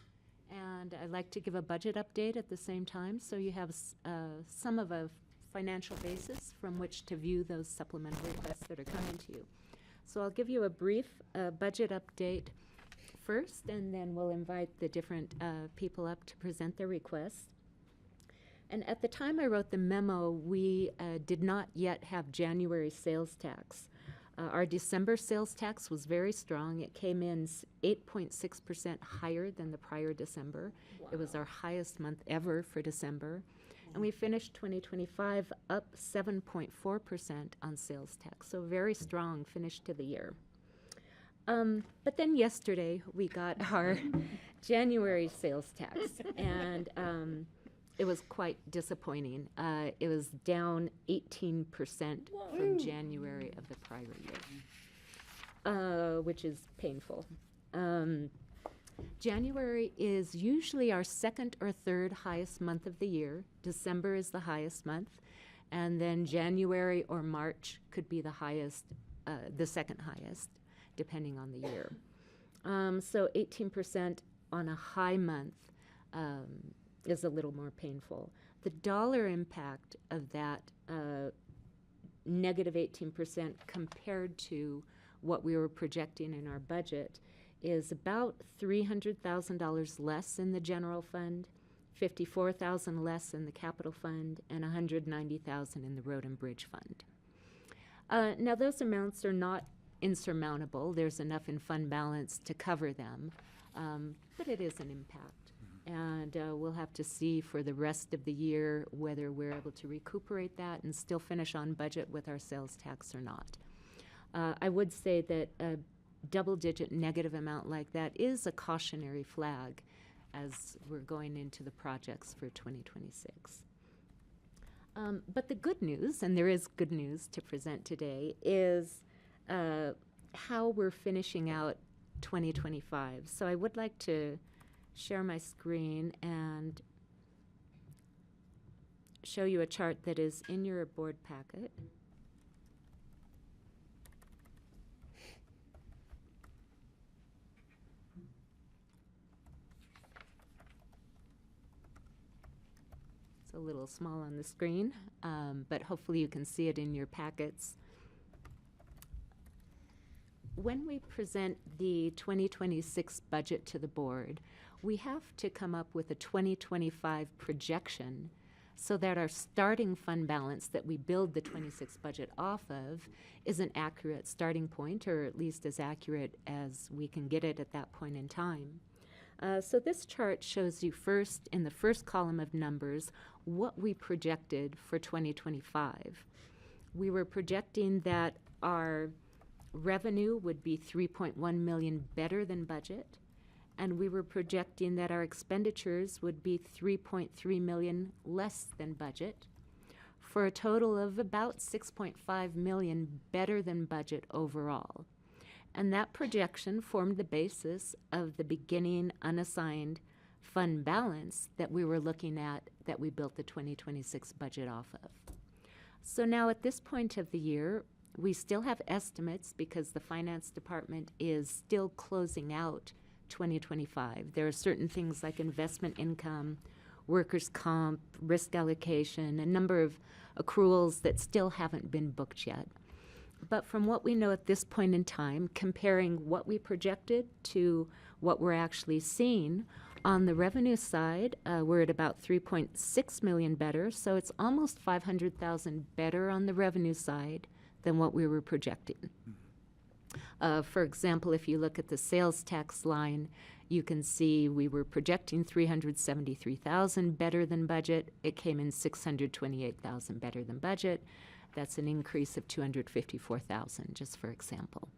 And I'd like to give a budget update at the same time, so you have some of a financial basis from which to view those supplemental requests that are coming to you. So I'll give you a brief budget update first, and then we'll invite the different people up to present their requests. And at the time I wrote the memo, we did not yet have January sales tax. Our December sales tax was very strong. It came in 8.6% higher than the prior December. Wow. It was our highest month ever for December. And we finished 2025 up 7.4% on sales tax, so very strong finish to the year. But then yesterday we got our January sales tax, and it was quite disappointing. It was down 18% from January of the prior year, which is painful. January is usually our second or third highest month of the year. December is the highest month, and then January or March could be the highest, the second highest, depending on the year. So 18% on a high month is a little more painful. The dollar impact of that negative 18% compared to what we were projecting in our budget is about $300,000 less in the general fund, $54,000 less in the capital fund, and $190,000 in the road and bridge fund. Now those amounts are not insurmountable. There's enough in fund balance to cover them, but it is an impact. And we'll have to see for the rest of the year whether we're able to recuperate that and still finish on budget with our sales tax or not. I would say that a double-digit negative amount like that is a cautionary flag as we're going into the projects for 2026. But the good news, and there is good news to present today, is how we're finishing out 2025. So I would like to share my screen and show you a chart that is in your board packet. It's a little small on the screen, but hopefully you can see it in your packets. When we present the 2026 budget to the board, we have to come up with a 2025 projection so that our starting fund balance that we build the 26 budget off of is an accurate starting point, or at least as accurate as we can get it at that point in time. So this chart shows you first, in the first column of numbers, what we projected for 2025. We were projecting that our revenue would be $3.1 million better than budget, and we were projecting that our expenditures would be $3.3 million less than budget, for a total of about $6.5 million better than budget overall. And that projection formed the basis of the beginning unassigned fund balance that we were looking at, that we built the 2026 budget off of. So now at this point of the year, we still have estimates because the finance department is still closing out 2025. There are certain things like investment income, workers' comp, risk allocation, a number of accruals that still haven't been booked yet. But from what we know at this point in time, comparing what we projected to what we're actually seeing, on the revenue side, we're at about $3.6 million better, so it's almost $500,000 better on the revenue side than what we were projecting. For example, if you look at the sales tax line, You can see we were projecting 373,000 better than budget. It came in 628,000 better than budget. That's an increase of 254,000, just for example.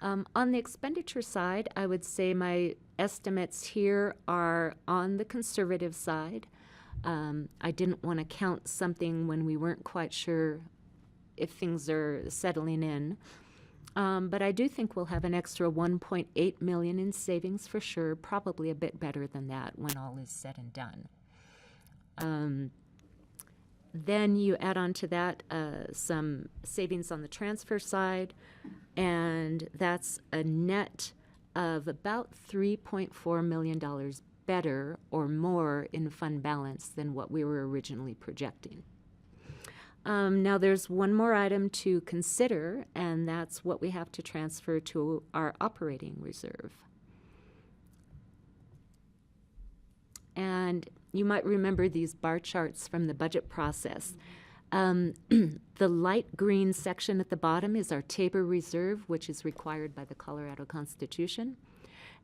On the expenditure side, I would say my estimates here are on the conservative side. I didn't want to count something when we weren't quite sure if things are settling in. But I do think we'll have an extra 1.8 million in savings for sure, probably a bit better than that when all is said and done. Then you add on to that some savings on the transfer side, and that's a net of about $3.4 million better or more in fund balance than what we were originally projecting. Now there's one more item to consider, and that's what we have to transfer to our operating reserve. And you might remember these bar charts from the budget process. The light green section at the bottom is our Tabor Reserve, which is required by the Colorado Constitution.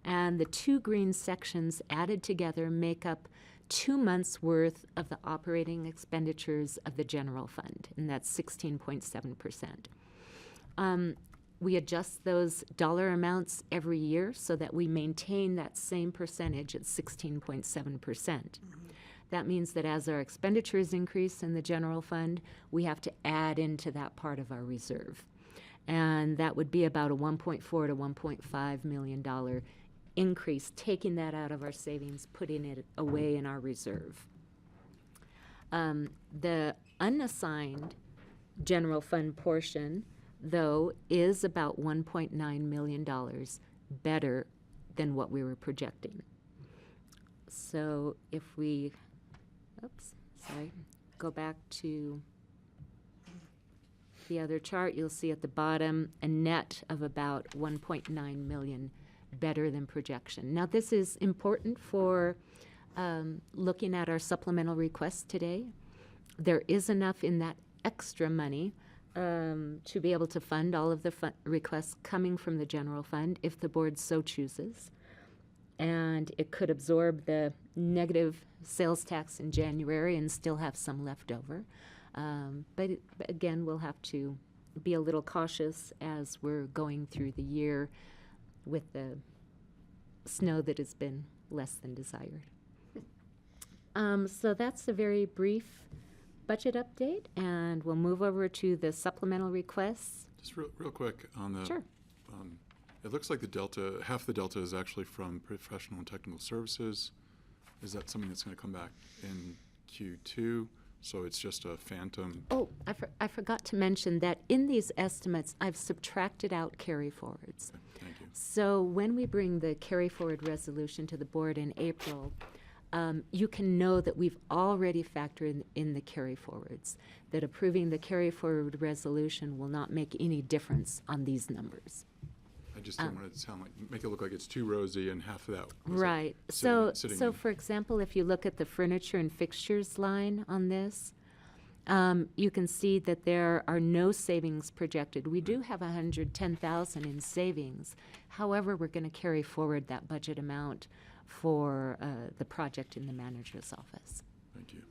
And the two green sections added together make up 2 months' worth of the operating expenditures of the general fund, and that's 16.7%. We adjust those dollar amounts every year so that we maintain that same percentage at 16.7%. That means that as our expenditures increase in the general fund, we have to add into that part of our reserve. And that would be about a $1.4 to $1.5 million increase, taking that out of our savings, putting it away in our reserve. The unassigned general fund portion, though, is about $1.9 million better than what we were projecting. So if we, go back to the other chart, you'll see at the bottom a net of about 1.9 million better than projection. Now this is important for looking at our supplemental requests today. There is enough in that extra money to be able to fund all of the requests coming from the general fund if the board so chooses. And it could absorb the negative sales tax in January and still have some left over. But again, we'll have to be a little cautious as we're going through the year with the snow that has been less than desired. So that's a very brief budget update, and we'll move over to the supplemental requests. Just real quick on the. Sure. It looks like the delta, half the delta is actually from professional and technical services. Is that something that's going to come back in Q2? So it's just a phantom. Oh, I forgot to mention that in these estimates, I've subtracted out carry forwards. Thank you. So when we bring the carry forward resolution to the board in April, you can know that we've already factored in the carry forwards, that approving the carry forward resolution will not make any difference on these numbers. I just didn't want it to sound like, make it look like it's too rosy and half of that. Right. So for example, if you look at the furniture and fixtures line on this, you can see that there are no savings projected. We do have 110,000 in savings. However, we're going to carry forward that budget amount for the project in the manager's office. Thank you.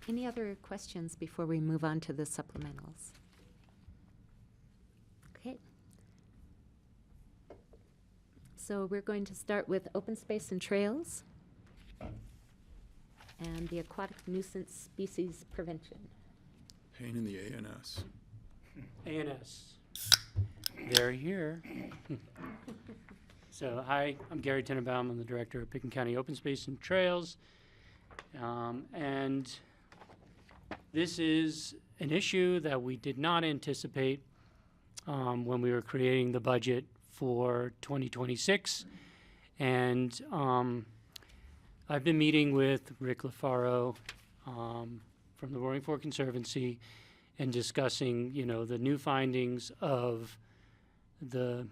Any other questions before we move on to the supplementals? Okay. So we're going to start with open space and trails and the aquatic nuisance species prevention. Pain in the ANS. ANS. They're here. So, hi, I'm Gary Tenenbaum. I'm the director of Pickens County Open Space and Trails. And this is an issue that we did not anticipate when we were creating the budget for 2026. And I've been meeting with Rick LaFaro from the Roaring Fork Conservancy and discussing, the new findings of the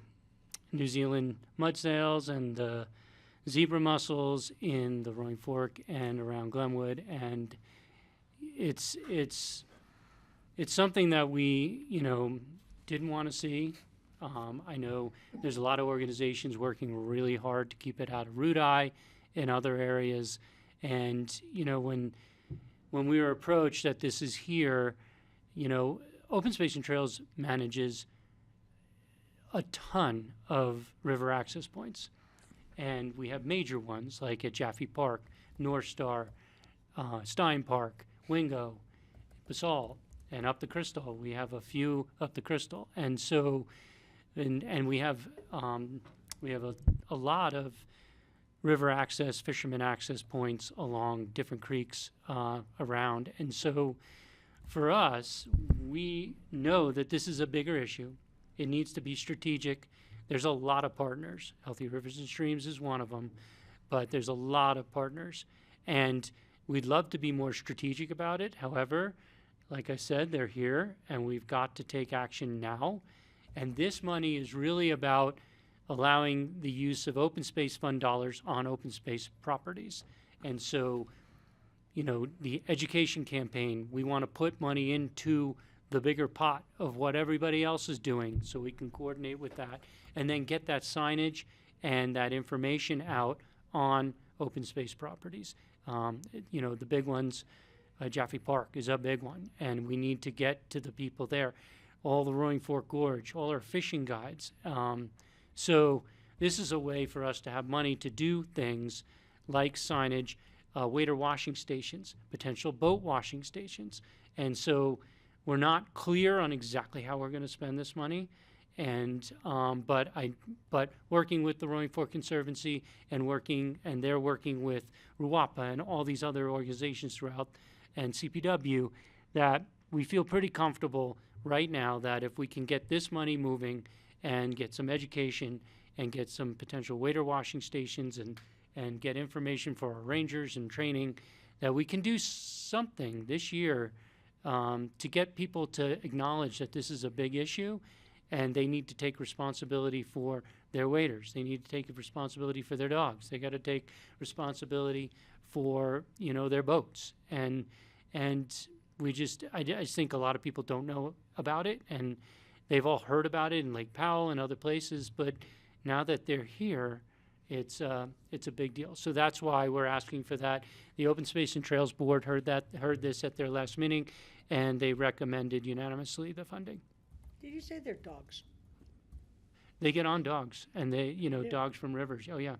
New Zealand mud snails and the zebra mussels in the Roaring Fork and around Glenwood, and it's something that we didn't want to see. I know there's a lot of organizations working really hard to keep it out of Root Eye and other areas. And, when we were approached that this is here, Open Space and Trails manages a ton of river access points. And we have major ones like at Jaffe Park, North Star, Stein Park, Wingo, Basalt, and up the Crystal. We have a few up the Crystal. And so, and we have a lot of river access, fisherman access points along different creeks around. And so for us, we know that this is a bigger issue. It needs to be strategic. There's a lot of partners. Healthy Rivers and Streams is one of them, but there's a lot of partners. And we'd love to be more strategic about it. However, like I said, they're here, and we've got to take action now. And this money is really about allowing the use of open space fund dollars on open space properties. And so, the education campaign, we want to put money into the bigger pot of what everybody else is doing so we can coordinate with that and then get that signage and that information out on open space properties. The big ones, Jaffe Park is a big one, and we need to get to the people there. All the Roaring Fork Gorge, all our fishing guides. So this is a way for us to have money to do things like signage, waiter washing stations, potential boat washing stations. And so we're not clear on exactly how we're going to spend this money. And but working with the Roaring Fork Conservancy and they're working with RUAPA and all these other organizations throughout and CPW, that we feel pretty comfortable right now that if we can get this money moving and get some education and get some potential waiter washing stations and get information for our rangers and training, that we can do something this year to get people to acknowledge that this is a big issue and they need to take responsibility for their waiters. They need to take responsibility for their dogs. They got to take responsibility for, their boats. And I just think a lot of people don't know about it, and they've all heard about it in Lake Powell and other places, but now that they're here, it's a big deal. So that's why we're asking for that. The Open Space and Trails Board heard this at their last meeting, and they recommended unanimously the funding. Did you say they're dogs? They get on dogs, and they, dogs from rivers. Oh, yeah.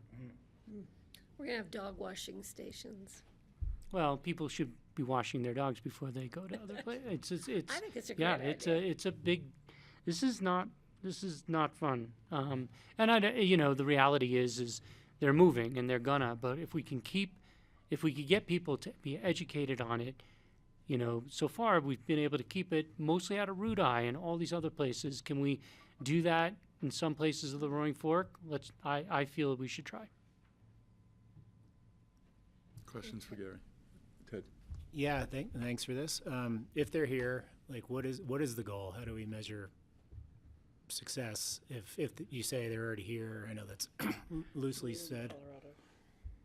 We're gonna have dog washing stations. Well, people should be washing their dogs before they go to other places. It's I think it's a yeah, great it's idea. a big. This is not fun. And the reality is they're moving and they're gonna. But if we could get people to be educated on it, so far we've been able to keep it mostly out of Root Eye and all these other places. Can we do that in some places of the Roaring Fork? I feel we should try. Questions for Gary? Ted? Yeah, thanks for this. If they're here, what is the goal? How do we measure success? If you say they're already here, I know that's loosely said.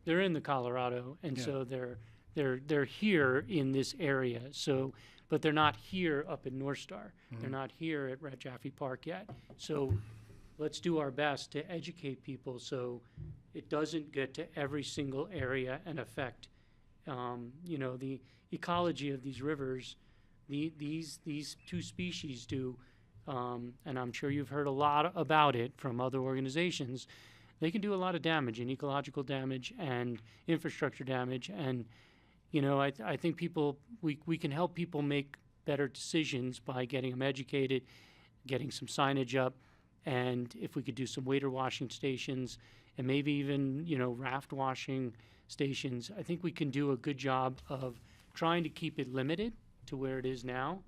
They're in the Colorado, and Yeah. so they're here in this area. So, but they're not here up in North Star. They're not here at Red Jaffe Park yet. So, let's do our best to educate people so it doesn't get to every single area and affect, the ecology of these rivers. These two species do, and I'm sure you've heard a lot about it from other organizations. They can do a lot of damage, and ecological damage and infrastructure damage. And, I think we can help people make better decisions by getting them educated, getting some signage up, and if we could do some waiter washing stations and maybe even, raft washing stations, I think we can do a good job of trying to keep it limited to where it is now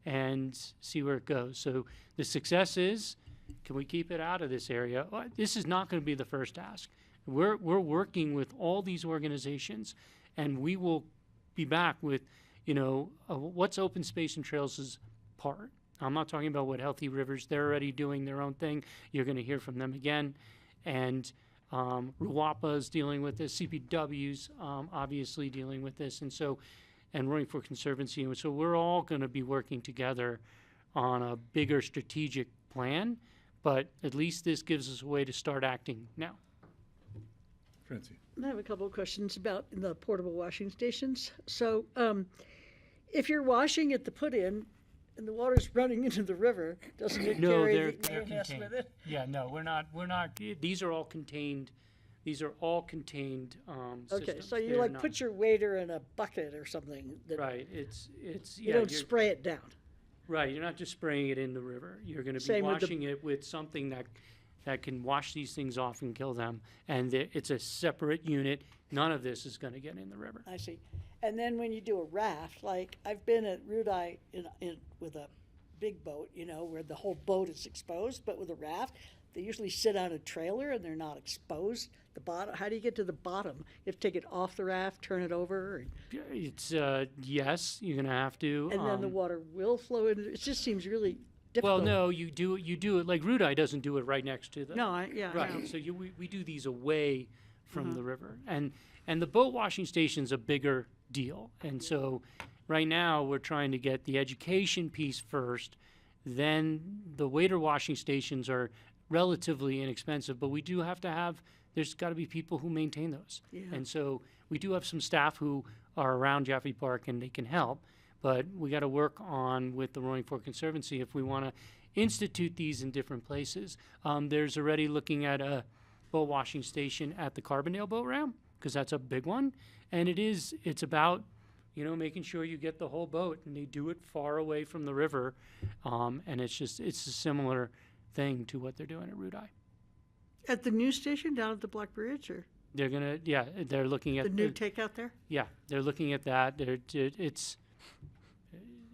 and see where it goes. So the success is, can we keep it out of this area? Well, this is not going to be the first ask. We're working with all these organizations, and we will be back with, what's Open Space and Trails' part. I'm not talking about what Healthy Rivers, they're already doing their own thing. You're going to hear from them again. And RUAPA is dealing with this, CPW's obviously dealing with this, and Roaring Fork Conservancy. And so we're all going to be working together on a bigger strategic plan. but at least this gives us a way to start acting now. Francie. I have a couple of questions about the portable washing stations. So, if you're washing at the put-in and the water's running into the river, doesn't it No, carry they're the ANS contained. with it? Yeah, no, we're not, these are all contained, systems. Okay, so you They're like not- put your waiter in a bucket or something. That Right, it's, You yeah. don't you're- spray it down. Right, you're not just spraying it in the river. You're gonna be Same with the- washing it with something that can wash these things off and kill them. And it's a separate unit. None of this is gonna get in the river. I see. And then when you do a raft, like I've been at Rudai with a big boat, where the whole boat is exposed, but with a raft, they usually sit on a trailer and they're not exposed. The bottom, how do you get to the bottom? You have to take it off the raft, turn it over, It's, yes, you're gonna have to. and then the water will flow in. It just seems really difficult. Well, no, you do it, like Rudai doesn't do it right next to the. No, I know. Right, so we do these away from Uh-huh. the river. And the boat washing station's a bigger deal. And so right now, we're trying to get the education piece first, then the waiter washing stations are relatively inexpensive, but we do have to have, there's gotta be people who maintain those. Yeah. And so we do have some staff who are around Jaffe Park and they can help, but we gotta work on with the Roaring Fork Conservancy if we wanna institute these in different places. There's already looking at a boat washing station at the Carbondale boat ramp, because that's a big one. And it's about, making sure you get the whole boat, and they do it far away from the river. And it's a similar thing to what they're doing at Rudai. At the news station down at the Black Bridge, or They're looking at the new takeout there? Yeah, they're looking at that.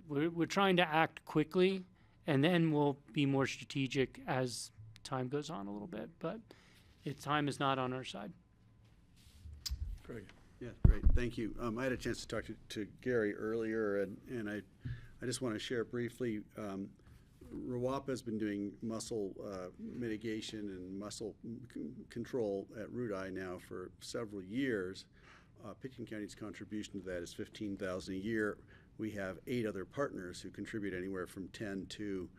We're trying to act quickly, and then we'll be more strategic as time goes on a little bit. But time is not on our side. Greg. Yeah, great, thank you. I had a chance to talk to Gary earlier, and I just want to share briefly, RWAPA's been doing muscle mitigation and muscle control at Rudai now for several years. Pitkin County's contribution to that is $15,000 a year. We have 8 other partners who contribute anywhere from $10,000 to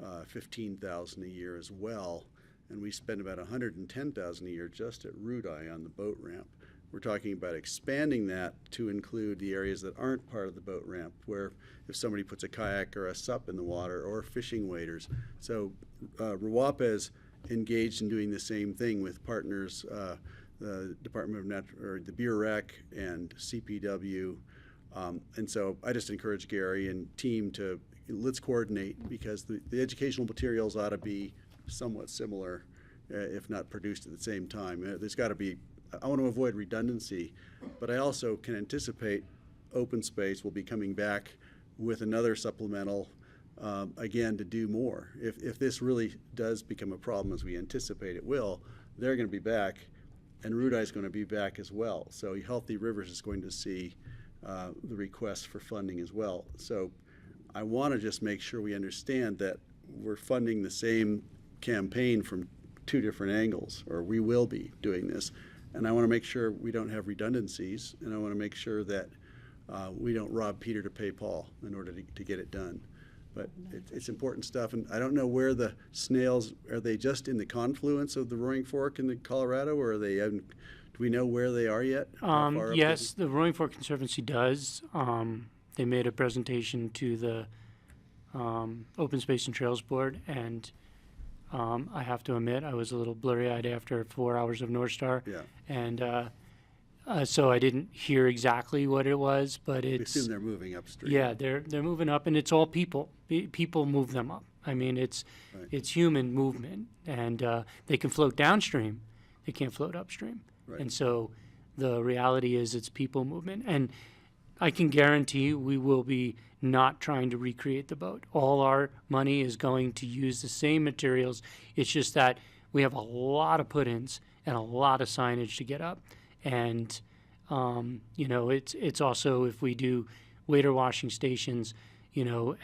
$15,000 a year as well, and we spend about $110,000 a year just at Rudai on the boat ramp. We're talking about expanding that to include the areas that aren't part of the boat ramp, where if somebody puts a kayak or a sup in the water, or fishing waders. So RWAPA is engaged in doing the same thing with partners, the Department of the BREC and CPW. And so I just encourage Gary and team to, let's coordinate, because the educational materials ought to be somewhat similar, if not produced at the same time. There's got to be, I want to avoid redundancy, but I also can anticipate open space will be coming back with another supplemental, again, to do more. If this really does become a problem, as we anticipate it will, they're going to be back, and Rudai is going to be back as well. So Healthy Rivers is going to see the request for funding as well. So I want to just make sure we understand that we're funding the same campaign from 2 different angles, or we will be doing this. And I want to make sure we don't have redundancies, and I want to make sure that we don't rob Peter to pay Paul in order to get it done. But it's important stuff, and I don't know where the snails, are they just in the confluence of the Roaring Fork and the Colorado, or are they, do we know where they are yet? How far up Yes, the Roaring Fork Conservancy does. They made a presentation to the Open Space and Trails Board, and I have to admit, I was a little blurry-eyed after 4 hours of North Star. Yeah. And so I didn't hear exactly what it was, but We it's... assume they're moving upstream. Yeah, they're moving up, and it's all people. People move them up. I mean, it's human movement, and they can float downstream. They can't float upstream. Right. And so the reality is it's people movement. And I can guarantee we will be not trying to recreate the boat. All our money is going to use the same materials. It's just that we have a lot of put-ins and a lot of signage to get up. And, it's also, if we do waiter washing stations,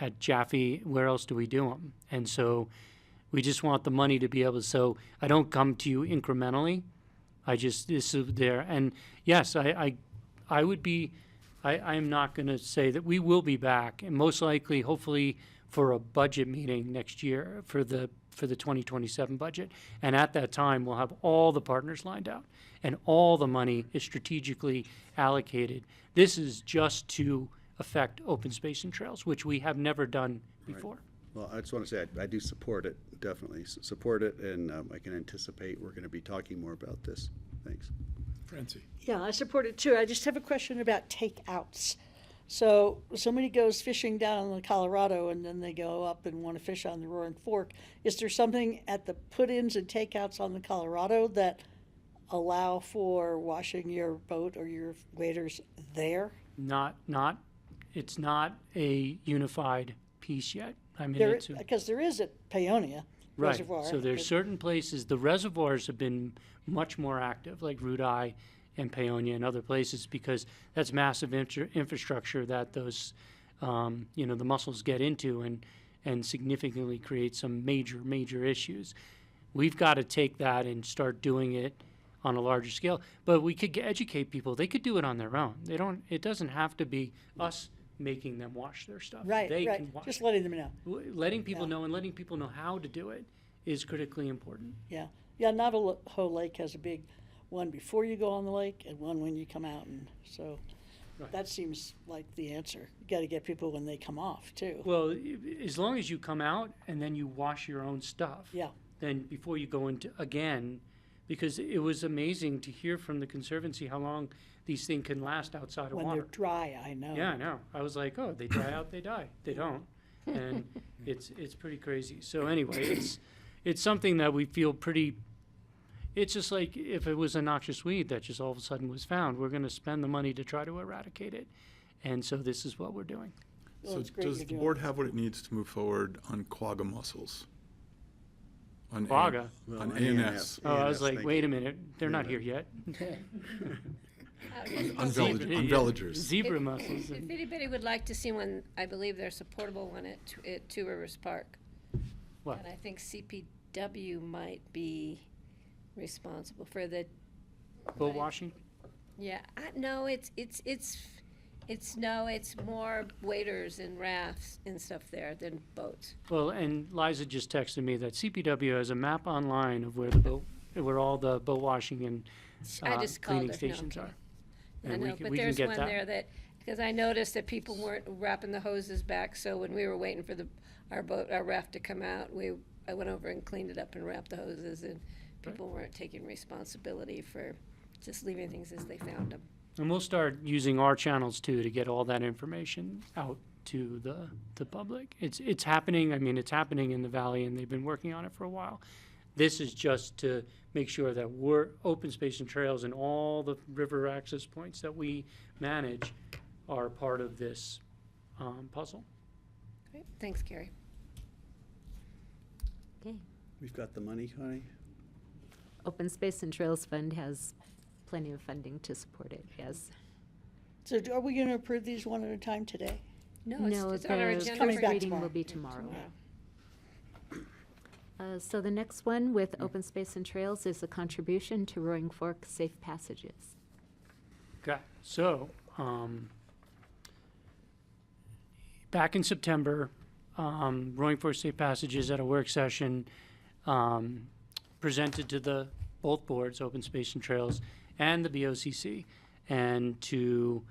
at Jaffe, where else do we do them? And so we just want the money to be able to, so I don't come to you incrementally. This is there. And yes, I am not going to say that we will be back, and most likely, hopefully, for a budget meeting next year for the for the 2027 budget. And at that time, we'll have all the partners lined out and all the money is strategically allocated. This is just to affect open space and trails, which we have never done before. Well, I just want to say I do support it, definitely support it, and I can anticipate we're going to be talking more about this. Thanks. Francie. Yeah, I support it too. I just have a question about takeouts. So somebody goes fishing down in the Colorado and then they go up and want to fish on the Roaring Fork. Is there something at the put-ins and takeouts on the Colorado that allow for washing your boat or your waders there? It's not a unified piece yet. I mean, There, it's because there is at Paonia right. Reservoir. So there's but- certain places, the reservoirs have been much more active, like Route I and Paonia and other places, because that's massive infrastructure that those, the mussels get into and significantly create some major issues. We've got to take that and start doing it on a larger scale. But we could educate people. They could do it on their own. It doesn't have to be us making them wash their stuff. Right, They right. can wash Just it. letting them know. Letting people know and letting people know how to do it is critically important. Yeah, yeah. Navajo Lake has a big one before you go on the lake and one when you come out, and so Right. that seems like the answer. You got to get people when they come off too. Well, as long as you come out and then you wash your own stuff. Yeah. Then before you go into again, because it was amazing to hear from the Conservancy how long these things can last outside of When water. they're dry, I know. Yeah, I know. I was like, oh, they dry out, they die. They don't, and it's pretty crazy. So anyway, it's something that we feel pretty. It's just like if it was a noxious weed that just all of a sudden was found, we're going to spend the money to try to eradicate it, and so this is what we're doing. Well, So it's great does you're the doing board it. have what it needs to move forward on quagga mussels? On Quagga? Well, on on ANS. Oh, I was ANS, like, thank wait you. a minute, they're not here yet. On velagers. Zebra mussels. If anybody would like to see one, I believe there's a portable one at Two Rivers Park. What? And I think CPW might be responsible for the, Boat washing? yeah, no, it's more waders and rafts and stuff there than boats. Well, and Liza just texted me that CPW has a map online of where all the boat washing and I just called cleaning her, no, stations okay. are. I And know, but we can there's get one that. there that, because I noticed that people weren't wrapping the hoses back, so when we were waiting for our raft to come out, I went over and cleaned it up and wrapped the hoses, and people weren't taking responsibility for just leaving things as they found them. And we'll start using our channels too to get all that information out to the public. It's happening. I mean, it's happening in the valley, and they've been working on it for a while. This is just to make sure that we're open space and trails and all the river access points that we manage are part of this puzzle. Great, thanks, Gary. Okay. We've got the money, Connie? Open Space and Trails Fund has plenty of funding to support it, yes. So are we going to approve these one at a time today? No, No, it's on our the agenda. coming first back reading will tomorrow. be tomorrow. So the next one with Open Space and Trails is a contribution to Roaring Fork Safe Passages. Okay, so, back in September, Roaring Fork Safe Passages at a work session presented to both boards, Open Space and Trails and the BoCC, and to,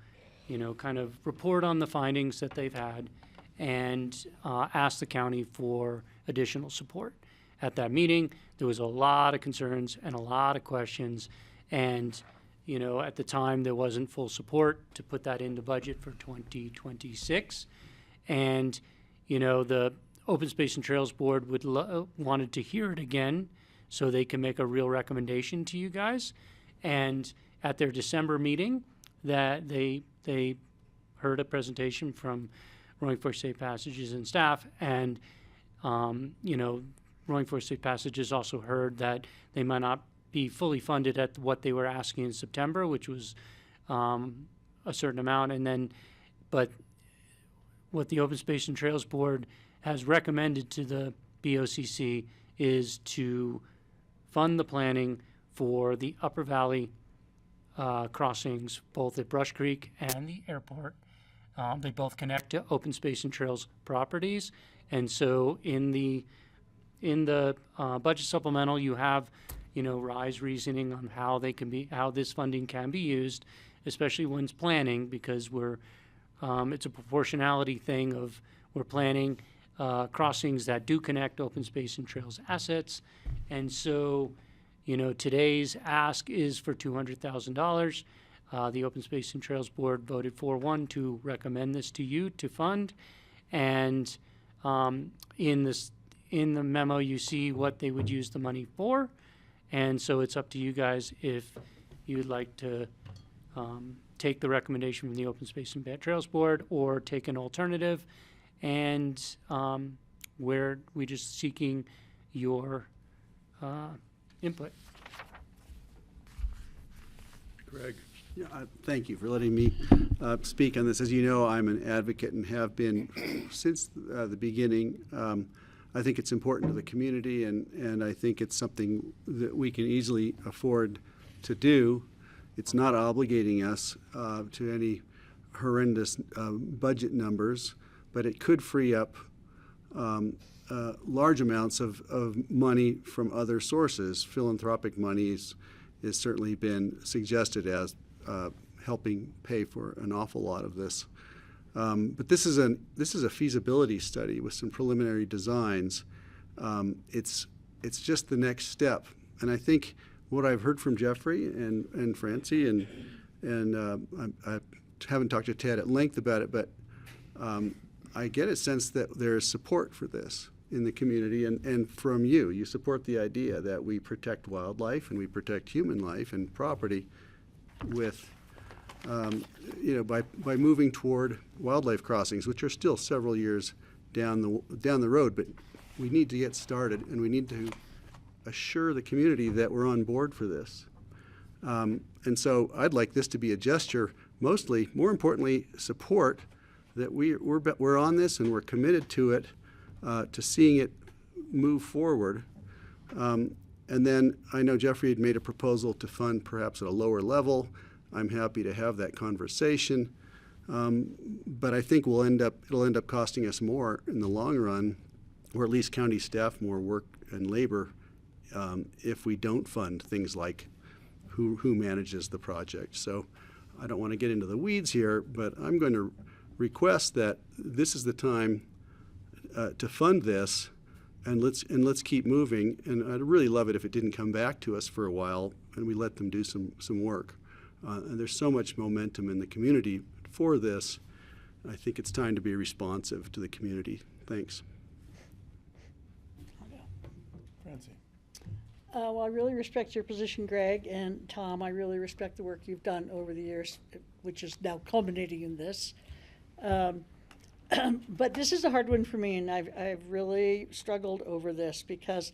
kind of report on the findings that they've had and ask the county for additional support. At that meeting, there was a lot of concerns and a lot of questions, and at the time, there wasn't full support to put that into budget for 2026. And, the Open Space and Trails Board wanted to hear it again so they can make a real recommendation to you guys. And at their December meeting, that they heard a presentation from Roaring Fork Safe Passages and staff, and, Roaring Fork Safe Passages also heard that they might not be fully funded at what they were asking in September, which was a certain amount. And then, but what the Open Space and Trails Board has recommended to the BoCC is to fund the planning for the Upper Valley crossings, both at Brush Creek and the airport. They both connect to Open Space and Trails properties. And so in the in the budget supplemental, you have, RISE reasoning on how this funding can be used, especially when it's planning, because it's a proportionality thing of we're planning crossings that do connect open space and trails assets. And so, today's ask is for $200,000. The Open Space and Trails Board voted 4-1 to recommend this to you to fund. And in the memo, you see what they would use the money for. And so it's up to you guys if you'd like to take the recommendation from the Open Space and Trails Board or take an alternative. And we're just seeking your input. Greg. Yeah, thank you for letting me speak on this. As you know, I'm an advocate and have been since the beginning. I think it's important to the community, and I think it's something that we can easily afford to do. It's not obligating us to any horrendous budget numbers, but it could free up large amounts of money from other sources. Philanthropic money has certainly been suggested as helping pay for an awful lot of this. But this is a feasibility study with some preliminary designs. It's just the next step, and I think what I've heard from Jeffrey and Francie and I haven't talked to Ted at length about it, but I get a sense that there is support for this in the community and from you. You support the idea that we protect wildlife and we protect human life and property with, by moving toward wildlife crossings, which are still several years down the road, but we need to get started and we need to assure the community that we're on board for this. And so I'd like this to be a gesture, more importantly, support that we're on this and we're committed to it, to seeing it move forward. And then I know Jeffrey had made a proposal to fund perhaps at a lower level. I'm happy to have that conversation. But I think it'll end up costing us more in the long run, or at least county staff more work and labor, if we don't fund things like who manages the project. So I don't want to get into the weeds here, but I'm going to request that this is the time to fund this, and let's keep moving. And I'd really love it if it didn't come back to us for a while and we let them do some work. And there's so much momentum in the community for this. I think it's time to be responsive to the community. Thanks. Francie. Well, I really respect your position, Greg, and Tom, I really respect the work you've done over the years, which is now culminating in this. But this is a hard one for me, and I've really struggled over this because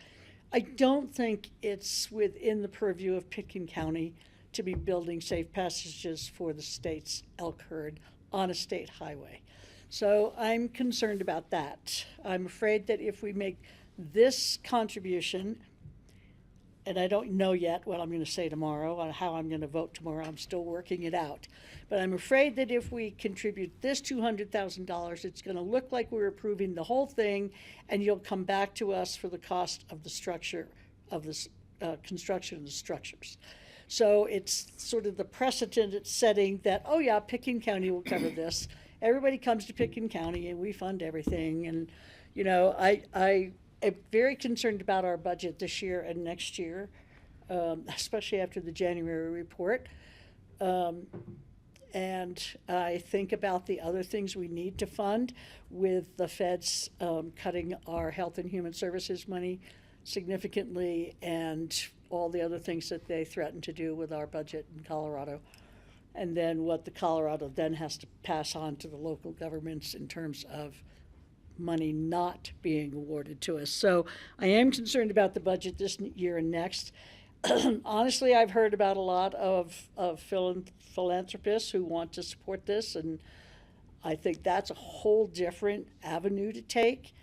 I don't think it's within the purview of Pitkin County to be building safe passages for the state's elk herd on a state highway. So I'm concerned about that. I'm afraid that if we make this contribution, and I don't know yet what I'm going to say tomorrow on how I'm going to vote tomorrow. I'm still working it out. But I'm afraid that if we contribute this $200,000, it's going to look like we're approving the whole thing, and you'll come back to us for the cost of the structure of the construction of the structures. So it's sort of the precedent it's setting that, oh yeah, Pitkin County will cover this. Everybody comes to Pitkin County and we fund everything. And, I'm very concerned about our budget this year and next year, especially after the January report. And I think about the other things we need to fund with the feds cutting our health and human services money significantly and all the other things that they threaten to do with our budget in Colorado. And then what the Colorado then has to pass on to the local governments in terms of money not being awarded to us. So I am concerned about the budget this year and next. Honestly, I've heard about a lot of philanthropists who want to support this, and I think that's a whole different avenue to take.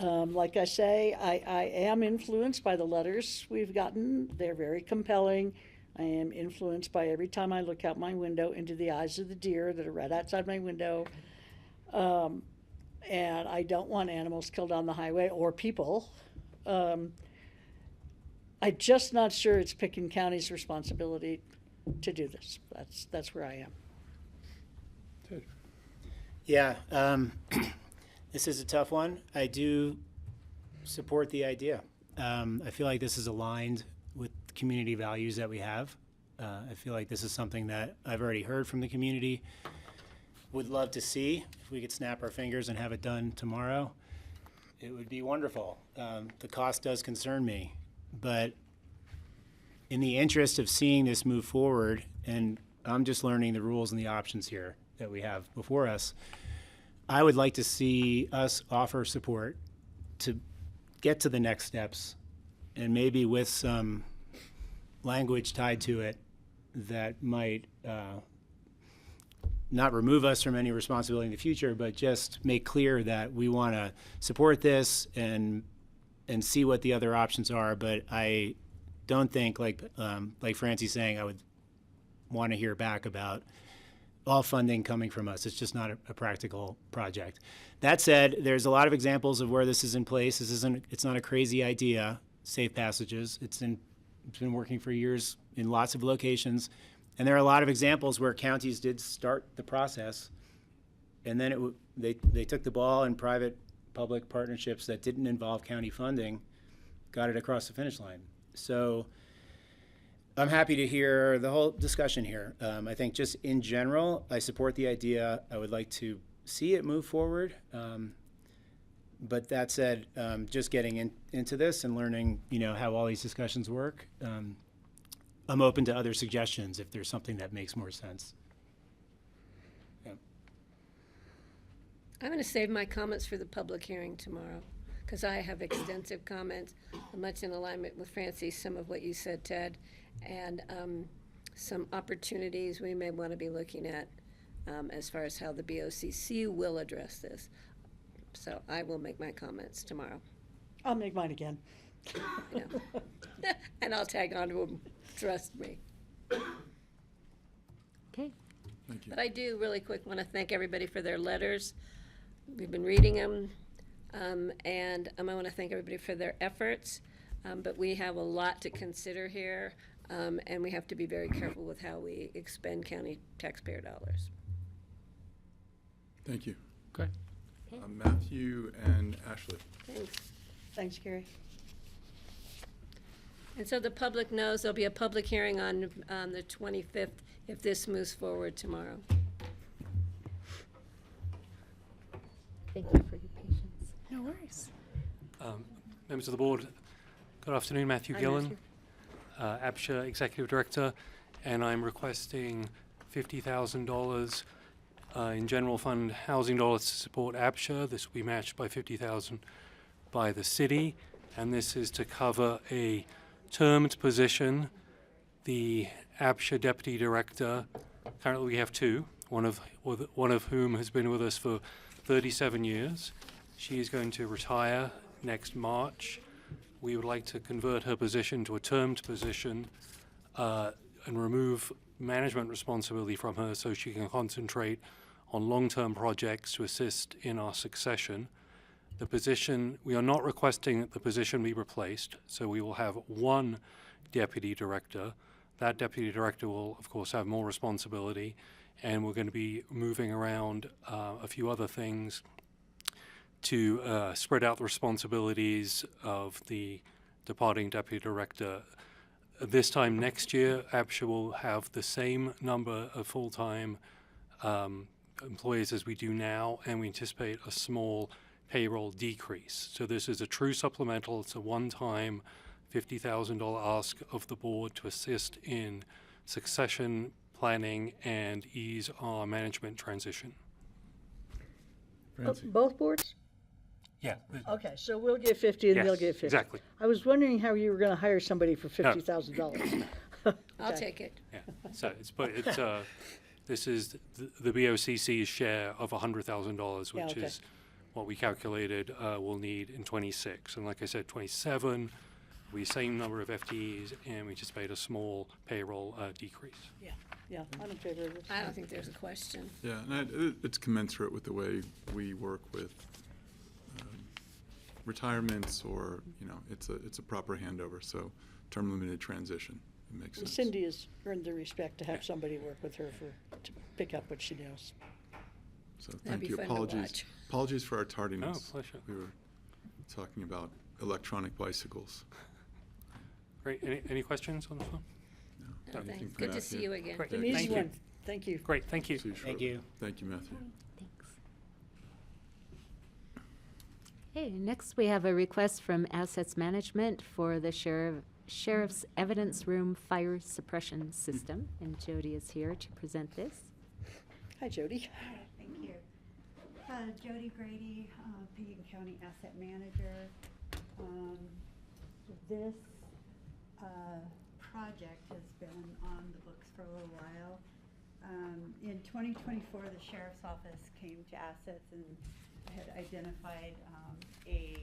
Like I say, I am influenced by the letters we've gotten. They're very compelling. I am influenced by every time I look out my window into the eyes of the deer that are right outside my window. And I don't want animals killed on the highway or people. I'm just not sure it's Pickens County's responsibility to do this. That's where I am. Yeah, this is a tough one. I do support the idea. I feel like this is aligned with community values that we have. I feel like this is something that I've already heard from the community. Would love to see if we could snap our fingers and have it done tomorrow. It would be wonderful. The cost does concern me, but in the interest of seeing this move forward, and I'm just learning the rules and the options here that we have before us, I would like to see us offer support to get to the next steps, and maybe with some language tied to it that might not remove us from any responsibility in the future, but just make clear that we want to support this and see what the other options are. But I don't think, like Francie's saying, I would want to hear back about all funding coming from us. It's just not a practical project. That said, there's a lot of examples of where this is in place. It's not a crazy idea, safe passages. It's been working for years in lots of locations. And there are a lot of examples where counties did start the process, and then they took the ball in private-public partnerships that didn't involve county funding, got it across the finish line. So I'm happy to hear the whole discussion here. I think just in general, I support the idea. I would like to see it move forward. But that said, just getting into this and learning, how all these discussions work, I'm open to other suggestions if there's something that makes more sense. Yeah. I'm going to save my comments for the public hearing tomorrow, because I have extensive comments, much in alignment with Francie, some of what you said, Ted, and some opportunities we may want to be looking at as far as how the BoCC will address this. So I will make my comments tomorrow. I'll make mine again. And I'll tag on to them, trust me. Okay. Thank you. But I do really quick want to thank everybody for their letters. We've been reading them, and I want to thank everybody for their efforts. But we have a lot to consider here, and we have to be very careful with how we expend county taxpayer dollars. Thank you. Okay. Matthew and Ashley. Thanks. Thanks, Carrie. And so the public knows there'll be a public hearing on the 25th if this moves forward tomorrow. Thank you for your patience. No worries. Members of the board, good afternoon. Matthew Hi, Gillen, APSHA Executive Director, and I'm requesting $50,000 in general fund housing dollars to support APSHA. This will be matched by $50,000 by the city, and this is to cover a termed position. The APSHA Deputy Director, currently we have two, one of whom has been with us for 37 years. She is going to retire next March. We would like to convert her position to a termed position and remove management responsibility from her so she can concentrate on long-term projects to assist in our succession. The position, we are not requesting that the position be replaced, so we will have one deputy director. That deputy director will, of course, have more responsibility, and we're going to be moving around a few other things to spread out the responsibilities of the departing deputy director. This time next year, APSHA will have the same number of full-time employees as we do now, and we anticipate a small payroll decrease. So this is a true supplemental. It's a one-time $50,000 ask of the board to assist in succession planning and ease our management transition. Both boards? Yeah. Okay, so we'll get 50 and Yes, they'll get 50. exactly. I was wondering how you were going to hire somebody for $50,000. I'll take it. Yeah. So this is the BoCC's share of $100,000, which okay. is what we calculated we'll need in 26. And like I said, 27, we same number of FTEs, and we just made a small payroll decrease. Yeah, I'm in favor of this. I don't think there's a question. Yeah, and it's commensurate with the way we work with retirements or, it's a proper handover. So term limited transition, it makes And sense. Cindy has earned the respect to have somebody work with her to pick up what she knows. So That'd thank be you. fun to Apologies. watch. Apologies for our tardiness. pleasure. We were talking about electronic bicycles. Great. Any questions on the phone? No, Anything thanks. from Good to Matthew? see you again. Great. An easy Thank you. one. Thank you. Great. Thank you. See you Thank shortly. you. Thank you, Matthew. Thanks. Okay, next we have a request from Assets Management for the Sheriff's Evidence Room Fire Suppression System, and Jody is here to present this. Hi, Jody. Hi, thank you. Jody Grady, Payne County Asset Manager. This project has been on the books for a little while. In 2024, the Sheriff's Office came to Assets and had identified a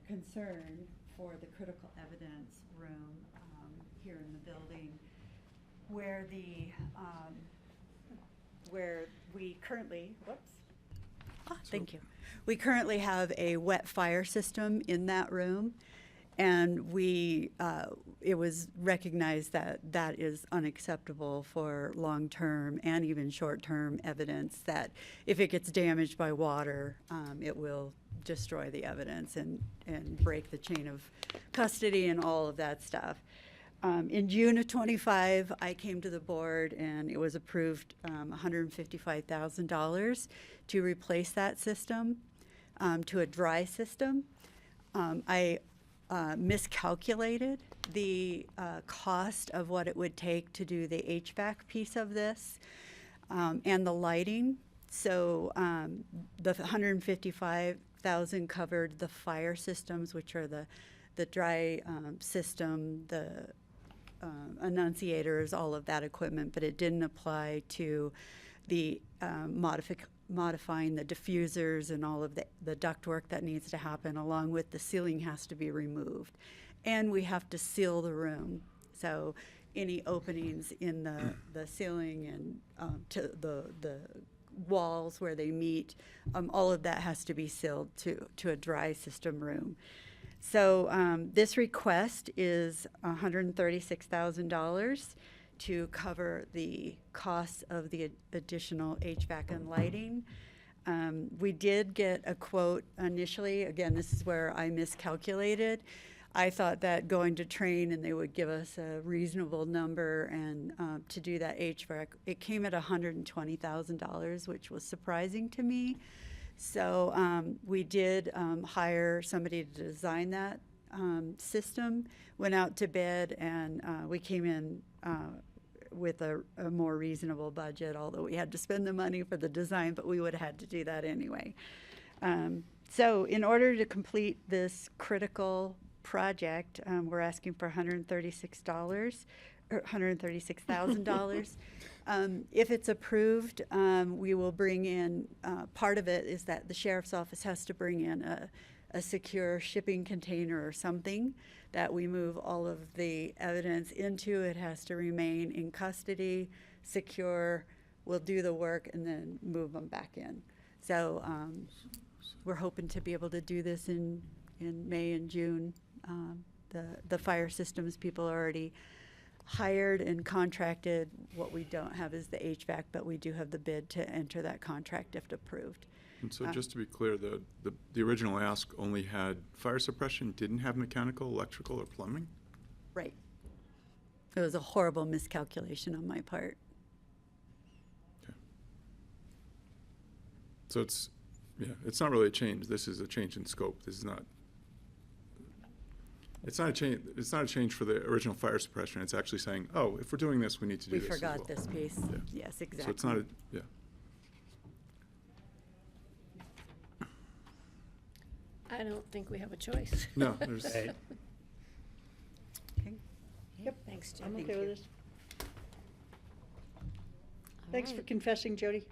concern for the critical evidence room here in the building, where we currently, thank you. We currently have a wet fire system in that room, and it was recognized that that is unacceptable for long-term and even short-term evidence, that if it gets damaged by water, it will destroy the evidence and break the chain of custody and all of that stuff. In June of 25, I came to the board and it was approved $155,000 to replace that system to a dry system. I miscalculated the cost of what it would take to do the HVAC piece of this and the lighting. So the $155,000 covered the fire systems, which are the dry system, the annunciators, all of that equipment, but it didn't apply to the modifying the diffusers and all of the ductwork that needs to happen, along with the ceiling has to be removed. And we have to seal the room. So any openings in the ceiling and to the walls where they meet, all of that has to be sealed to a dry system room. So this request is $136,000 to cover the costs of the additional HVAC and lighting. We did get a quote initially. Again, this is where I miscalculated. I thought that going to Train and they would give us a reasonable number and to do that HVAC. It came at $120,000, which was surprising to me. So we did hire somebody to design that system, went out to bid, and we came in with a more reasonable budget, although we had to spend the money for the design, but we would have had to do that anyway. So in order to complete this critical project, we're asking for $136,000. If it's approved, we will bring in, part of it is that the sheriff's office has to bring in a secure shipping container or something that we move all of the evidence into. It has to remain in custody, secure. We'll do the work and then move them back in. So we're hoping to be able to do this in May and June. The fire systems people are already hired and contracted. What we don't have is the HVAC, but we do have the bid to enter that contract if approved. And so just to be clear, the original ask only had fire suppression, didn't have mechanical, electrical, or plumbing? Right. It was a horrible miscalculation on my part. Okay. So it's not really a change. This is a change in scope. This is not. It's not a change. It's not a change for the original fire suppression. It's actually saying, oh, if we're doing this, we need to do We this. forgot as well. this piece. Yeah. Yes, exactly. So it's not a I don't think we have a choice. No, there's. Okay. Yep. Thanks, Jim. I'm Thank okay with you. this. Thanks for confessing, Jody.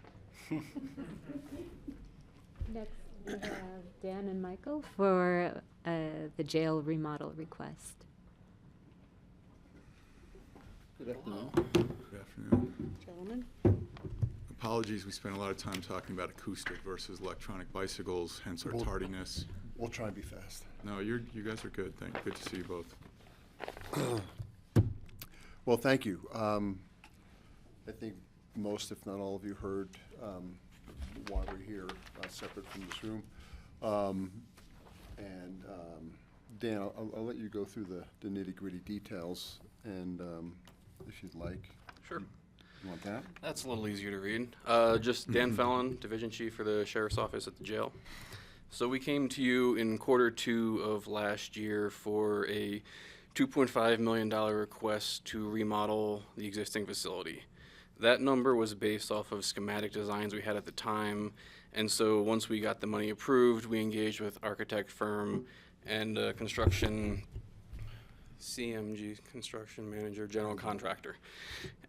Next, we have Dan and Michael for the jail remodel request. Good afternoon. Good afternoon. Gentlemen. apologies, we spent a lot of time talking about acoustic versus electronic bicycles, hence our We'll- tardiness. We'll try and be fast. No, you guys are good. Good to see you both. Well, thank you. I think most, if not all of you, heard why we're here, separate from this room. Dan, I'll let you go through the nitty-gritty details, and if you'd like. Sure. You want that? That's a little easier to read. Just Dan Fallon, Division Chief for the Sheriff's Office at the jail. So we came to you in Q2 of last year for a $2.5 million request to remodel the existing facility. That number was based off of schematic designs we had at the time, and so once we got the money approved, we engaged with architect firm and construction CMG, construction manager, general contractor.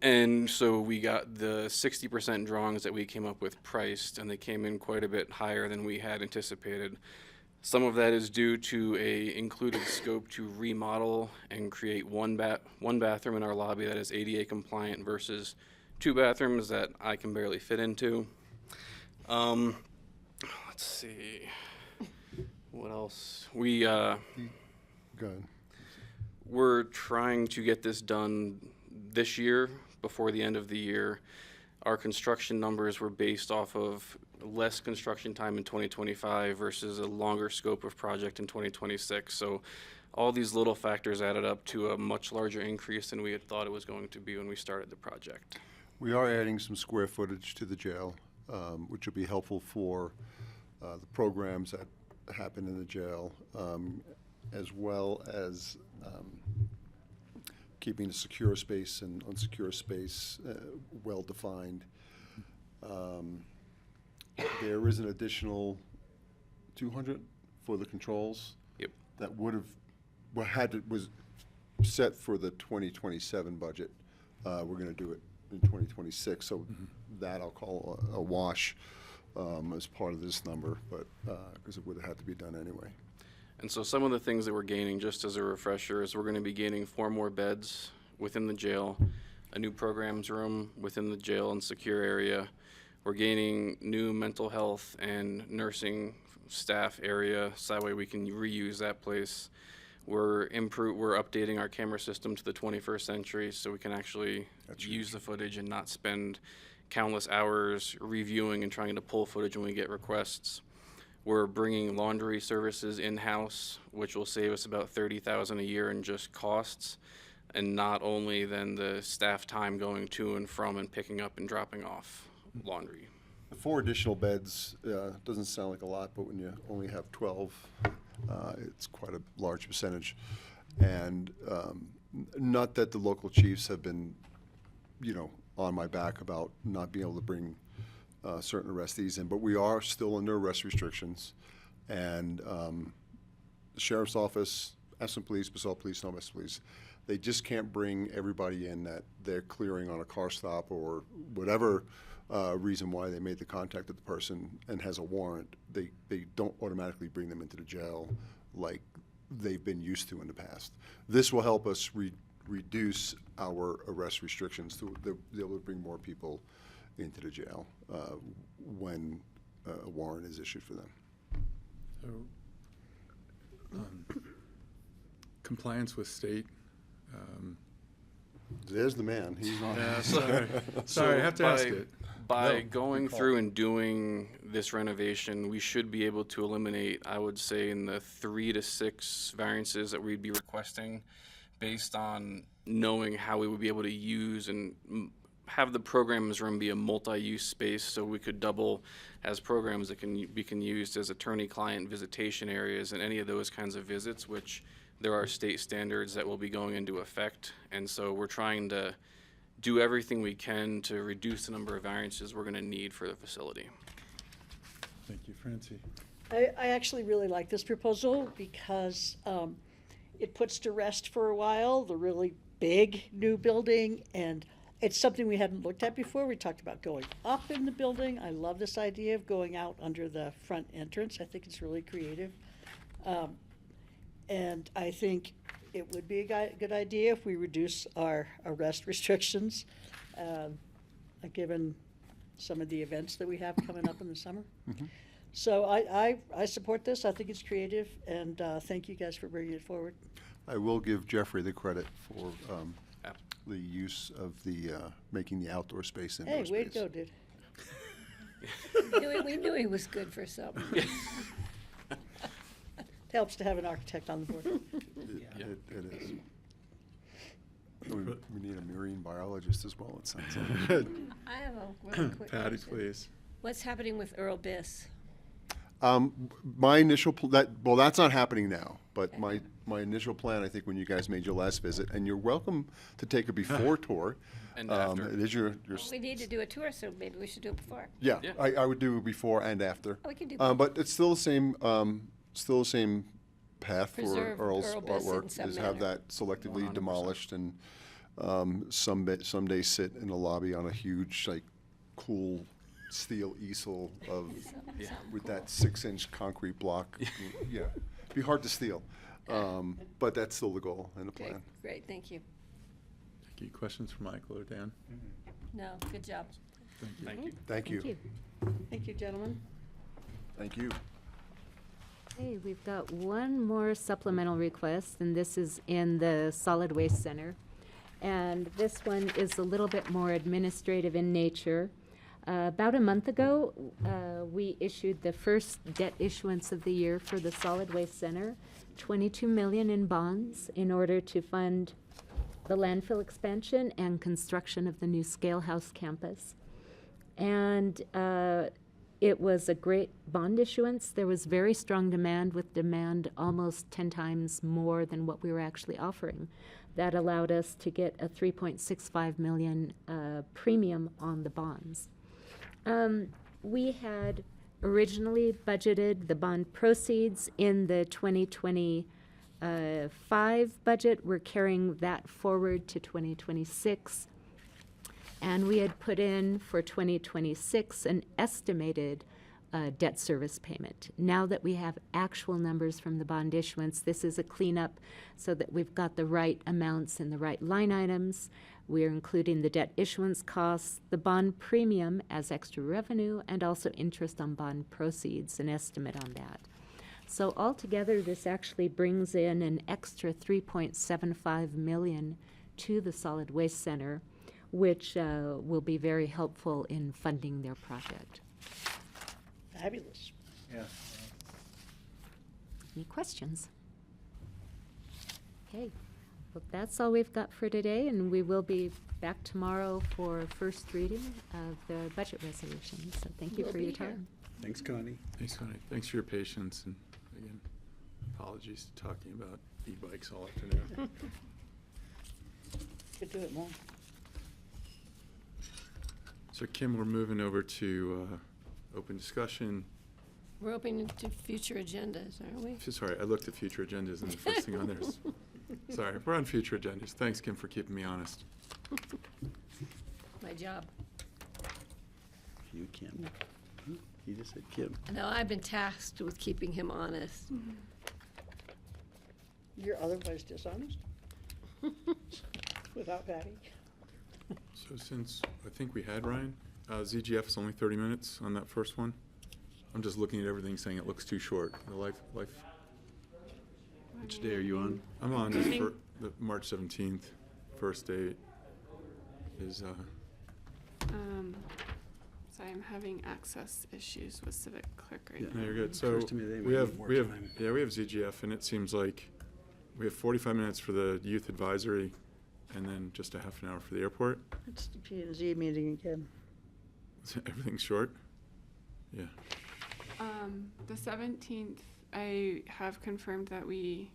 And so we got the 60% drawings that we came up with priced, and they came in quite a bit higher than we had anticipated. Some of that is due to a included scope to remodel and create one bathroom in our lobby that is ADA compliant versus 2 bathrooms that I can barely fit into. Let's see. What else? Go ahead. We're trying to get this done this year, before the end of the year. Our construction numbers were based off of less construction time in 2025 versus a longer scope of project in 2026. So all these little factors added up to a much larger increase than we had thought it was going to be when we started the project. We are adding some square footage to the jail, which will be helpful for the programs that happen in the jail, as well as keeping the secure space and unsecure space well-defined. There is an additional 200 for the controls. Yep. That was set for the 2027 budget. We're going to do it in 2026, so that I'll call a wash as part of this number, but because it would have had to be done anyway. And so some of the things that we're gaining, just as a refresher, is we're going to be gaining 4 more beds within the jail, a new programs room within the jail and secure area. We're gaining new mental health and nursing staff area, so that way we can reuse that place. We're updating our camera system to the 21st century, so we can actually use the footage and not spend countless hours reviewing and trying to pull footage when we get requests. We're bringing laundry services in-house, which will save us about $30,000 a year in just costs, and not only then the staff time going to and from and picking up and dropping off laundry. The 4 additional beds doesn't sound like a lot, but when you only have 12, it's quite a large percentage. And not that the local chiefs have been, on my back about not being able to bring certain arrestees in, but we are still under arrest restrictions. And the Sheriff's Office, Ashland Police, Basalt Police, and West Police, they just can't bring everybody in that they're clearing on a car stop or whatever reason why they made the contact with the person and has a warrant. They don't automatically bring them into the jail like they've been used to in the past. This will help us reduce our arrest restrictions. They'll be able to bring more people into the jail when a warrant is issued for them. So, compliance with state. There's the man. He's on. Yeah, sorry, I have to ask it. By going through and doing this renovation, we should be able to eliminate, I would say, in the 3 to 6 variances that we'd be requesting, based on knowing how we would be able to use and have the programs room be a multi-use space, so we could double as programs that can be used as attorney-client visitation areas and any of those kinds of visits, which there are state standards that will be going into effect. And so we're trying to do everything we can to reduce the number of variances we're going to need for the facility. Thank you, Francie. I actually really like this proposal because it puts to rest for a while the really big new building, and it's something we hadn't looked at before. We talked about going up in the building. I love this idea of going out under the front entrance. I think it's really creative. And I think it would be a good idea if we reduce our arrest restrictions, given some of the events that we have coming up in the summer. So I support this. I think it's creative, and thank you guys for bringing it forward. I will give Jeffrey the credit for the use of the, making the outdoor space indoor Hey, space. way to go, dude. We knew he was good for something. Helps to have an architect on the board. It is. We need a marine biologist as well, it sounds like. I have a really quick Patty, question. please. What's happening with Earl Biss? My initial, that's not happening now, but my initial plan, I think, when you guys made your last visit, and you're welcome to take a before tour. And after. It is your We need to do a tour, so maybe we should do it before. yeah, Yeah. I would do before and after. Oh, we can do both. But it's still the same path for Preserve Earl's Earl Biss in artwork, some is have manner. that selectively demolished and someday sit in a lobby on a huge, like, cool steel easel of, with that 6-inch concrete block. Yeah, be hard to steal. But that's still the goal and the Okay, plan. great, thank you. Thank you. Questions for Michael or Dan? No, good job. Thank you. Thank you. Thank you, gentlemen. Thank you. Okay, we've got one more supplemental request, and this is in the Solid Waste Center. And this one is a little bit more administrative in nature. About a month ago, we issued the first debt issuance of the year for the Solid Waste Center, $22 million in bonds in order to fund the landfill expansion and construction of the new Scale House campus. And it was a great bond issuance. There was very strong demand, with demand almost 10 times more than what we were actually offering. That allowed us to get a $3.65 million premium on the bonds. We had originally budgeted the bond proceeds in the 2025 budget. We're carrying that forward to 2026. And we had put in for 2026 an estimated debt service payment. Now that we have actual numbers from the bond issuance, this is a cleanup so that we've got the right amounts in the right line items. We're including the debt issuance costs, the bond premium as extra revenue, and also interest on bond proceeds, an estimate on that. So altogether, this actually brings in an extra $3.75 million to the Solid Waste Center, which will be very helpful in funding their project. Fabulous. Yeah. Any questions? Okay, well, that's all we've got for today, and we will be back tomorrow for first reading of the budget resolution. So thank you We'll for your be here. time. Thanks, Connie. Thanks, Connie. Thanks for your patience, and again, apologies for talking about e-bikes all afternoon. Could do it more. So Kim, we're moving over to open discussion. We're open to future agendas, aren't we? Sorry, I looked at future agendas, and the first thing on there is, sorry, we're on future agendas. Thanks, Kim, for keeping me honest. My job. You, Kim. He just said Kim. No, I've been tasked with keeping him honest. You're otherwise dishonest? Without Patty? So since I think we had Ryan, ZGF is only 30 minutes on that first one. I'm just looking at everything saying it looks too short. The life. Which day are you on? I'm on the March 17th. First date is, Sorry, I'm having access issues with Civic Clerk right Yeah. now. no, you're good. So Occurs to me they we might have, need more we have, time. yeah, we have ZGF, and it seems like we have 45 minutes for the youth advisory, and then just a half an hour for the airport. It's the P&Z meeting again. Everything's short. Yeah. The 17th, I have confirmed that we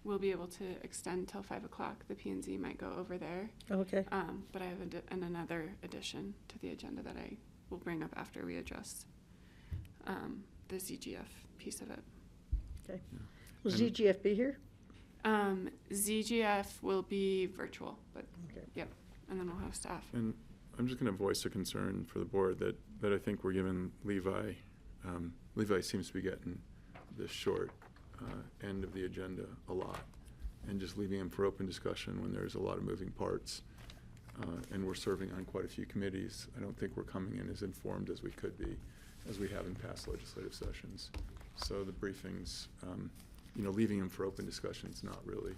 will be able to extend till 5 o'clock. The P&Z might go over there. Okay. But I have another addition to the agenda that I will bring up after we address the ZGF piece of it. Okay. Will ZGF be here? ZGF will be virtual, but Okay. yep, and then we'll have staff. And I'm just going to voice a concern for the board that I think we're giving Levi. Levi seems to be getting the short end of the agenda a lot, and just leaving him for open discussion when there's a lot of moving parts. and we're serving on quite a few committees. I don't think we're coming in as informed as we could be, as we have in past legislative sessions. So the briefings, leaving them for open discussion is not really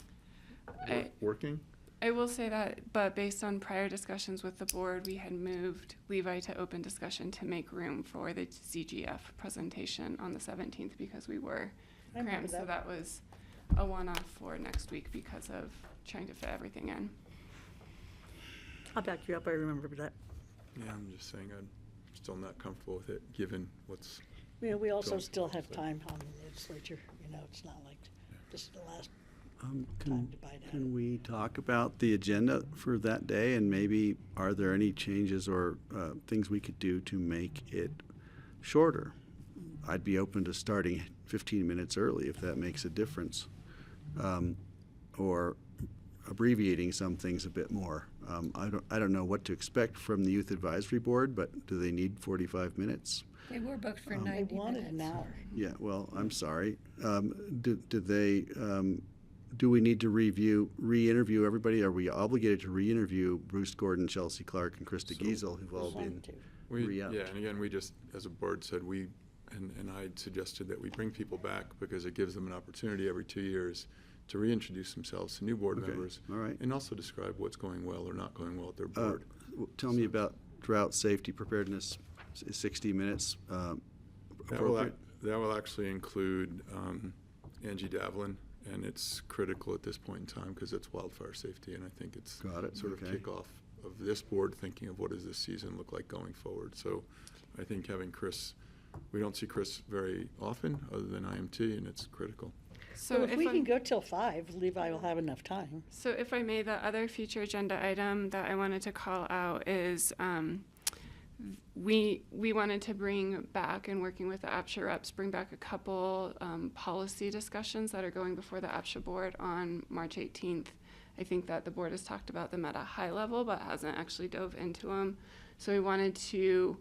working. I will say that, but based on prior discussions with the board, we had moved Levi to open discussion to make room for the ZGF presentation on the 17th because we were crammed. So that was a one-off for next week because of trying to fit everything in. I'll back you up, I remember that. Yeah, I'm just saying I'm still not comfortable with it, given what's. Yeah, we also going still on, have so. time on the legislature, it's not like this is the last time to bite at it. Can we talk about the agenda for that day, and maybe are there any changes or things we could do to make it shorter? I'd be open to starting 15 minutes early if that makes a difference, or abbreviating some things a bit more. I don't know what to expect from the Youth Advisory Board, but do they need 45 minutes? They were booked for They 90 wanted minutes. an hour. Yeah, well, I'm sorry. Do we need to re-interview everybody? Are we obligated to re-interview Bruce Gordon, Chelsea Clark, and Krista Giesel, who've all been re-upped? Yeah, and again, we just, as a board, said and I suggested that we bring people back because it gives them an opportunity every 2 years to reintroduce themselves to new board Okay, members. all right. And also describe what's going well or not going well at their board. Tell me about drought safety preparedness. Is 60 minutes appropriate? That will actually include Angie Davlin, and it's critical at this point in time because it's wildfire safety, and I think it's Got it, sort of okay. kickoff of this board thinking of what does this season look like going forward. So I think having Chris, we don't see Chris very often other than IMT, and it's critical. So if we can go till 5, Levi will have enough time. So if I may, the other future agenda item that I wanted to call out is we wanted to bring back, and working with the APSHA reps, bring back a couple policy discussions that are going before the APSHA board on March 18th. I think that the board has talked about them at a high level but hasn't actually dove into them. So we wanted to,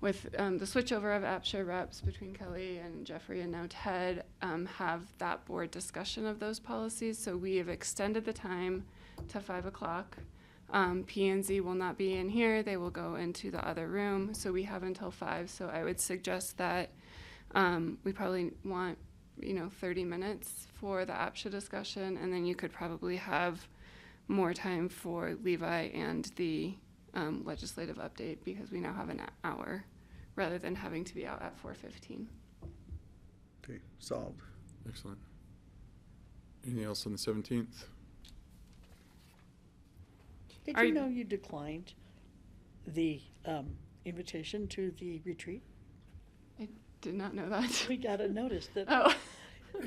with the switchover of APSHA reps between Kelly and Jeffrey and now Ted, have that board discussion of those policies. So we have extended the time to 5 o'clock. P&Z will not be in here. They will go into the other room. So we have until 5. So I would suggest that we probably want, 30 minutes for the APSHA discussion, and then you could probably have more time for Levi and the legislative update because we now have an hour rather than having to be out at 4:15. Okay, solved. Excellent. Anything else on the 17th? Did you know you declined the invitation to the retreat? I did not know that. We got a notice that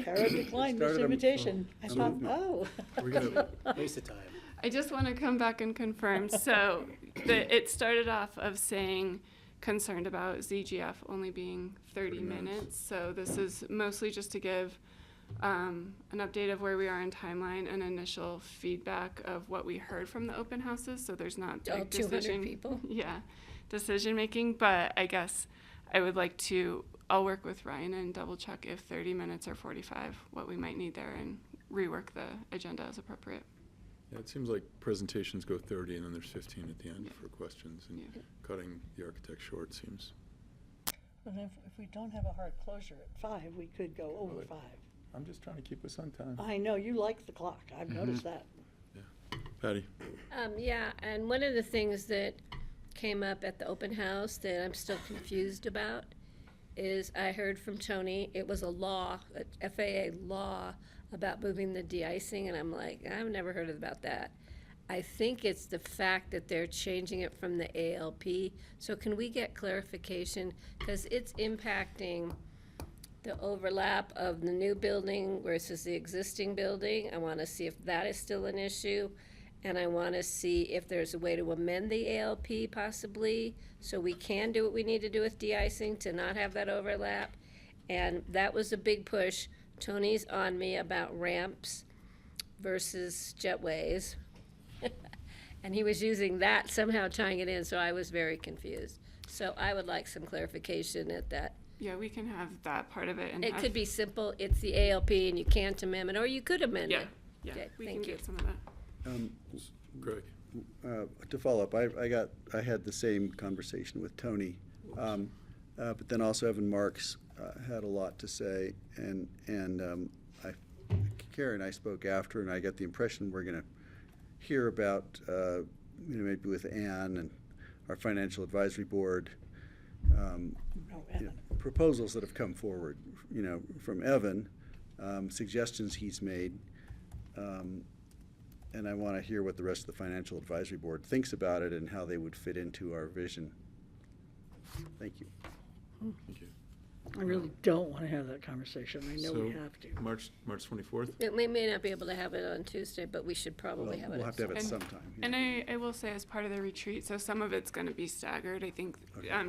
Kara declined this Started a- invitation. I a thought, movement. Waste of time. I just want to come back and confirm. So it started off of saying concerned about ZGF only being 30 minutes. So this is mostly just to give an update of where we are in timeline and initial feedback of what we heard from the open houses. So there's not All big 200 decision, people? yeah, decision making. But I guess I would like to, I'll work with Ryan and double check if 30 minutes or 45, what we might need there, and rework the agenda as appropriate. Yeah, it seems like presentations go 30 and then there's 15 at the end for questions, and cutting the architect short seems. And if we don't have a hard closure at 5, we could go over Well, 5. I'm just trying to keep us on time. I know, you like the clock. I've noticed that. Patty? Yeah, and one of the things that came up at the open house that I'm still confused about is I heard from Tony, it was a law, a FAA law about moving the de-icing, and I'm like, I've never heard about that. I think it's the fact that they're changing it from the ALP. So can we get clarification? Because it's impacting the overlap of the new building versus the existing building. I want to see if that is still an issue. And I want to see if there's a way to amend the ALP possibly, so we can do what we need to do with de-icing to not have that overlap. And that was a big push. Tony's on me about ramps versus jetways. And he was using that, somehow tying it in, so I was very confused. So I would like some clarification at that. Yeah, we can have that part of it. And It have- could be simple, it's the ALP and you can't amend it, or you could amend Yeah, it. yeah, Okay, we thank can you. get some of that. Greg? To follow up, I had the same conversation with Tony, but then also Evan Marks had a lot to say, and Kara and I spoke after, and I got the impression we're going to hear about, maybe with Ann and our financial advisory board, proposals that have come forward, from Evan, suggestions he's made, and I want to hear what the rest of the financial advisory board thinks about it and how they would fit into our vision. Thank you. Thank you. I really don't want to have that conversation. I know we So, have to. March 24th? We may not be able to have it on Tuesday, but we should probably have it. We'll have to have it And- sometime. And I will say, as part of the retreat, so some of it's going to be staggered. I think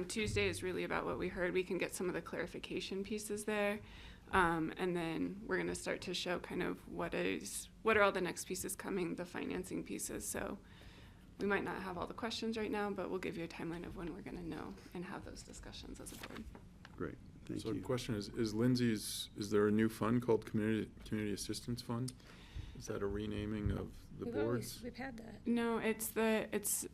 Tuesday is really about what we heard. We can get some of the clarification pieces there. And then we're going to start to show kind of what are all the next pieces coming, the financing pieces. So we might not have all the questions right now, but we'll give you a timeline of when we're going to know and have those discussions as a board. Great, thank So you. the question is Lindsay's, is there a new fund called Community Assistance Fund? Is that a renaming of the boards? We've had that. No, it's the It's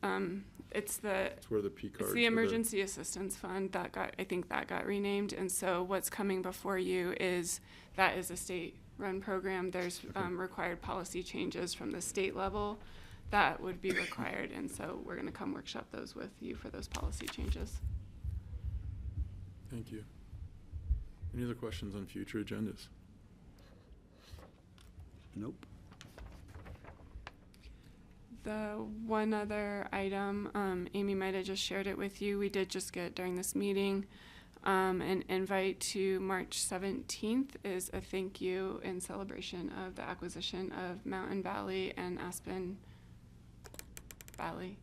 where the P It's cards. the Emergency Assistance Fund I think that got renamed, and so what's coming before you is a state-run program. There's required policy changes from the state level that would be required, and so we're going to come workshop those with you for those policy changes. Thank you. Any other questions on future agendas? Nope. The one other item, Amy might have just shared it with you, we did just get during this meeting, an invite to March 17th is a thank you in celebration of the acquisition of Mountain Valley and Aspen Valley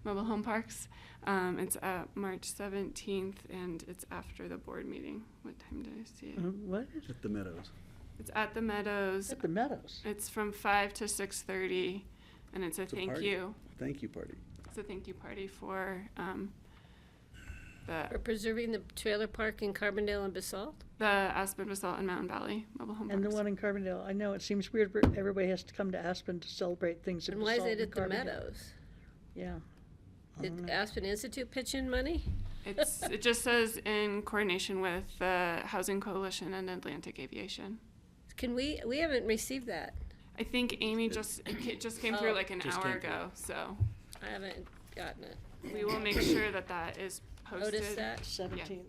mobile home parks. It's at March 17th, and it's after the board meeting. What time did I see it? What? At the Meadows. It's at the Meadows. At the Meadows. It's from 5 to 6:30, and it's a It's a thank party. you. Thank you party. It's a thank you party for For preserving the trailer park in Carbondale and Basalt? the Aspen, Basalt, and Mountain Valley mobile home And parks. the one in Carbondale. I know it seems weird, but everybody has to come to Aspen to celebrate things in And why is Basalt it and at the Carbondale. Meadows? Yeah. Did Aspen Institute pitch in money? It just says in coordination with the Housing Coalition and Atlantic Aviation. We haven't received that. I think Amy it just came through like an Just hour came through. ago, so I haven't gotten it. we will make sure that is posted. Notice that? 17th.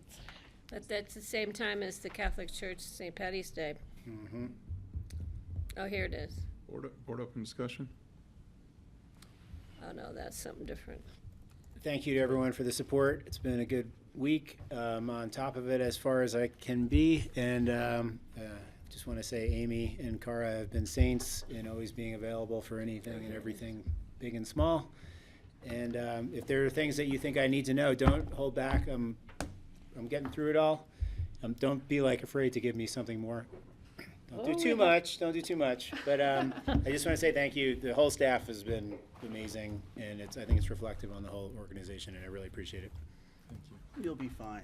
But that's the same time as the Catholic Church St. Patty's Day. Mm-hmm. Oh, here it is. Board open discussion? Oh, no, that's something different. Thank you to everyone for the support. It's been a good week. On top of it as far as I can be, and just want to say Amy and Cara have been saints in always being available for anything and everything, big and small. And if there are things that you think I need to know, don't hold back. I'm getting through it all. Don't be afraid to give me something more. Don't do too much. Don't do too much. But I just want to say thank you. The whole staff has been amazing, and I think it's reflective on the whole organization, and I really appreciate it. Thank you. You'll be fine.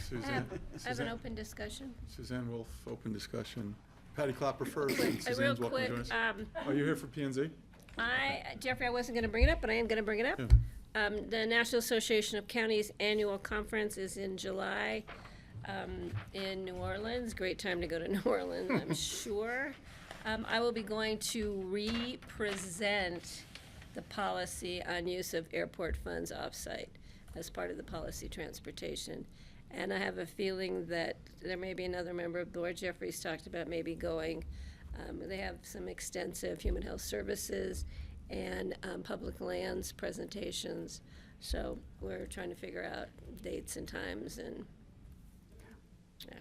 Suzanne? I have an open discussion. Suzanne Wolf, open discussion. Patty Clapper first. Real and Suzanne's welcome to quick, join us. Oh, you're here for P&Z? Jeffrey, I wasn't going to bring it up, but I am going to bring it up. Yeah. The National Association of Counties annual conference is in July in New Orleans. Great time to go to New Orleans, I'm sure. I will be going to represent the policy on use of airport funds offsite as part of the policy transportation. And I have a feeling that there may be another member of the board. Jeffrey's talked about maybe going. They have some extensive human health services and public lands presentations. So we're trying to figure out dates and times and, yeah.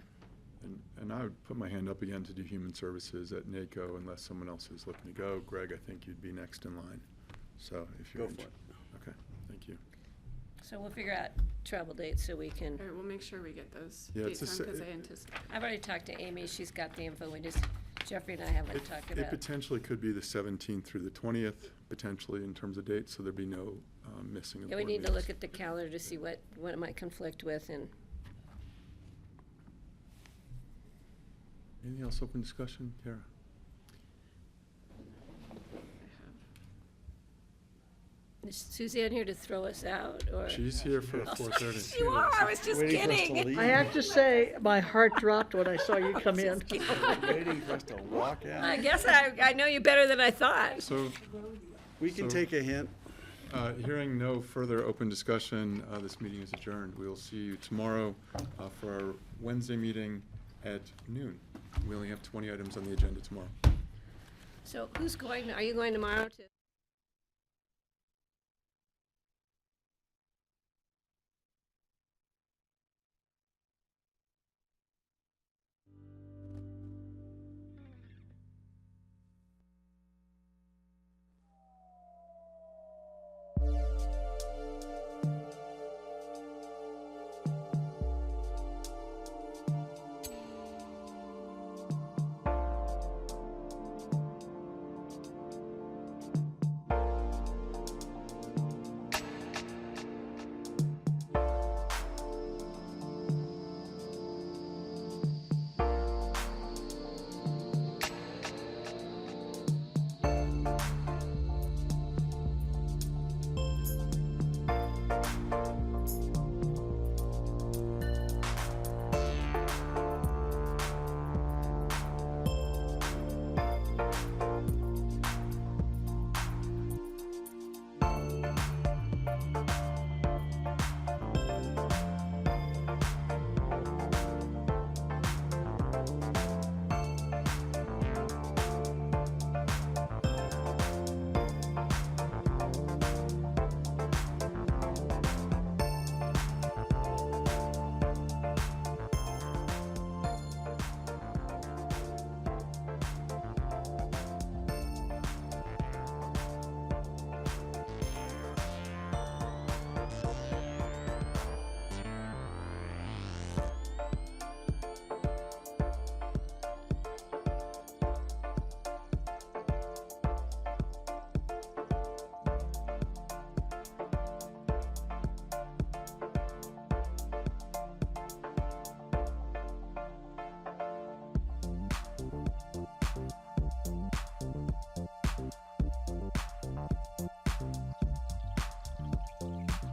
And I would put my hand up again to do human services at NACO unless someone else is looking to go. Greg, I think you'd be next in line. So if you're Go for it. Okay, thank you. So we'll figure out travel dates so we can. All right, we'll make sure we get those Yeah, dates it's on a because s- I anticipate. I've already talked to Amy. She's got the info. Jeffrey and I haven't talked It about. potentially could be the 17th through the 20th, potentially in terms of dates, so there'd be no missing of Yeah, we board need to meetings. look at the calendar to see what it might conflict with and. Anything else open discussion, Kara? Is Suzanne here to throw us out, or? She's here for 4:30. You are, I was just Waiting for us to kidding. leave. I have to say, my heart dropped when I saw you come in. Waiting for us to walk out. I guess I know you better than I thought. So, We can So- take a hint. hearing no further open discussion, this meeting is adjourned. We will see you tomorrow for our Wednesday meeting at noon. We only have 20 items on the agenda tomorrow. So who's going, are you going tomorrow to?